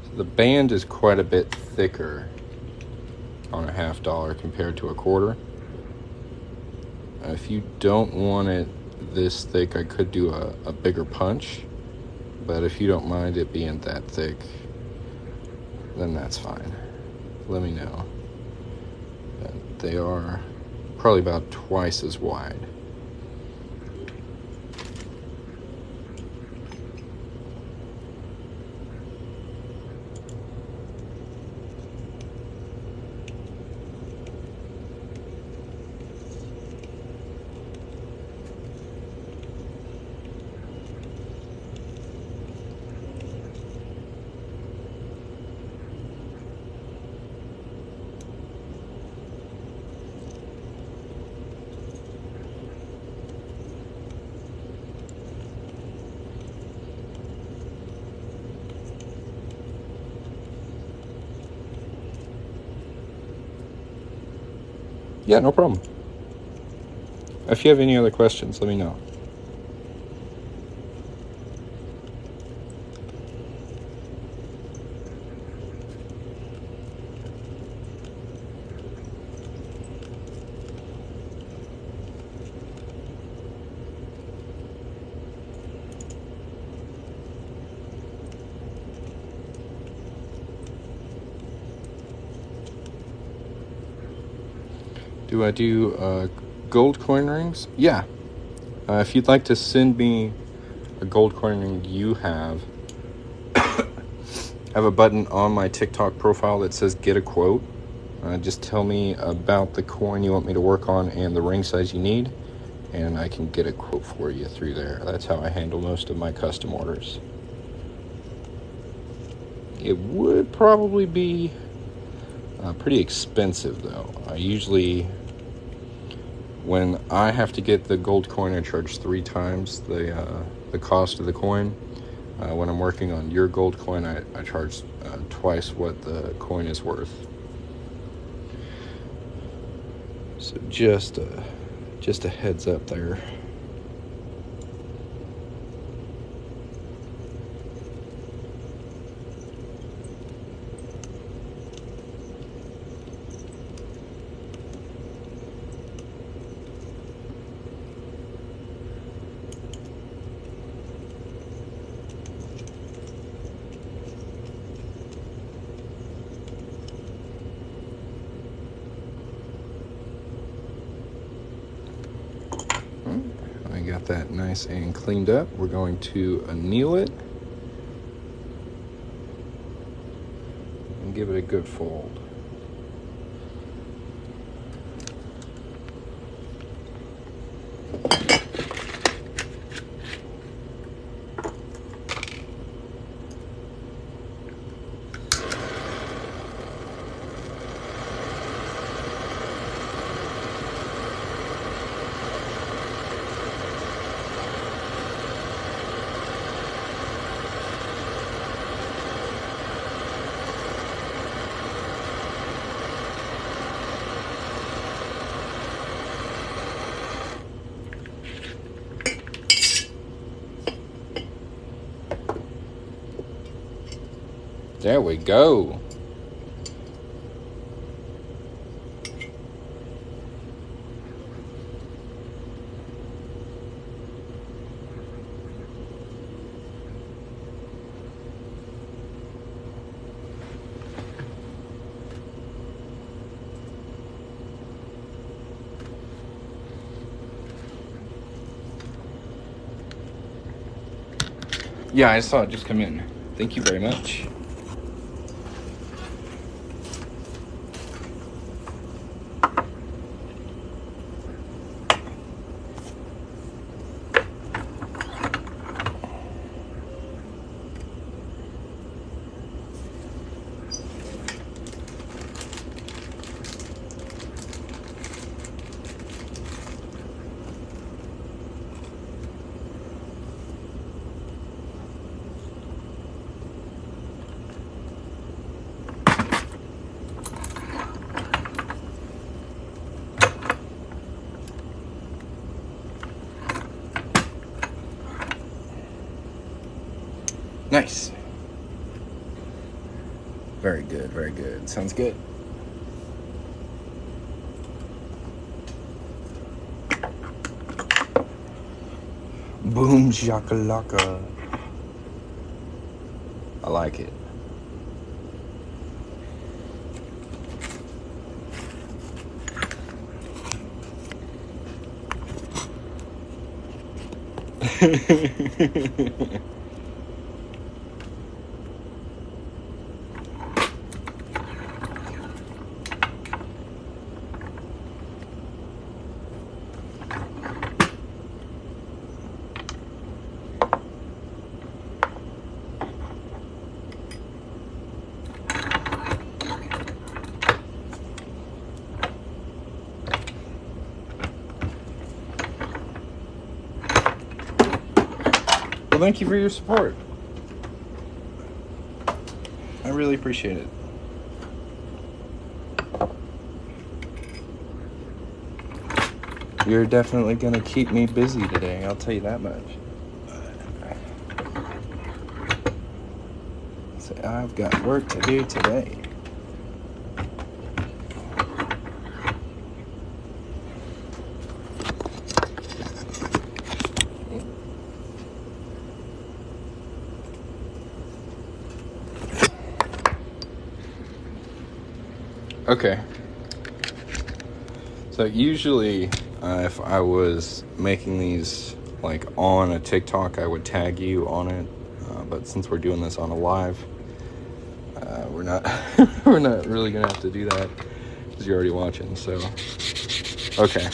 So the band is quite a bit thicker on a $50 compared to a quarter. If you don't want it this thick, I could do a bigger punch. But if you don't mind it being that thick, then that's fine. Let me know. But they are probably about twice as wide. Yeah, no problem. If you have any other questions, let me know. Do I do gold coin rings? Yeah. If you'd like to send me a gold coin ring you have, I have a button on my TikTok profile that says get a quote. Just tell me about the coin you want me to work on and the ring size you need, and I can get a quote for you through there. That's how I handle most of my custom orders. It would probably be pretty expensive, though. I usually, when I have to get the gold coin, I charge 3 times the cost of the coin. When I'm working on your gold coin, I charge twice what the coin is worth. So just a heads up there. I got that nice and cleaned up. We're going to anneal it and give it a good fold. There we go. Yeah, I saw it just come in. Thank you very much. Nice. Very good, very good. Sounds good. Boom shakalaka. I like it. Well, thank you for your support. I really appreciate it. You're definitely gonna keep me busy today, I'll tell you that much. So I've got work to do today. Okay. So usually, if I was making these like on a TikTok, I would tag you on it. But since we're doing this on a live, we're not we're not really gonna have to do that because you're already watching. So, okay.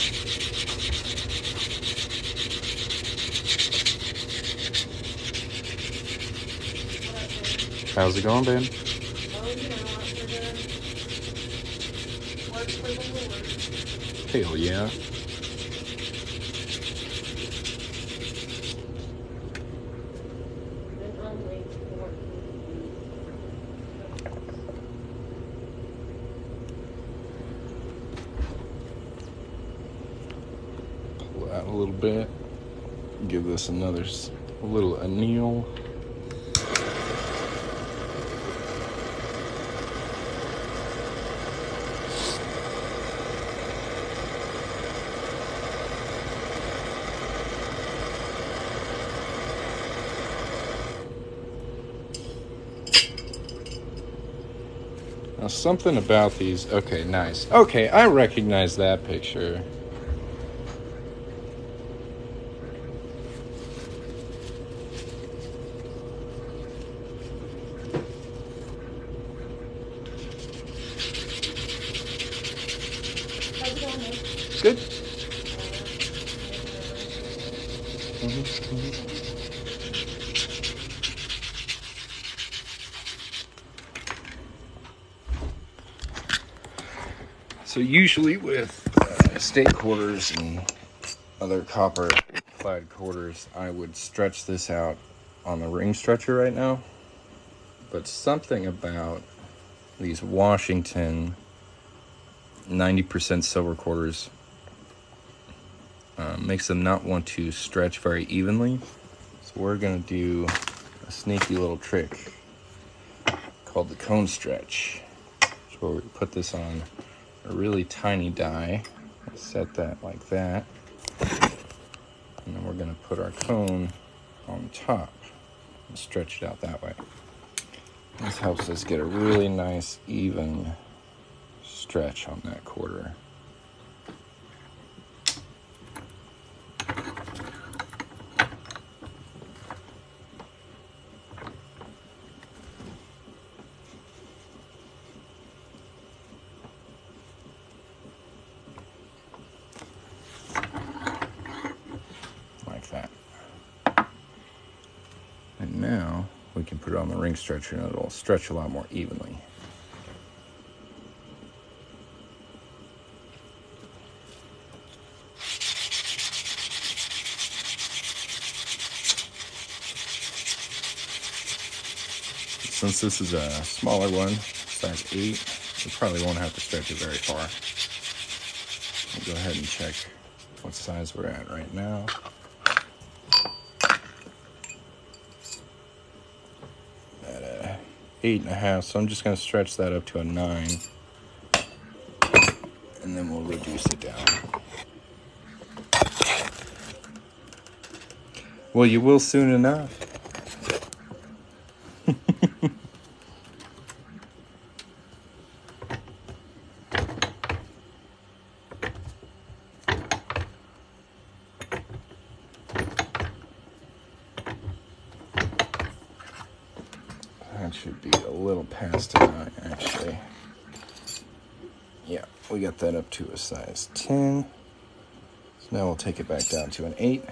How's it going, babe? Hell yeah. Pull that a little bit. Give this another little anneal. Now, something about these... Okay, nice. Okay, I recognize that picture. Good. So usually with state quarters and other copper clad quarters, I would stretch this out on the ring stretcher right now. But something about these Washington 90% silver quarters makes them not want to stretch very evenly. So we're going to do a sneaky little trick called the cone stretch. So we put this on a really tiny die, set that like that, and then we're going to put our cone on top and stretch it out that way. This helps us get a really nice even stretch on that quarter. Like that. And now we can put it on the ring stretcher and it'll stretch a lot more evenly. Since this is a smaller one, size 8, we probably won't have to stretch it very far. We'll go ahead and check what size we're at right now. At 8.5, so I'm just going to stretch that up to a 9. And then we'll reduce it down. Well, you will soon enough. That should be a little past a 9, actually. Yeah, we got that up to a size 10. So now we'll take it back down to an 8.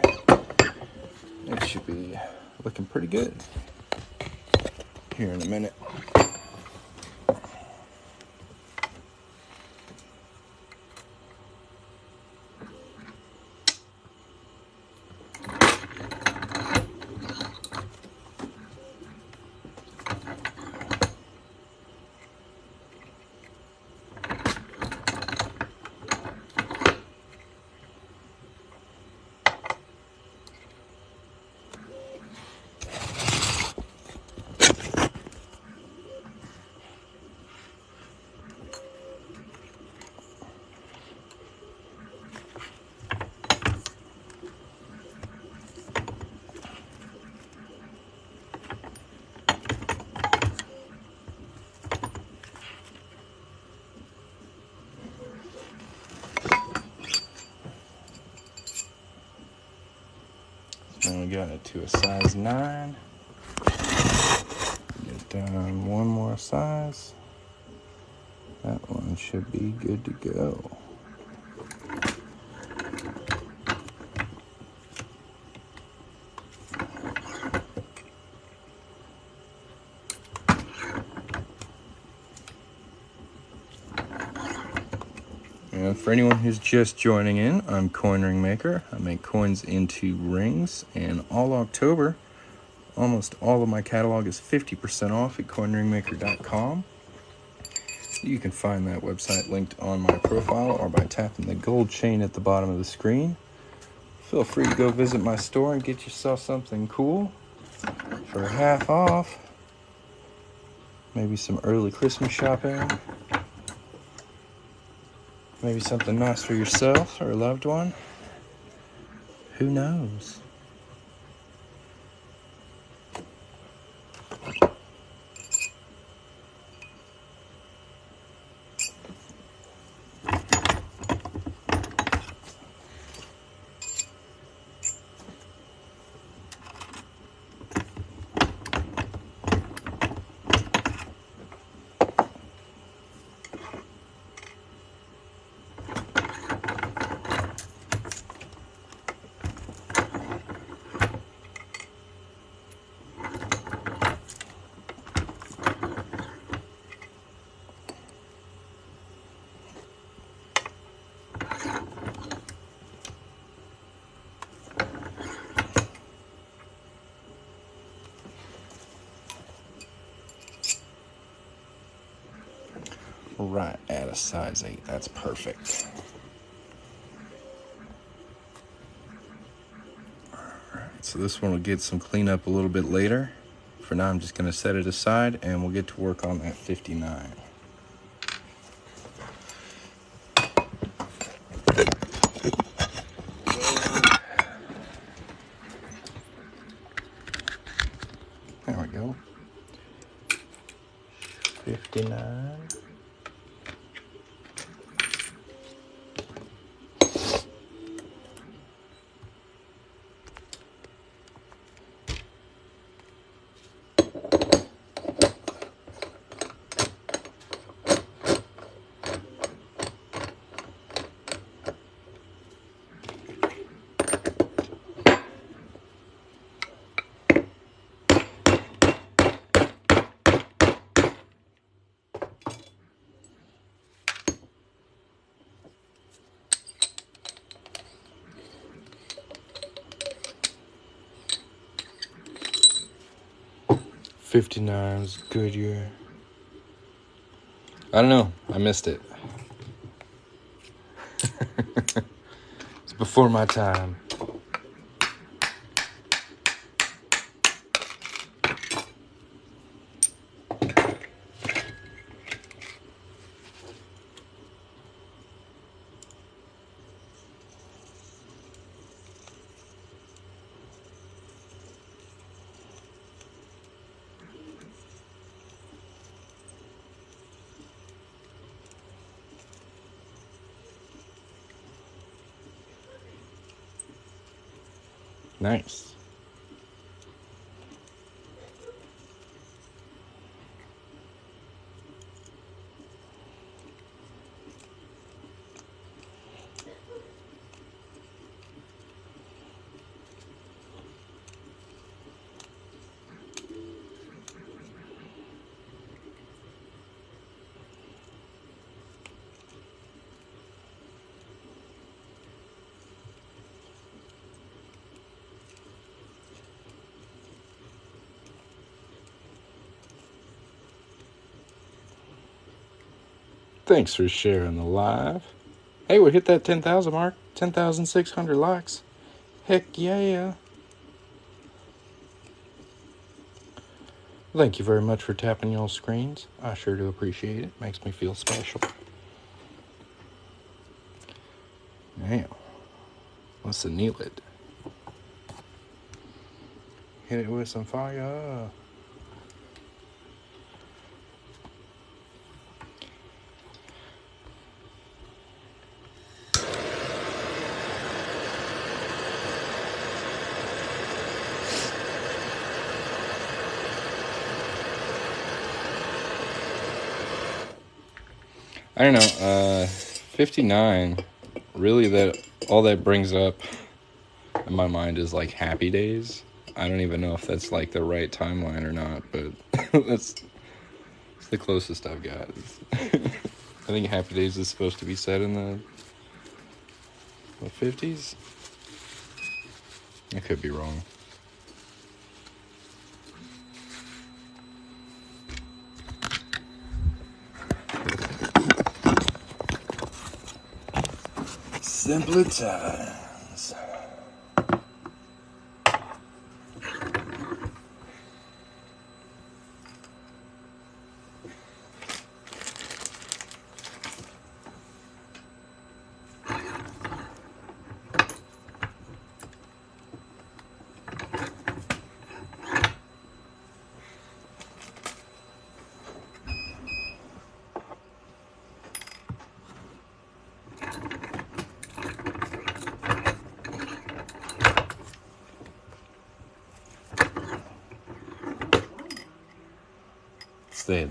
It should be looking pretty good here in a minute. And we got it to a size 9. Get down one more size. That one should be good to go. And for anyone who's just joining in, I'm Coin Ring Maker. I make coins into rings, and all October, almost all of my catalog is 50% off at coinringmaker.com. You can find that website linked on my profile or by tapping the gold chain at the bottom of the screen. Feel free to go visit my store and get yourself something cool for half off. Maybe some early Christmas shopping. Maybe something nice for yourself or a loved one. Who knows? Right at a size 8. That's perfect. Alright, so this one will get some cleanup a little bit later. For now, I'm just going to set it aside and we'll get to work on that 59. There we go. 59. '59 was a good year. I don't know. I missed it. It's before my time. Nice. Thanks for sharing the live. Hey, we hit that 10,000 mark. 10,600 likes. Heck yeah. Thank you very much for tapping y'all's screens. I sure do appreciate it. Makes me feel special. Now, let's anneal it. Hit it with some fire. I don't know, 59, really that all that brings up in my mind is like Happy Days. I don't even know if that's like the right timeline or not, but that's the closest I've got. I think Happy Days is supposed to be set in the 50s? I could be wrong. Simpler times.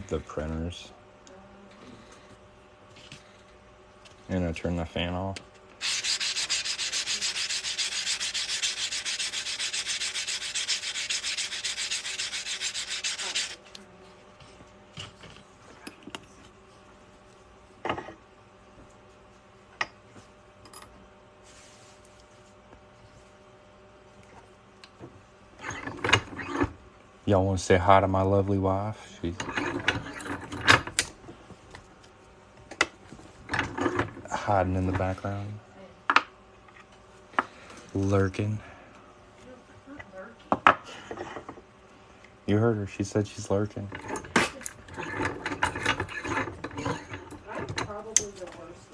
The printers. And I turn the fan off. Y'all want to say hi to my lovely wife? She's hiding in the background. Lurking. You heard her. She said she's lurking. I'm probably the worst.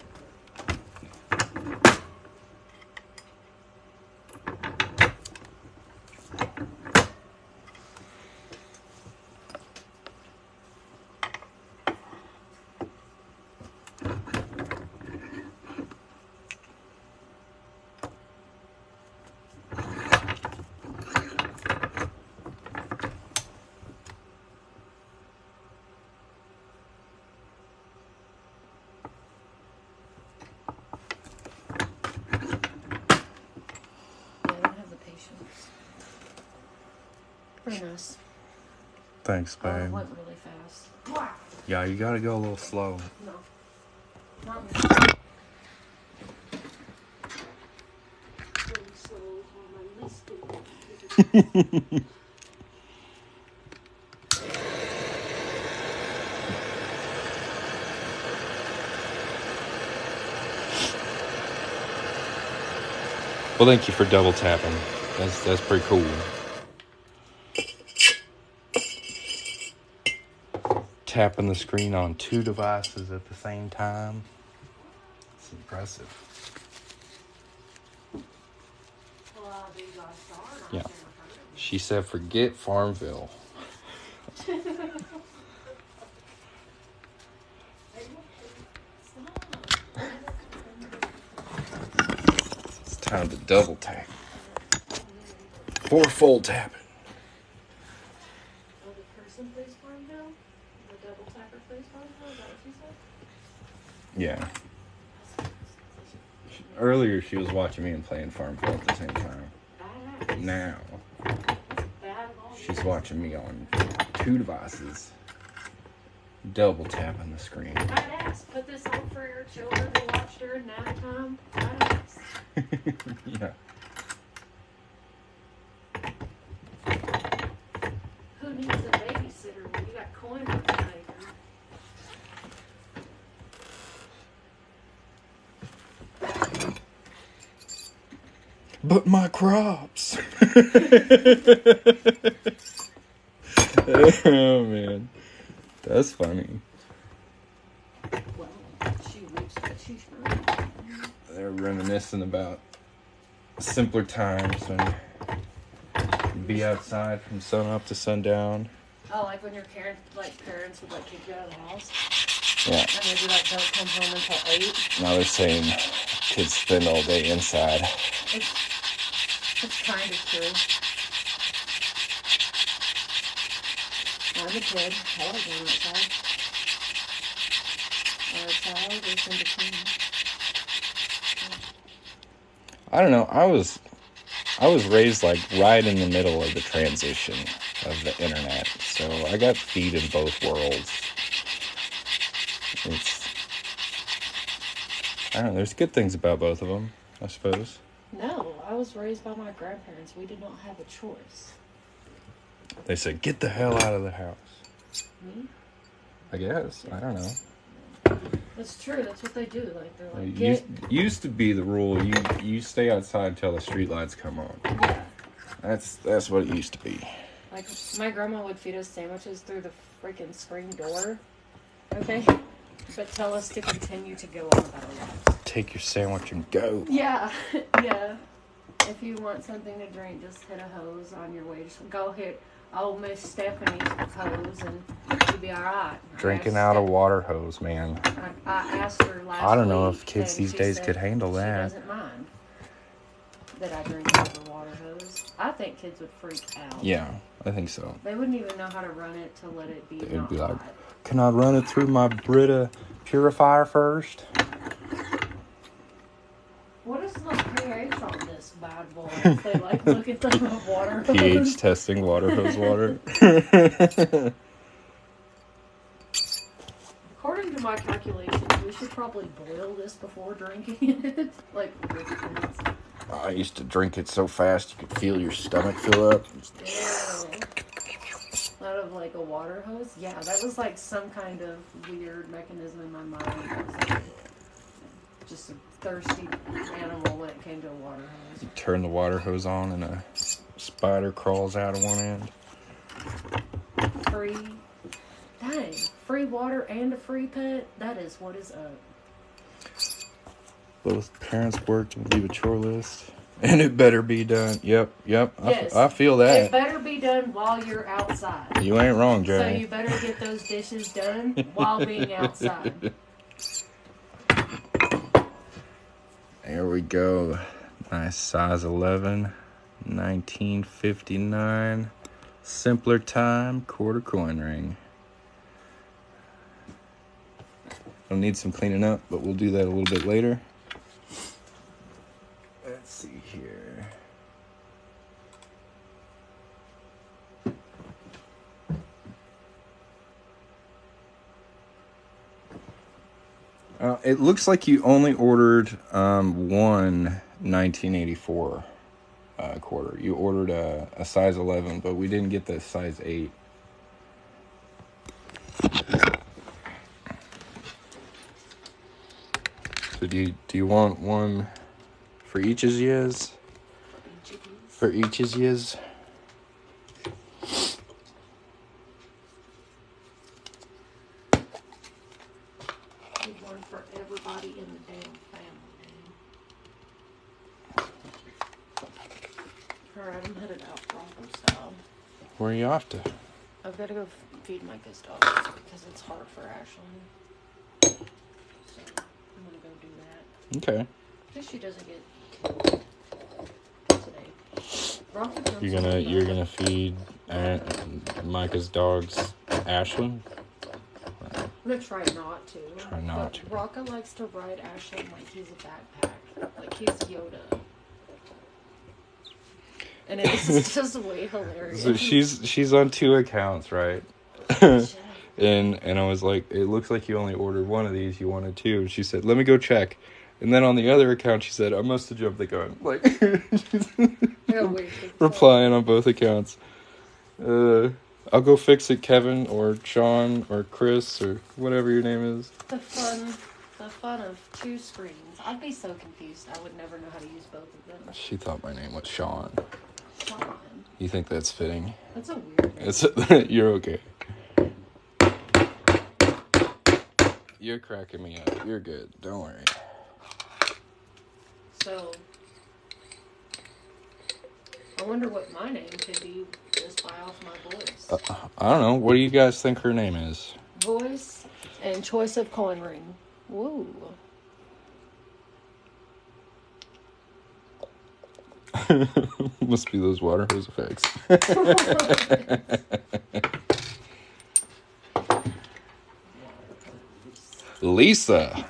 Very nice. Thanks, Oh, it babe. went really fast. Yeah, you gotta go a little slow. No. Not me. Really slow on my list. Well, thank you for double tapping. That's pretty cool. Tapping the screen on 2 devices at the same time. It's impressive. Well, these guys are not Yeah. gonna hurt me. She said, forget Farmville. It's time to double tap. Or full tapping. Oh, the person plays Farmville? The double tapper plays Farmville? Is that what she said? Yeah. Earlier she was watching me and playing Farmville at the same time. Badass. Now Bad ball. she's watching me on 2 devices. Double tapping the screen. Badass. Put this on for your children to watch during nap time. Badass. Yeah. Who needs a babysitter when you got coin on the maker? But my crops. Oh man, that's funny. Well, she reaps what she throws. They're reminiscing about simpler times when you'd be outside from sun up to sundown. Oh, like when your parents would like kick you out of the house? Yeah. And they'd be like, don't come home until 8? Now they're saying kids spend all day inside. It's kind of true. I'm a kid. I was going outside. Outside, it's in between. I don't know. I was raised like right in the middle of the transition of the internet, so I got feed in both worlds. I don't know. There's good things about both of them, I suppose. No, I was raised by my grandparents. We did not have a choice. They said, "Get the hell out of the house." Me? I guess. I don't know. That's true. That's what they do. Like they're like, It used to be the rule. You stay outside until the street lights come on. yeah. That's what it used to be. Like my grandma would feed us sandwiches through the freaking screen door. Okay. But tell us to continue to go on about our lives. Take your sandwich and go. Yeah, yeah. If you want something to drink, just hit a hose on your way. Just go hit old Miss Stephanie's hose and you'll be alright. Drinking out a water hose, man. I asked her last week. I don't know if kids and these she days said could handle that. She doesn't mind that I drink out of a water hose. I think kids would freak out. Yeah, I think so. They wouldn't even know how to run it to let it be They'd not be like, hot. "Can I run it through my Brita purifier first?" What is the pH on this bad boy? If they like look at the water hose. pH testing water hose water. According to my calculations, we should probably boil this before drinking it. Like, I used to drink it so fast you could feel your stomach fill up. out of like a water hose. Yeah, that was like some kind of weird mechanism in my mind. That was like just a thirsty animal when it came to a water hose. You turn the water hose on and a spider crawls out of one end. free. Dang, free water and a free pet. That is what is up. Both parents worked and leave a chore list. And it better be done. Yep. Yes. I feel It that. better be done while you're outside. You ain't wrong, So Jerry. you better get those dishes done while being outside. There we go. Nice size 11. 1959. Simpler time. Quarter coin ring. I'll need some cleaning up, but we'll do that a little bit later. Let's see here. It looks like you only ordered one 1984 quarter. You ordered a size 11, but we didn't get the size 8. So do you want one for each of yous? For each of yous? One for everybody in the damn family. Alright, I'm headed out Bronco style. Where are you off to? I've got to go feed Micah's dogs because it's hard for Ashlyn. So I'm gonna go do that. Okay. At least she doesn't get killed today. Bronco jumps You're on the gonna bed. feed Micah's dogs Ashlyn? I'm gonna try not to. Try not to. Rocca likes to ride Ashlyn like he's a backpack, like he's Yoda. And it's just way hilarious. So she's on 2 accounts, right? and I was like, it looks like you only ordered one of these. You wanted 2. And she said, let me go check. And then on the other account, she said, I must have jumped the gun. Like, replying on both accounts. I'll go fix it, Kevin or Sean or Chris or whatever your name is. The fun of 2 screens. I'd be so confused. I would never know how to use both of them. She thought my name was Sean. Sean. You think that's fitting? That's a weird name. You're okay. You're cracking me up. You're good. Don't worry. So, I wonder what my name could be just by off my voice. I don't know. What do you guys think her name is? Voice and choice of coin ring. Woo. Must be those water hose effects. Lisa.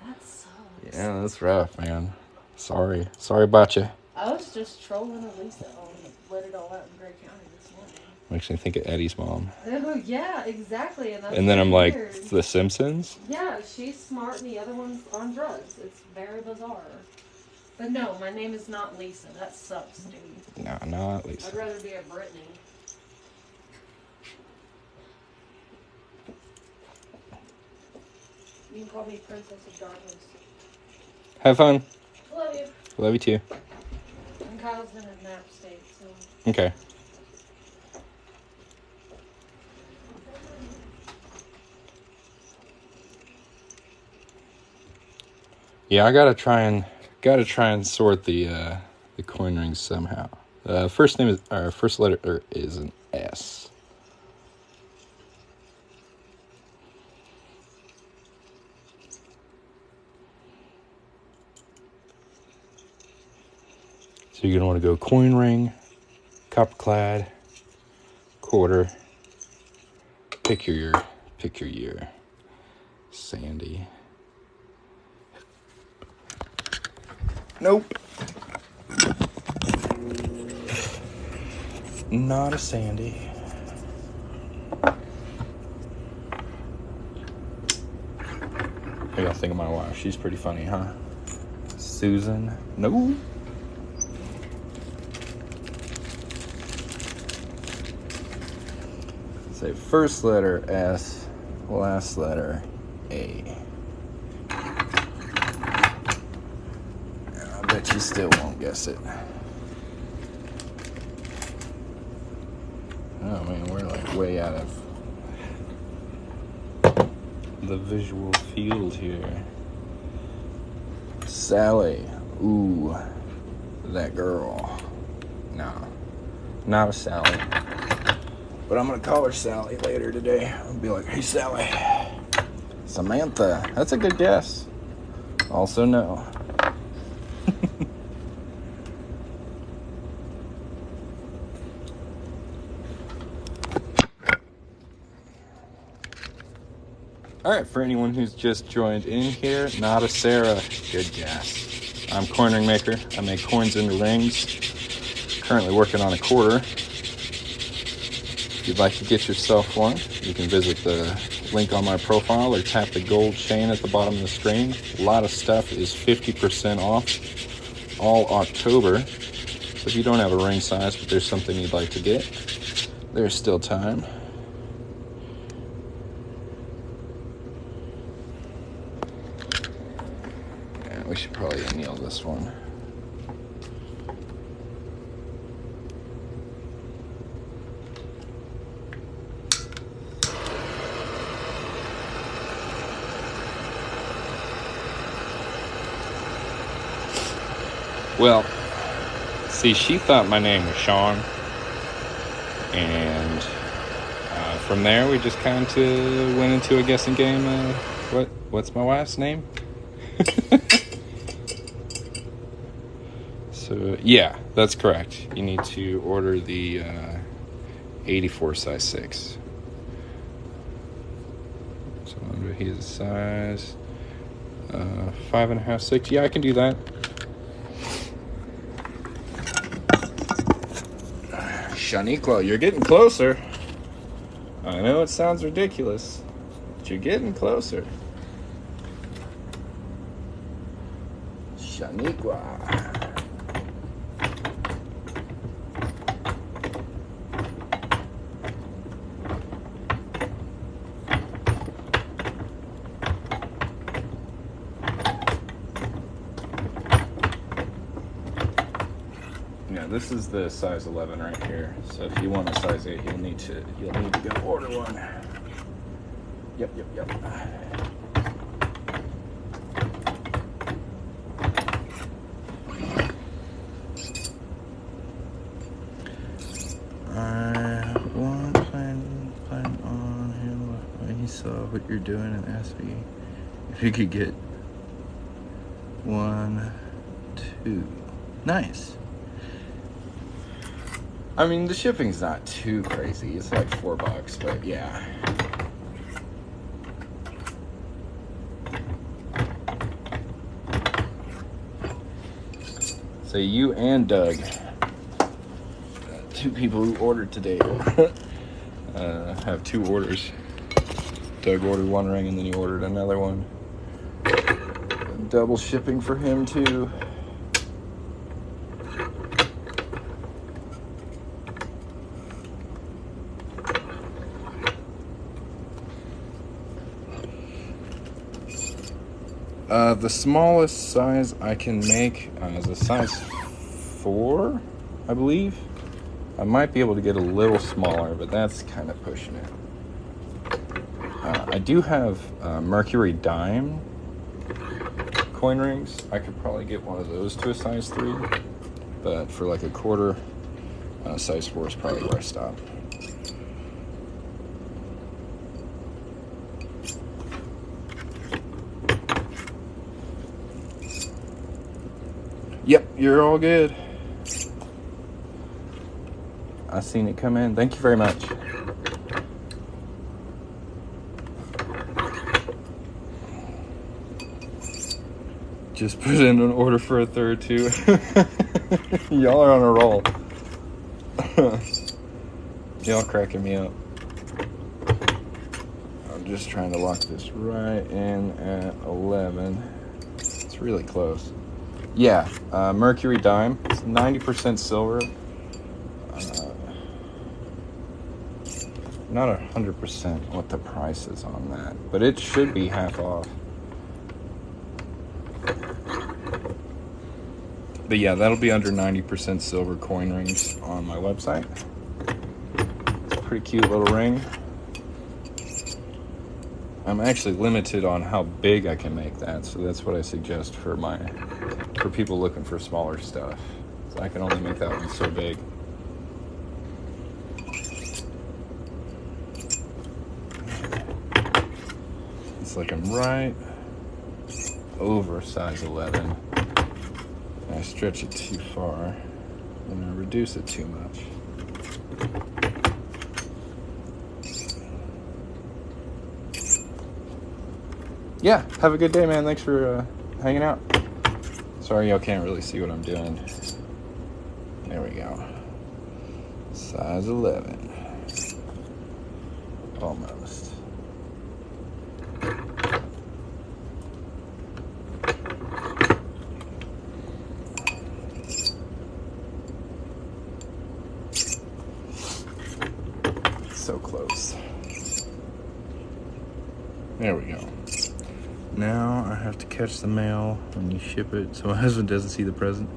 That sucks. Yeah, that's rough, man. Sorry about you. I was just trolling Elisa on Let It All Out in Gray County this morning. Makes me think of Eddie's mom. Oh, yeah, exactly. And then I'm like, weird. The Simpsons? Yeah, she's smart and the other one's on drugs. It's very bizarre. But no, my name is not Lisa. That sucks, dude. No, not Lisa. I'd rather be a Brittany. You can call me Princess of Darkness. Have fun. Love you. Love you too. And Kyle's in a nap state, so. Okay. Yeah, I gotta try and sort the coin rings somehow. First letter is an S. So you're gonna want to go coin ring, copper clad, quarter. Pick your year. Sandy. Nope. Not a Sandy. I gotta think of my wife. She's pretty funny, huh? Susan. No. Say first letter S, last letter A. I bet you still won't guess it. Oh man, we're like way out of the visual field here. Sally. Ooh, that girl. No, not a Sally. But I'm gonna call her Sally later today. I'll be like, hey Sally. Samantha. That's a good guess. Also no. Alright, for anyone who's just joined in here, not a Sarah. Good guess. I'm Coin Ring Maker. I make coins into rings. Currently working on a quarter. If you'd like to get yourself one, you can visit the link on my profile or tap the gold chain at the bottom of the screen. A lot of stuff is 50% off all October. So if you don't have a ring size, but there's something you'd like to get, there's still time. Yeah, we should probably anneal this one. Well, see, she thought my name was Sean, and from there we just kind of went into a guessing game. What's my wife's name? So yeah, that's correct. You need to order the 84 size 6. So he's a size 5.5, 6. Yeah, I can do that. Shaniqua, you're getting closer. I know it sounds ridiculous, but you're getting closer. Shaniqua. Yeah, this is the size 11 right here. So if you want a size 8, you'll need to go order one. Yep. I want plan on him when he saw what you're doing and asked me if he could get 1, 2. Nice. I mean, the shipping's not too crazy. It's like $4, but yeah. So you and Doug, 2 people who ordered today, have 2 orders. Doug ordered 1 ring and then he ordered another one. Double shipping for him too. The smallest size I can make is a size 4, I believe. I might be able to get a little smaller, but that's kind of pushing it. I do have Mercury dime coin rings. I could probably get one of those to a size 3, but for like a quarter, size 4 is probably where I stop. Yep, you're all good. I seen it come in. Thank you very much. Just put in an order for a third too. Y'all are on a roll. Y'all cracking me up. I'm just trying to lock this right in at 11. It's really close. Yeah, Mercury dime. It's 90% silver. Not 100% what the price is on that, but it should be half off. But yeah, that'll be under 90% silver coin rings on my website. Pretty cute little ring. I'm actually limited on how big I can make that, so that's what I suggest for people looking for smaller stuff. So I can only make that one so big. It's like I'm right over size 11. And I stretch it too far, and I reduce it too much. Yeah, have a good day, man. Thanks for hanging out. Sorry y'all can't really see what I'm doing. There we go. Size 11. Almost. So close. There we go. Now I have to catch the mail when you ship it so my husband doesn't see the present.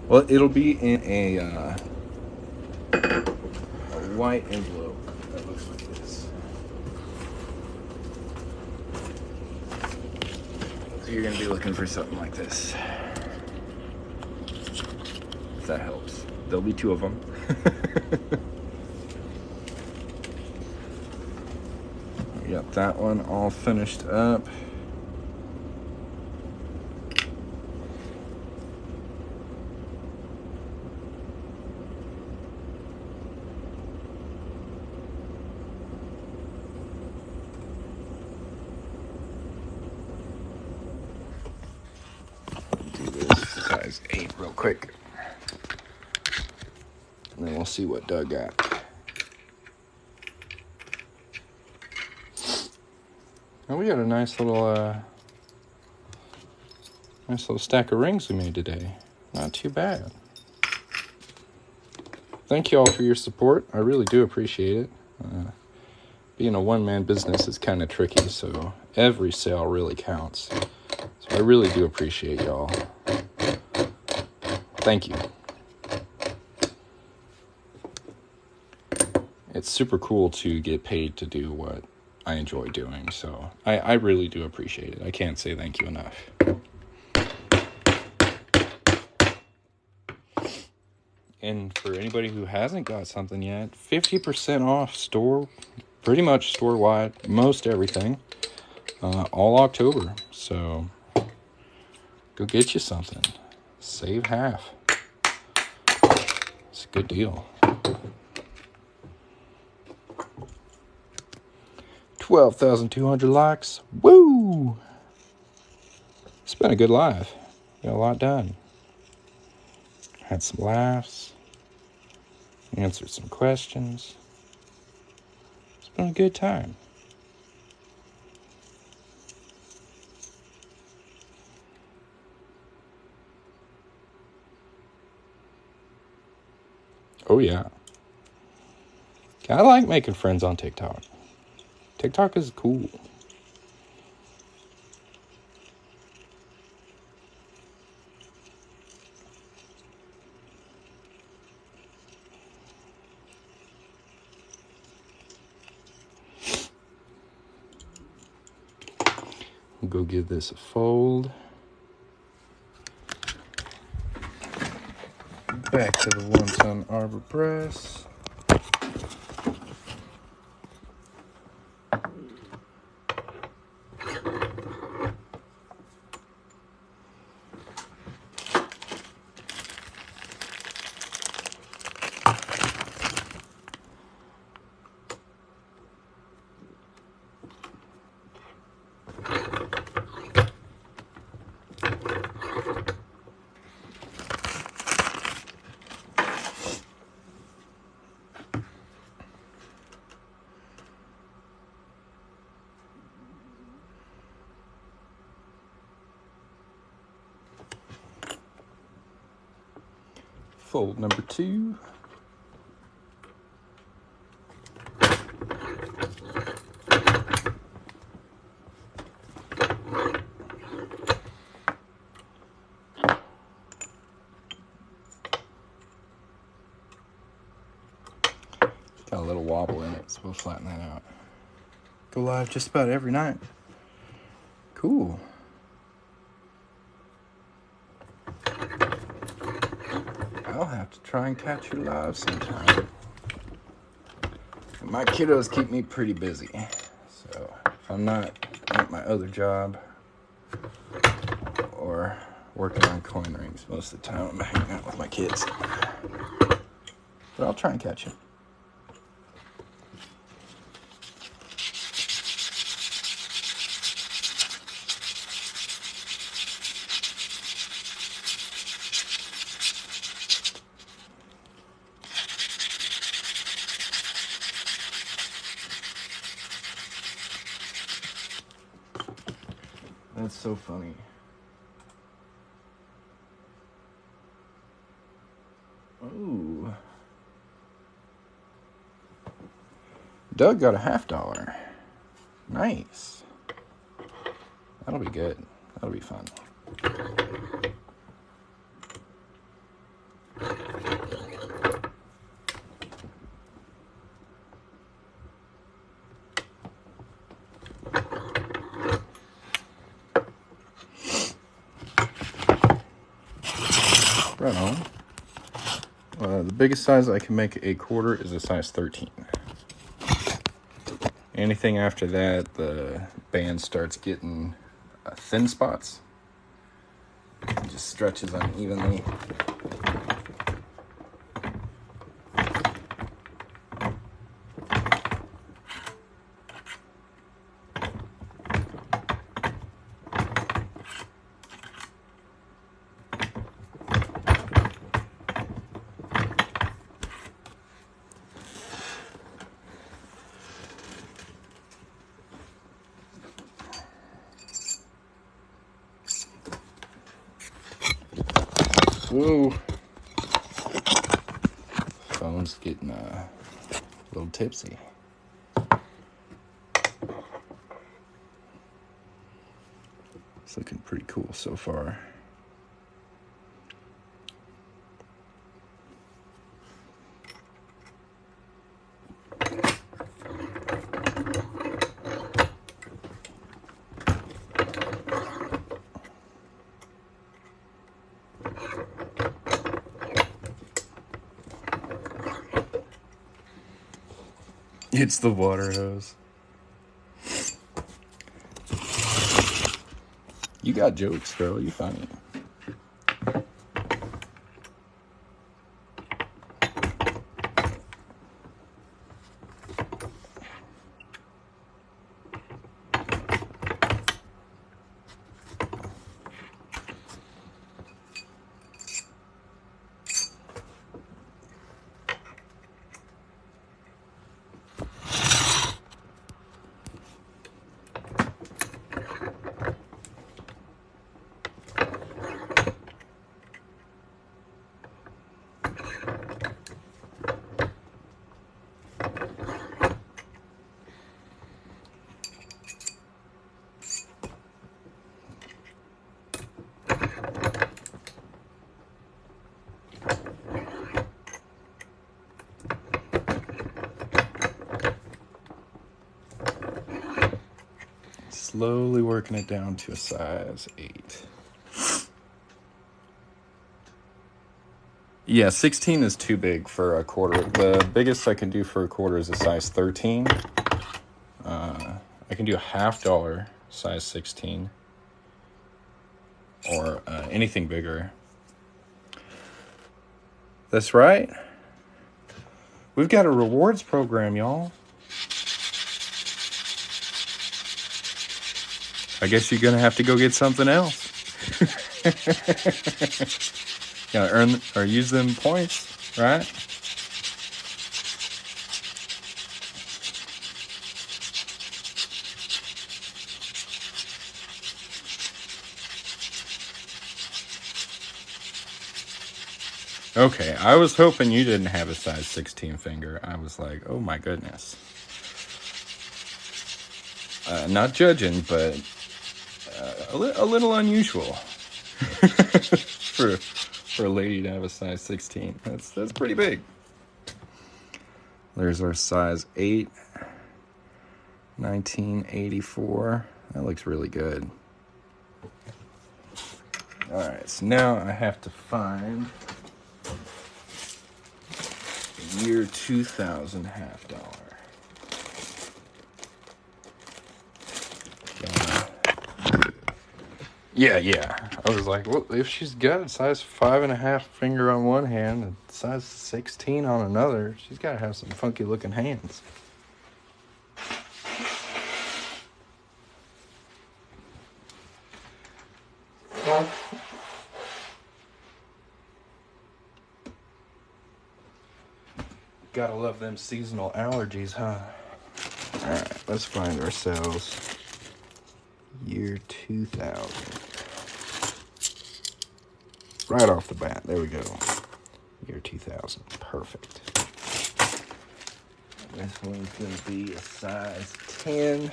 Well, it'll be in a white envelope that looks like this. So you're going to be looking for something like this. If that helps. There'll be 2 of them. We got that one all finished up. Do this size 8 real quick. And then we'll see what Doug got. Oh, we got a nice little stack of rings we made today. Not too bad. Thank you all for your support. I really do appreciate it. Being a one-man business is kind of tricky, so every sale really counts. So I really do appreciate y'all. Thank you. It's super cool to get paid to do what I enjoy doing, so I really do appreciate it. I can't say thank you enough. And for anybody who hasn't got something yet, 50% off pretty much store-wide, most everything, all October. So go get you something. Save half. It's a good deal. 12,200 likes. Woo! It's been a good live. Got a lot done. Had some laughs. Answered some questions. It's been a good time. Oh, yeah. I like making friends on TikTok. TikTok is cool. We'll go give this a fold. Back to the 1-ton arbor press. Fold number 2. Got a little wobble in it, so we'll flatten that out. Go live just about every night. Cool. I'll have to try and catch you live sometime. My kiddos keep me pretty busy, so if I'm not at my other job or working on coin rings, most of the time I'm hanging out with my kids. But I'll try and catch you. That's so funny. Ooh. Doug got a $50. Nice. That'll be good. That'll be fun. Right on. The biggest size I can make a quarter is a size 13. Anything after that, the band starts getting thin spots. It just stretches unevenly. Whoa. Phone's getting a little tipsy. It's looking pretty cool so far. It's the water hose. You got jokes, girl. You funny. Slowly working it down to a size 8. Yeah, 16 is too big for a quarter. The biggest I can do for a quarter is a size 13. I can do a $50 size 16 or anything bigger. That's right. We've got a rewards program, y'all. I guess you're going to have to go get something else. Gotta earn or use them points, right? Okay, I was hoping you didn't have a size 16 finger. I was like, oh my goodness. Not judging, but a little unusual for a lady to have a size 16. That's pretty big. There's our size 8, 1984. That looks really good. Alright, so now I have to find the year 2000 half dollar. Yeah. I was like, well, if she's got a size 5.5 finger on one hand and size 16 on another, she's got to have some funky looking hands. Gotta love them seasonal allergies, huh? Alright, let's find ourselves year 2000. Right off the bat, there we go. Year 2000, perfect. This one's gonna be a size 10.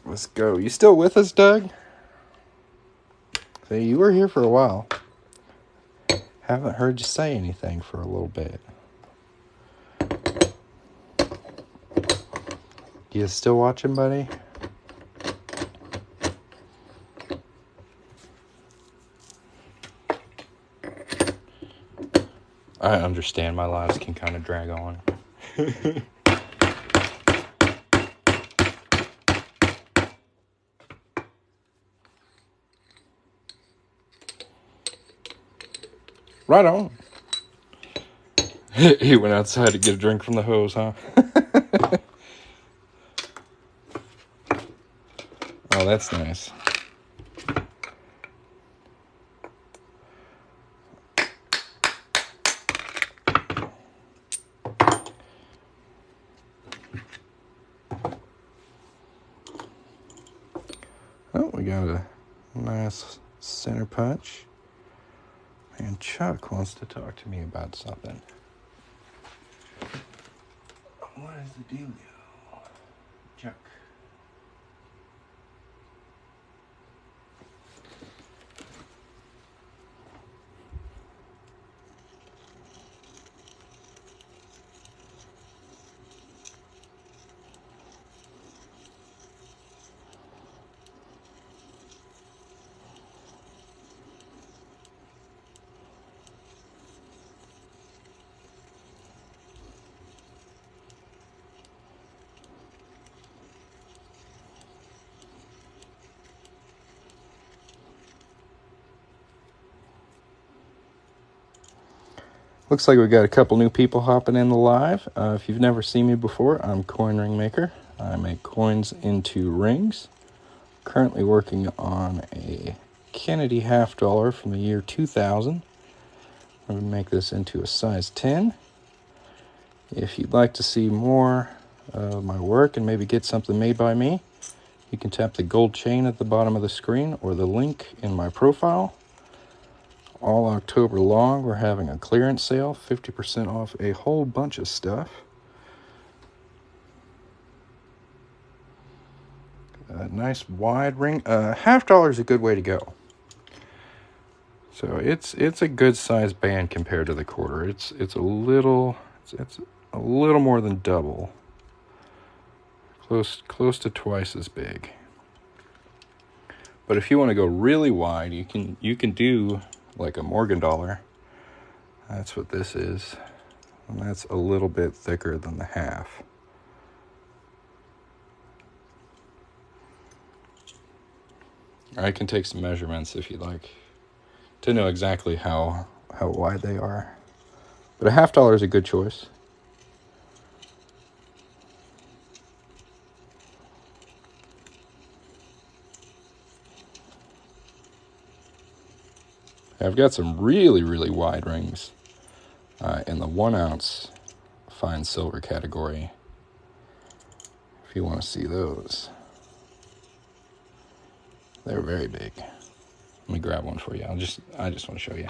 Let's go. You still with us, Doug? See, you were here for a while. Haven't heard you say anything for a little bit. You still watching, buddy? I understand my lives can kind of drag on. Right on. He went outside to get a drink from the hose, huh? Oh, that's nice. Oh, we got a nice center punch. And Chuck wants to talk to me about something. What is the dealio? Chuck. Looks like we got a couple new people hopping in the live. If you've never seen me before, I'm Coin Ring Maker. I make coins into rings. Currently working on a Kennedy half dollar from the year 2000. I'm going to make this into a size 10. If you'd like to see more of my work and maybe get something made by me, you can tap the gold chain at the bottom of the screen or the link in my profile. All October long, we're having a clearance sale, 50% off a whole bunch of stuff. A nice wide ring. Half dollar is a good way to go. So it's a good sized band compared to the quarter. It's a little more than double. Close to twice as big. But if you want to go really wide, you can do like a Morgan dollar. That's what this is. And that's a little bit thicker than the half. I can take some measurements if you'd like to know exactly how wide they are. But a half dollar is a good choice. I've got some really, really wide rings in the 1 ounce fine silver category. If you want to see those, they're very big. Let me grab one for you. I just want to show you.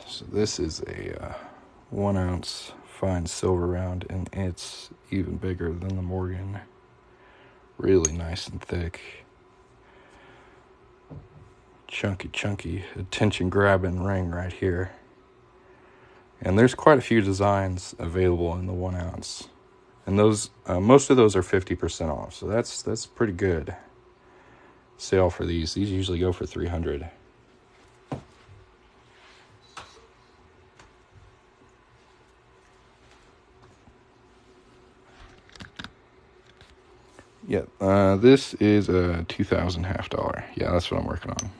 So this is a 1 ounce fine silver round, and it's even bigger than the Morgan Really nice and thick. Chunky, attention grabbing ring right here. And there's quite a few designs available in the 1 ounce. And those, most of those are 50% off. So that's pretty good sale for these. These usually go for $300. Yeah, this is a 2000 half dollar. Yeah, that's what I'm working on.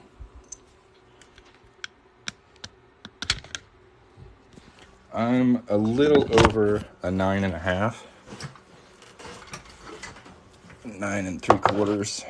I'm a little over a 9.5. 9 3/4.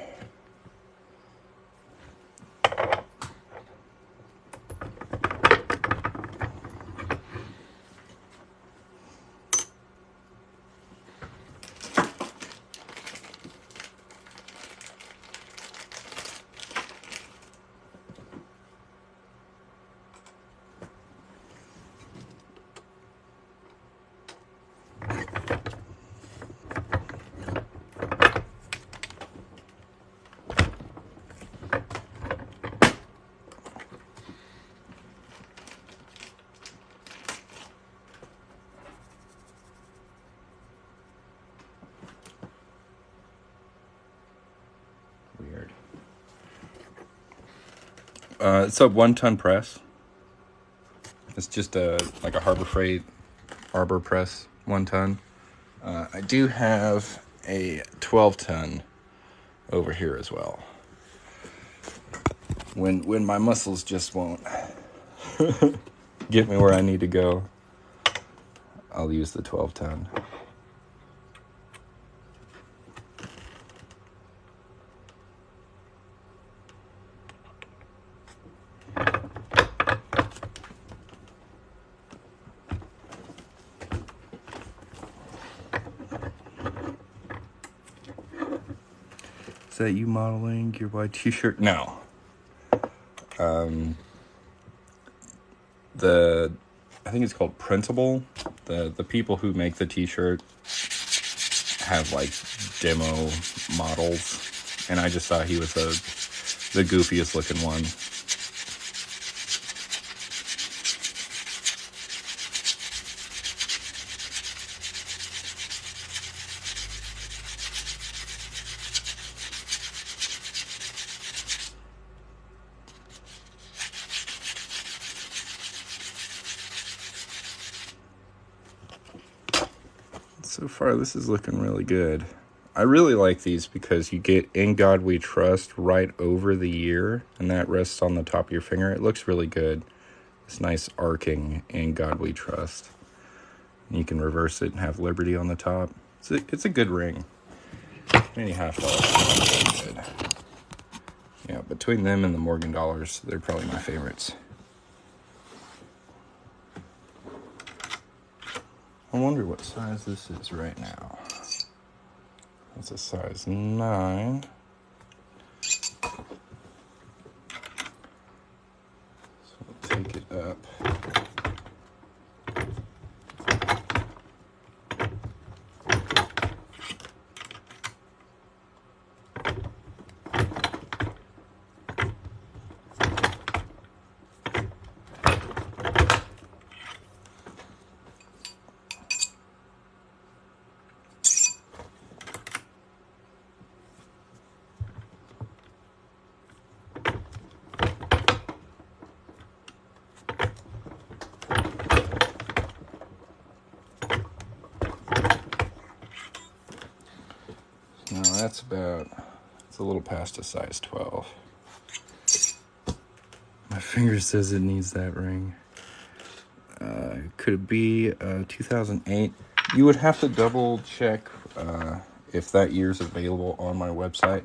Weird. It's a 1-ton press. It's just like a Harbor Freight Arbor press, 1 ton. I do have a 12-ton over here as well. When my muscles just won't get me where I need to go, I'll use the 12-ton. Is that you modeling your white t-shirt? No. I think it's called Printable. The people who make the t-shirt have like demo models, and I just thought he was the goofiest looking one. So far, this is looking really good. I really like these because you get "In God We Trust" right over the ear, and that rests on the top of your finger. It looks really good. It's nice arcing "In God We Trust." And you can reverse it and have Liberty on the top. It's a good ring. Maybe $50. Good. Yeah, between them and the Morgan Dollars, they're probably my favorites. I wonder what size this is right now. That's a size 9. So we'll take it up. No, it's a little past a size 12. My finger says it needs that ring. Could it be 2008? You would have to double check if that year's available on my website.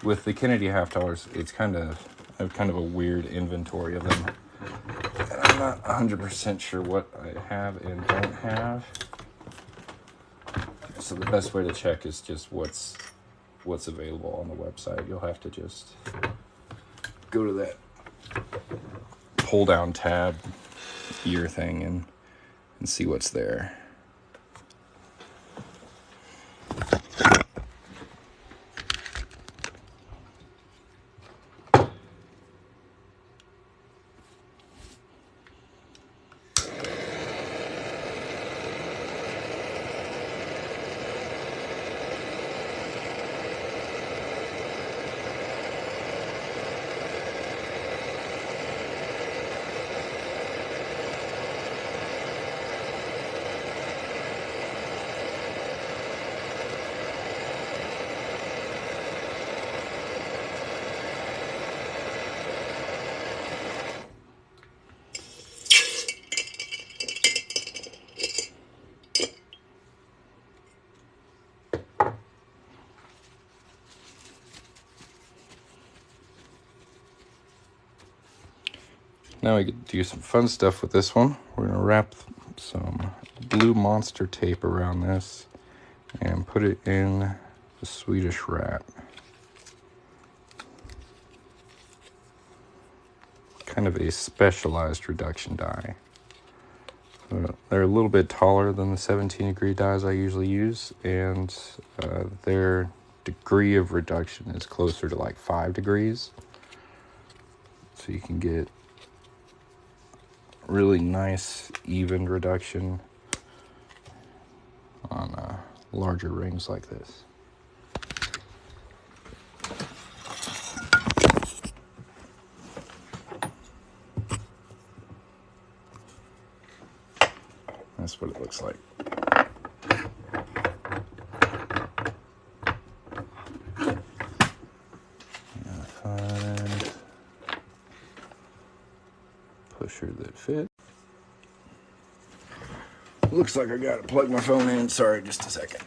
With the Kennedy half dollars, I have kind of a weird inventory of them. And I'm not 100% sure what I have and don't have. So the best way to check is just what's available on the website. You'll have to just go to that pull down tab year thing and see what's there. Now we get to do some fun stuff with this one. We're going to wrap some blue monster tape around this and put it in the Swedish wrap. Kind of a specialized reduction die. They're a little bit taller than the 17-degree dies I usually use, and their degree of reduction is closer to like 5 degrees. So you can get really nice, even reduction on larger rings like this. That's what it looks like. Find pusher that fit. Looks like I gotta plug my phone in. Sorry, just a second.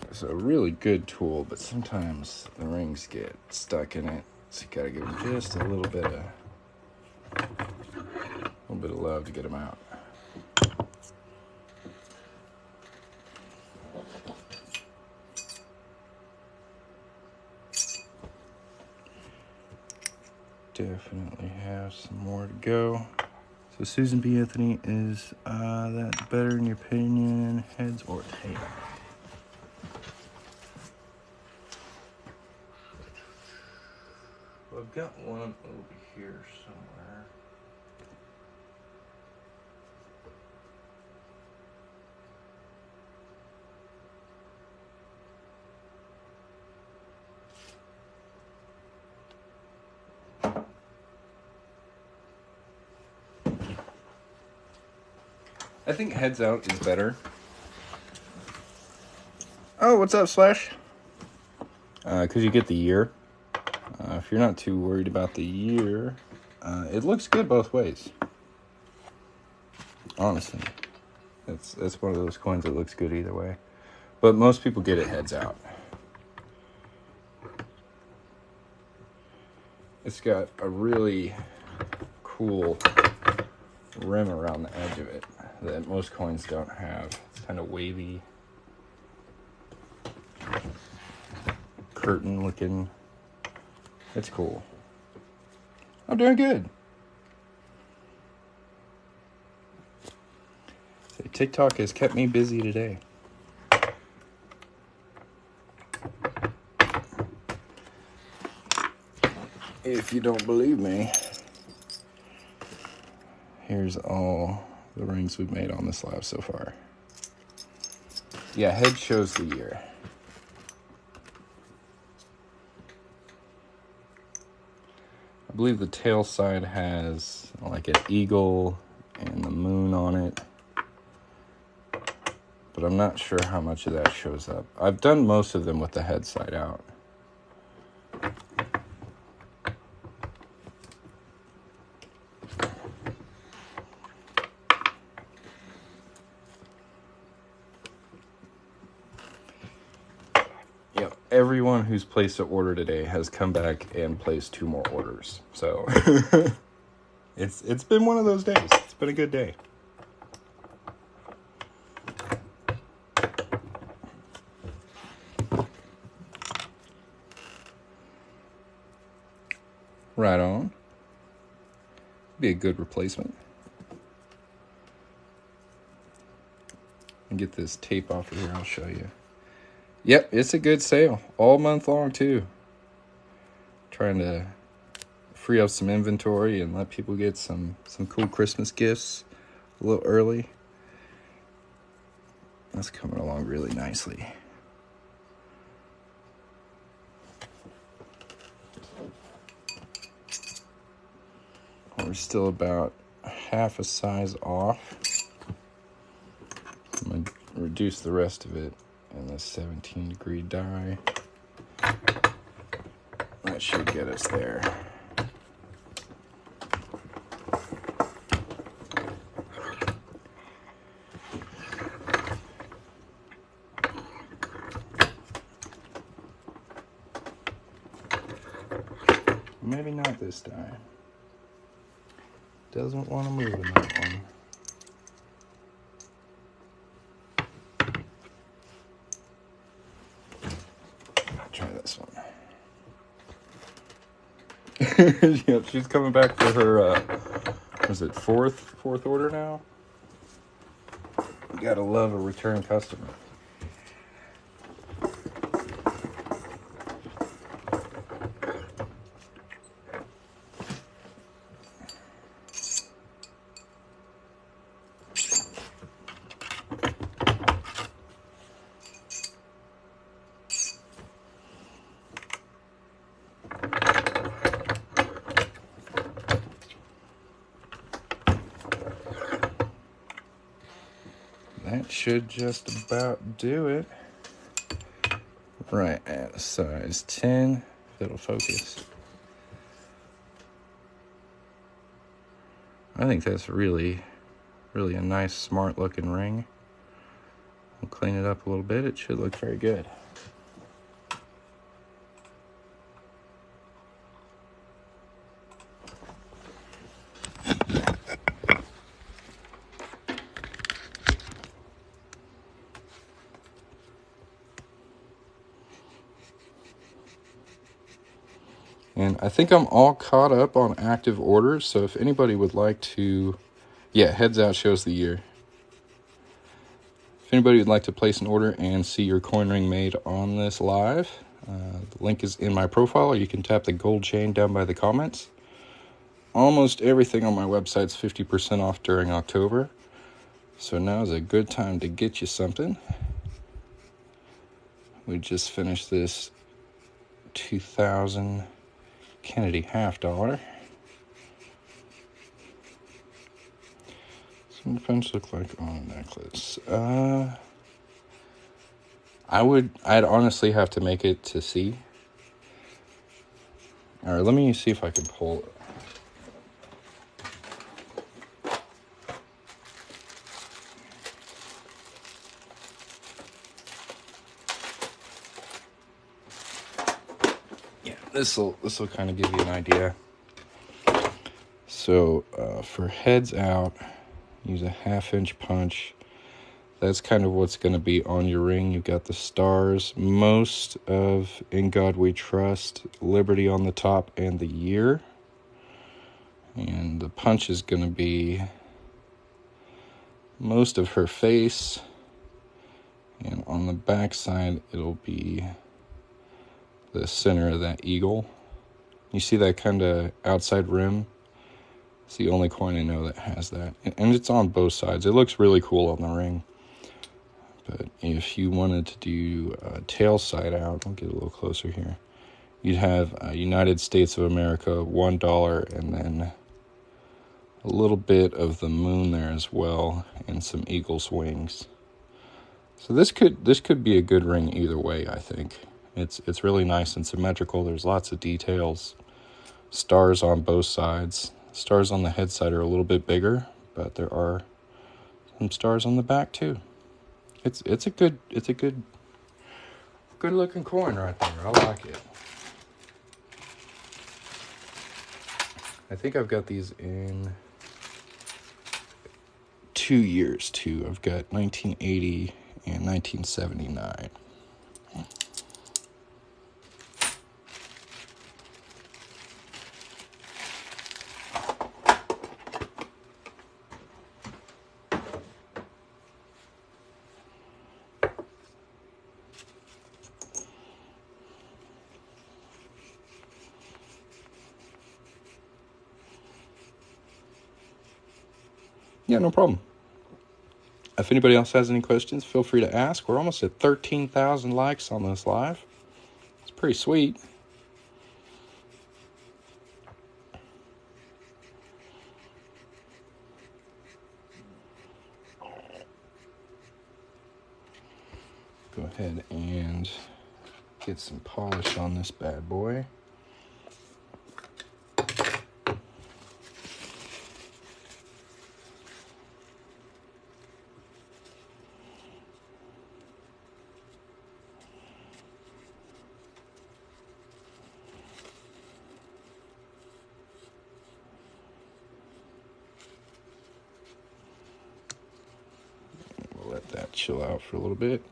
It's a really good tool, but sometimes the rings get stuck in it, so you gotta give them just a little bit of love to get them out. Definitely have some more to go. So Susan B. Anthony, is that better in your opinion, heads or tails? Well, I've got one over here somewhere. I think heads out is better. Oh, what's up, Slash? Because you get the year. If you're not too worried about the year, it looks good both ways. Honestly, that's one of those coins that looks good either way. But most people get it heads out. It's got a really cool rim around the edge of it that most coins don't have. It's kind of wavy, curtain looking. It's cool. I'm doing good. So TikTok has kept me busy today. If you don't believe me, here's all the rings we've made on this lab so far. Yeah, head shows the year. I believe the tail side has like an eagle and the moon on it, but I'm not sure how much of that shows up. I've done most of them with the head side out. Yep, everyone who's placed an order today has come back and placed 2 more orders. So it's been one of those days. It's been a good day. Right on. Be a good replacement. And get this tape off of here, I'll show you. Yep, it's a good sale. All month long, too. Trying to free up some inventory and let people get some cool Christmas gifts a little early. That's coming along really nicely. We're still about half a size off. I'm going to reduce the rest of it and the 17-degree die. That should get us there. Maybe not this die. Doesn't want to move in that one. I'll try this one. Yep, she's coming back for her, was it fourth order now? You gotta love a return customer. That should just about do it. Right at a size 10, if it'll focus. I think that's really a nice, smart looking ring. We'll clean it up a little bit. It should look very good. And I think I'm all caught up on active orders, so if anybody would like to... Yeah, heads out shows the year. If anybody would like to place an order and see your coin ring made on this live, the link is in my profile, or you can tap the gold chain down by the comments. Almost everything on my website's 50% off during October, so now is a good time to get you something. We just finished this 2000 Kennedy $half. What do punch look like on a necklace? I'd honestly have to make it to see. All right, let me see if I can pull it. Yeah, this will kind of give you an idea. So for heads out, use a 1/2-inch punch. That's kind of what's going to be on your ring. You've got the stars, most of In God We Trust, Liberty on the top, and the year. And the punch is going to be most of her face. And on the back side, it'll be the center of that eagle. You see that kind of outside rim? It's the only coin I know that has that. And it's on both sides. It looks really cool on the ring. But if you wanted to do tail side out, I'll get a little closer here. You'd have United States of America, $1, and then a little bit of the moon there as well, and some eagle's wings. So this could be a good ring either way, I think. It's really nice and symmetrical. There's lots of details. Stars on both sides. Stars on the head side are a little bit bigger, but there are some stars on the back too. It's a good looking coin right there. I like it. I think I've got these in 2 years too. I've got 1980 and 1979. Yeah, no problem. If anybody else has any questions, feel free to ask. We're almost at 13,000 likes on this live. It's pretty sweet. Go ahead and get some polish on this bad boy. We'll let that chill out for a little bit.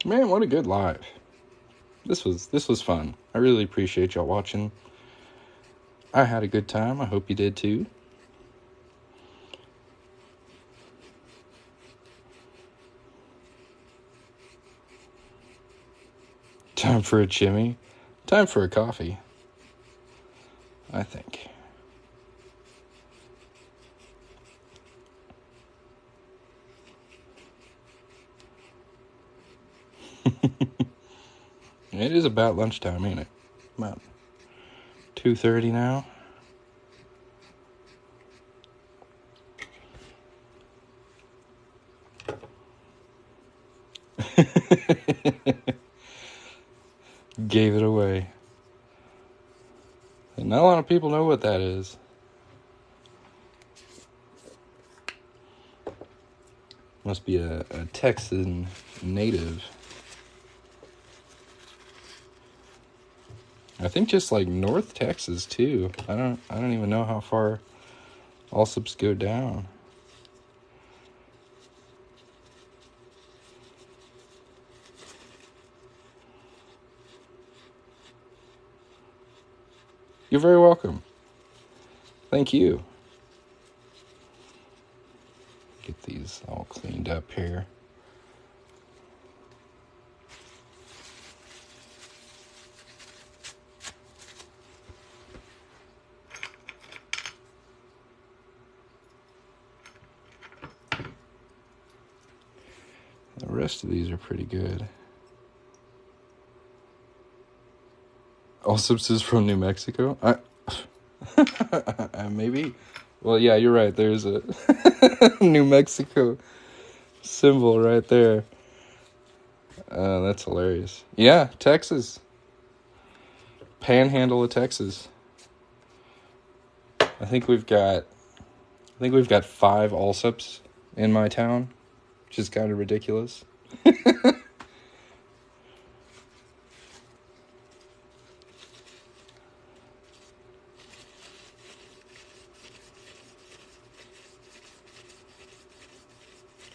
Man, what a good live. This was fun. I really appreciate y'all watching. I had a good time. I hope you did too. Time for a chimney. Time for a coffee, I think. It is about lunchtime, ain't it? About 2:30 now. Gave it away. And not a lot of people know what that is. Must be a Texan native. I think just like North Texas too. I don't even know how far Allsups go down. You're very welcome. Thank you. Get these all cleaned up here. The rest of these are pretty good. Allsups is from New Mexico? Maybe. Well, yeah, you're right. There's a New Mexico symbol right there. That's hilarious. Yeah, Texas. Panhandle of Texas. I think we've got 5 Allsups in my town, which is kind of ridiculous.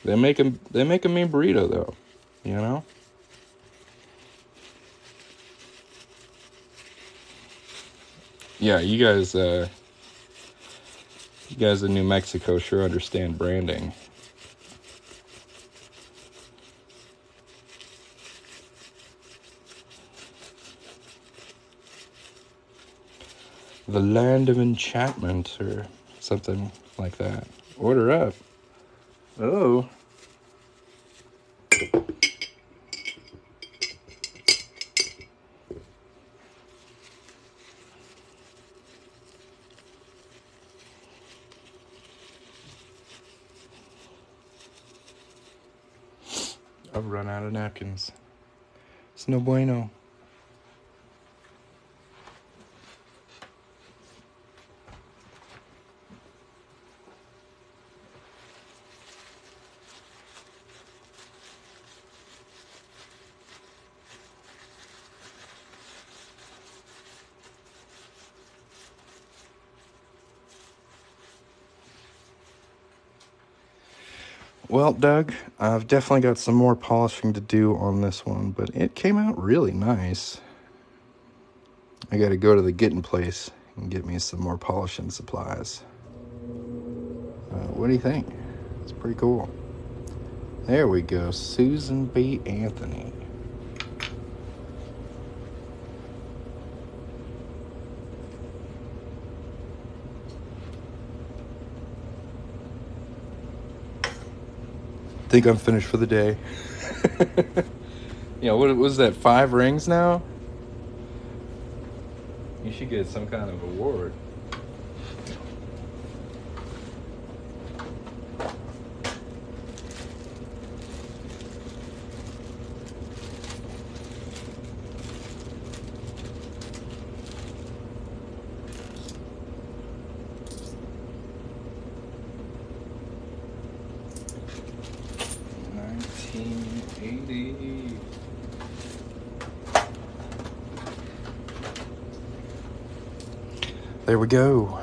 They make a mean burrito though, you know. Yeah, you guys in New Mexico sure understand branding. The land of enchantment or something like that. Order up. Oh. I've run out of napkins. It's no bueno. Well, Doug, I've definitely got some more polishing to do on this one, but it came out really nice. I gotta go to the Getting Place and get me some more polishing supplies. What do you think? It's pretty cool. There we go, Susan B. Anthony. think I'm finished for the day. You know, what was that, 5 rings now? You should get some kind of award. There we go.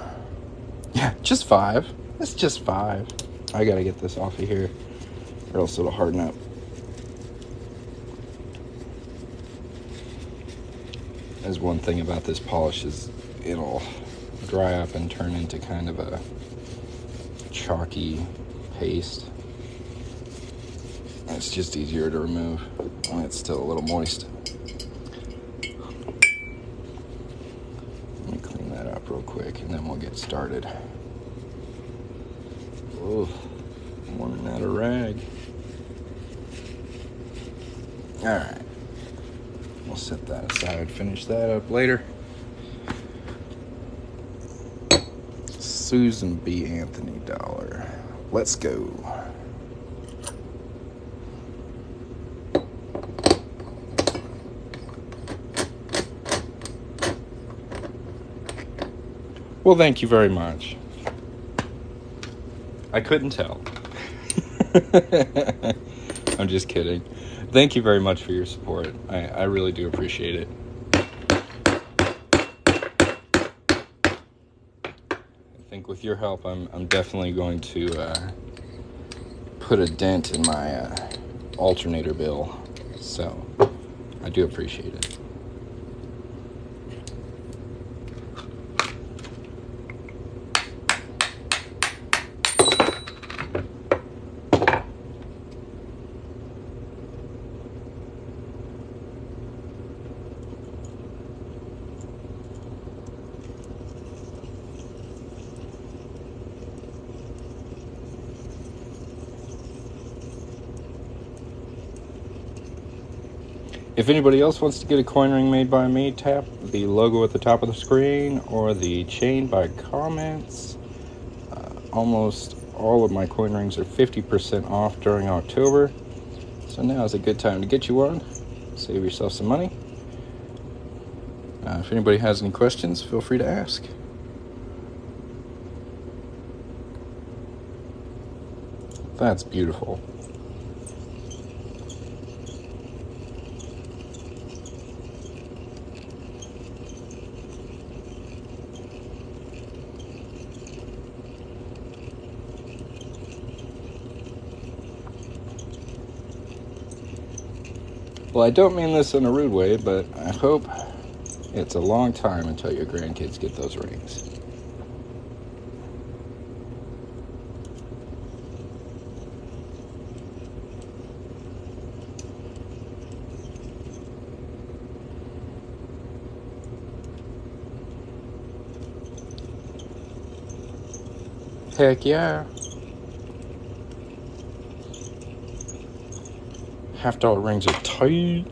Yeah, just 5. It's just 5. I gotta get this off of here, or else it'll harden up. There's one thing about this polish is it'll dry up and turn into kind of a chalky paste. It's just easier to remove when it's still a little moist. Let me clean that up real quick and then we'll get started. Oh, I'm running out of rag. Alright. We'll set that aside, finish that up later. Susan B. Anthony dollar. Let's go. Well, thank you very much. I couldn't tell. I'm just kidding. Thank you very much for your support. I really do appreciate it. I think with your help, I'm definitely going to put a dent in my alternator bill. So, I do appreciate it. If anybody else wants to get a coin ring made by me, tap the logo at the top of the screen or the chain by comments. Almost all of my coin rings are 50% off during October. So now is a good time to get you one. Save yourself some money. If anybody has any questions, feel free to ask. That's beautiful. Well, I don't mean this in a rude way, but I hope it's a long time until your grandkids get those rings. Heck yeah. $50 rings are tight.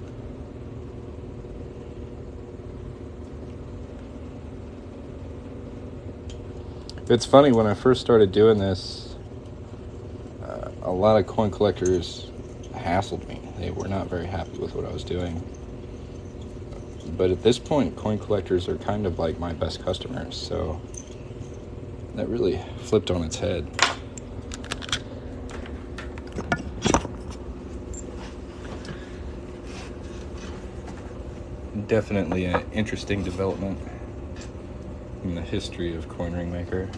It's funny, when I first started doing this, a lot of coin collectors hassled me. They were not very happy with what I was doing. But at this point, coin collectors are kind of like my best customers, so that really flipped on its head. Definitely an interesting development in the history of Coin Ring Maker.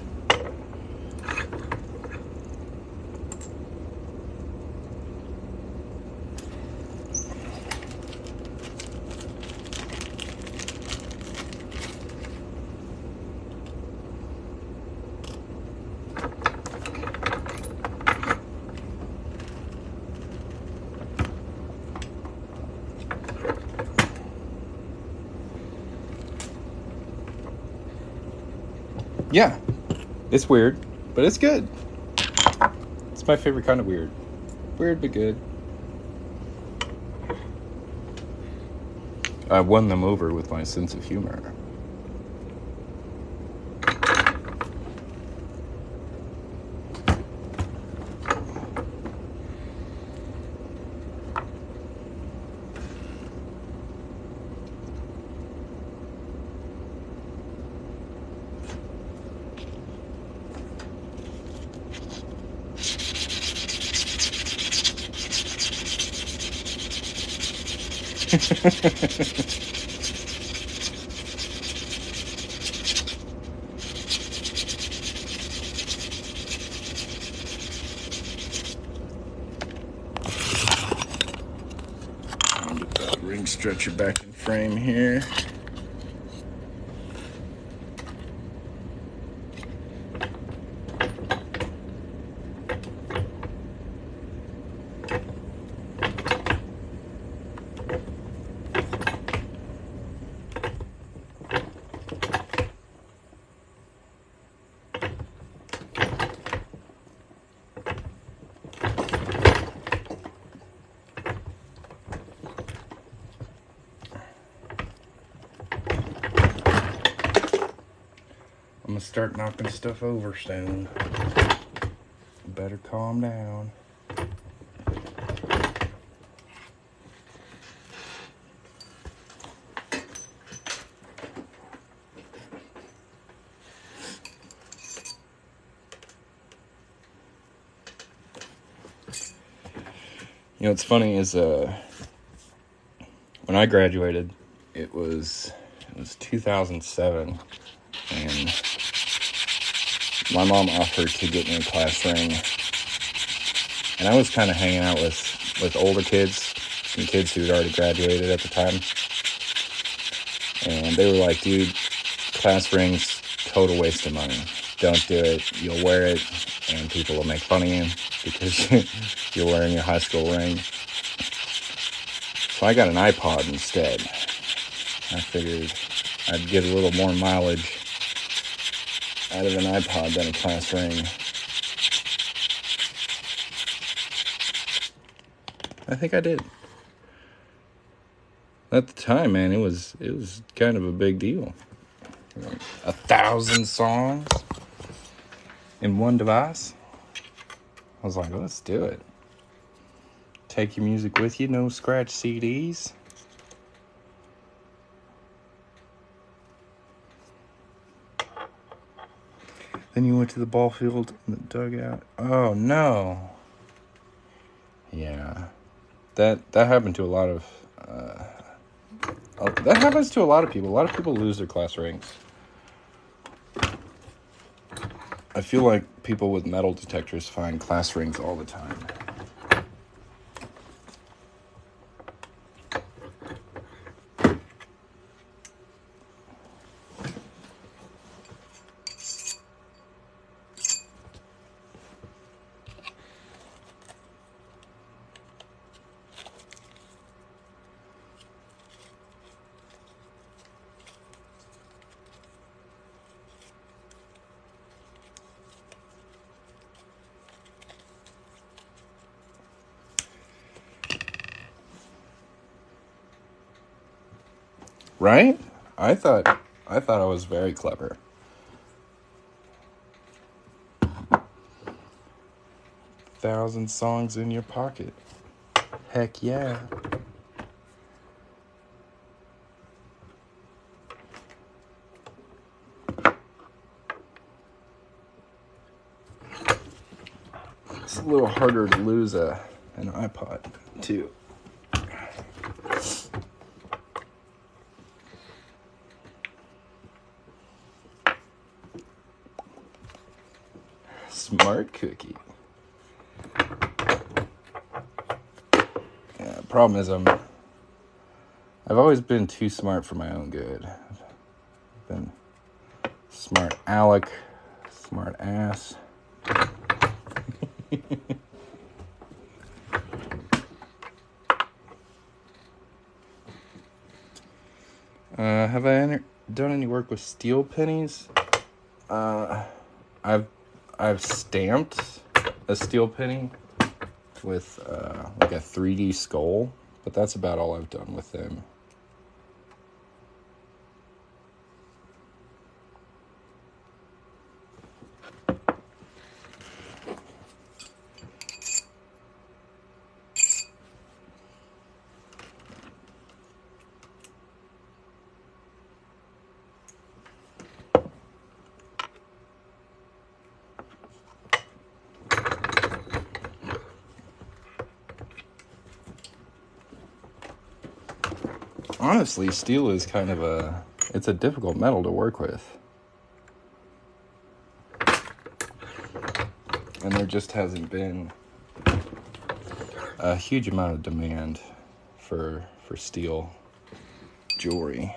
Yeah, it's weird, but it's good. It's my favorite kind of weird. Weird but good. I won them over with my sense of humor. I'll get that ring stretcher back in frame here. I'm gonna start knocking stuff over soon. Better calm down. You know, what's funny is when I graduated, it was 2007, and my mom offered to get me a class ring, and I was kind of hanging out with older kids, some kids who had already graduated at the time, and they were like, dude, class rings, total waste of money. Don't do it. You'll wear it, and people will make fun of you because you're wearing your high school ring. So I got an iPod instead. I figured I'd get a little more mileage out of an iPod than a class ring. I think I did. At the time, man, it was kind of a big deal. 1,000 songs in one device. I was like, let's do it. Take your music with you, no scratch CDs. Then you went to the ball field and the dugout. Oh no. Yeah. That happened to a lot of that happens to a lot of people. A lot of people lose their class rings. I feel like people with metal detectors find class rings all the time. Right? I thought I was very clever. Thousand songs in your pocket. Heck yeah. It's a little harder to lose an iPod too. Smart cookie. Yeah, the problem is I've always been too smart for my own good. I've been smart Alec, smart ass. Have I done any work with steel pennies? I've stamped a steel penny off with like a 3D skull, but that's about all I've done with them. Honestly, steel is kind of it's a difficult metal to work with. And there just hasn't been a huge amount of demand for steel jewelry.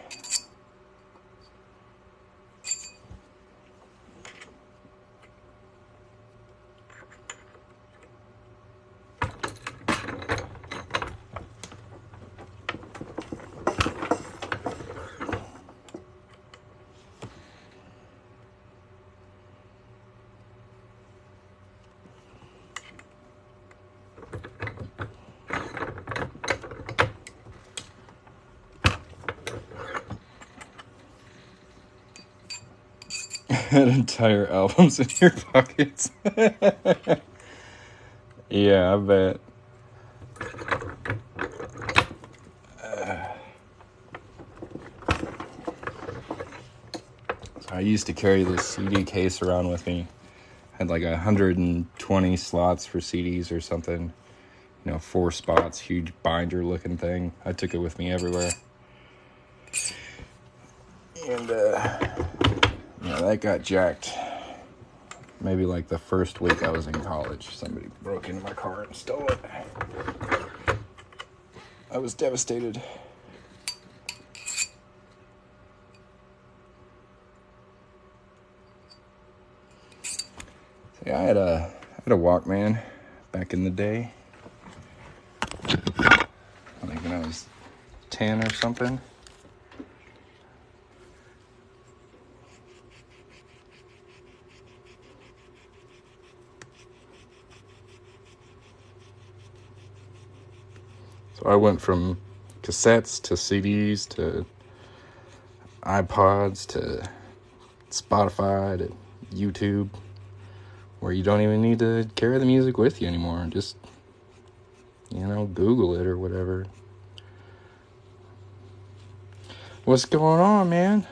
Had entire albums in your pockets. Yeah, I bet. So I used to carry this CD case around with me. Had like 120 slots for CDs or something. 4 spots, huge binder looking thing. I took it with me everywhere. And that got jacked. Maybe like the first week I was in college. Somebody broke into my car and stole it. I was devastated. Yeah, I had a Walkman back in the day. I think when I was 10 or something. So I went from cassettes to CDs to iPods to Spotify to YouTube, where you don't even need to carry the music with you anymore. Just, Google it or whatever. What's going on, man?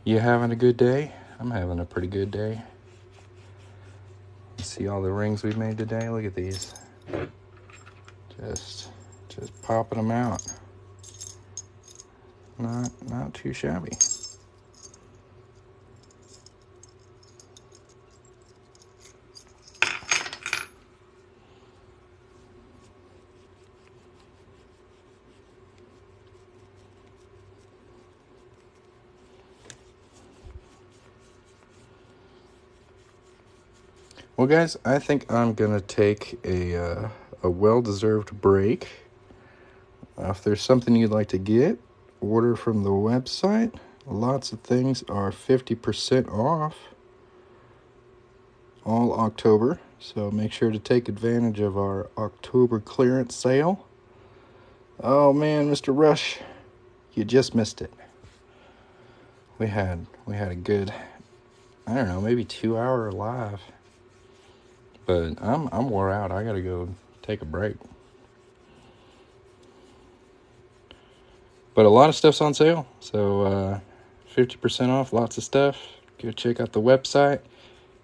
You having a good day? I'm having a pretty good day. See all the rings we've made today? Look at these. Just popping them out. Not too shabby. Well, guys, I think I'm gonna take a well-deserved break. If there's something you'd like to get, order from the website. Lots of things are 50% off all October, so make sure to take advantage of our October clearance sale. Oh man, Mr. Rush, you just missed it. We had a good, I don't know, maybe 2-hour live. But I'm wore out. I gotta go take a break. But a lot of stuff's on sale. So 50% off, lots of stuff. Go check out the website.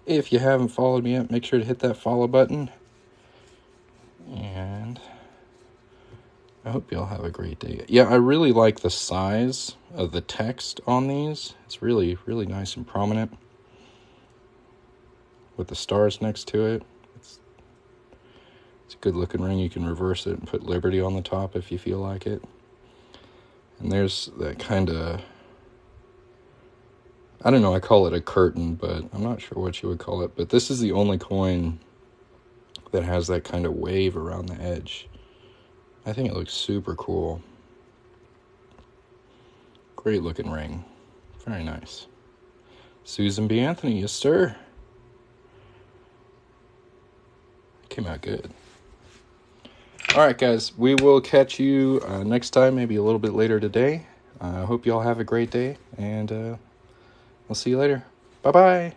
If you haven't followed me yet, make sure to hit that follow button. And I hope y'all have a great day. Yeah, I really like the size of the text on these. It's really, really nice and prominent. With the stars next to it. It's a good looking ring. You can reverse it and put Liberty on the top if you feel like it. And there's that kind of, I don't know, I call it a curtain, but I'm not sure what you would call it. But this is the only coin that has that kind of wave around the edge. I think it looks super cool. Great looking ring. Very nice. Susan B. Anthony, yes, sir. Came out good. All right, guys. We will catch you next time, maybe a little bit later today. I hope you all have a great day, and we'll see you later. Bye-bye.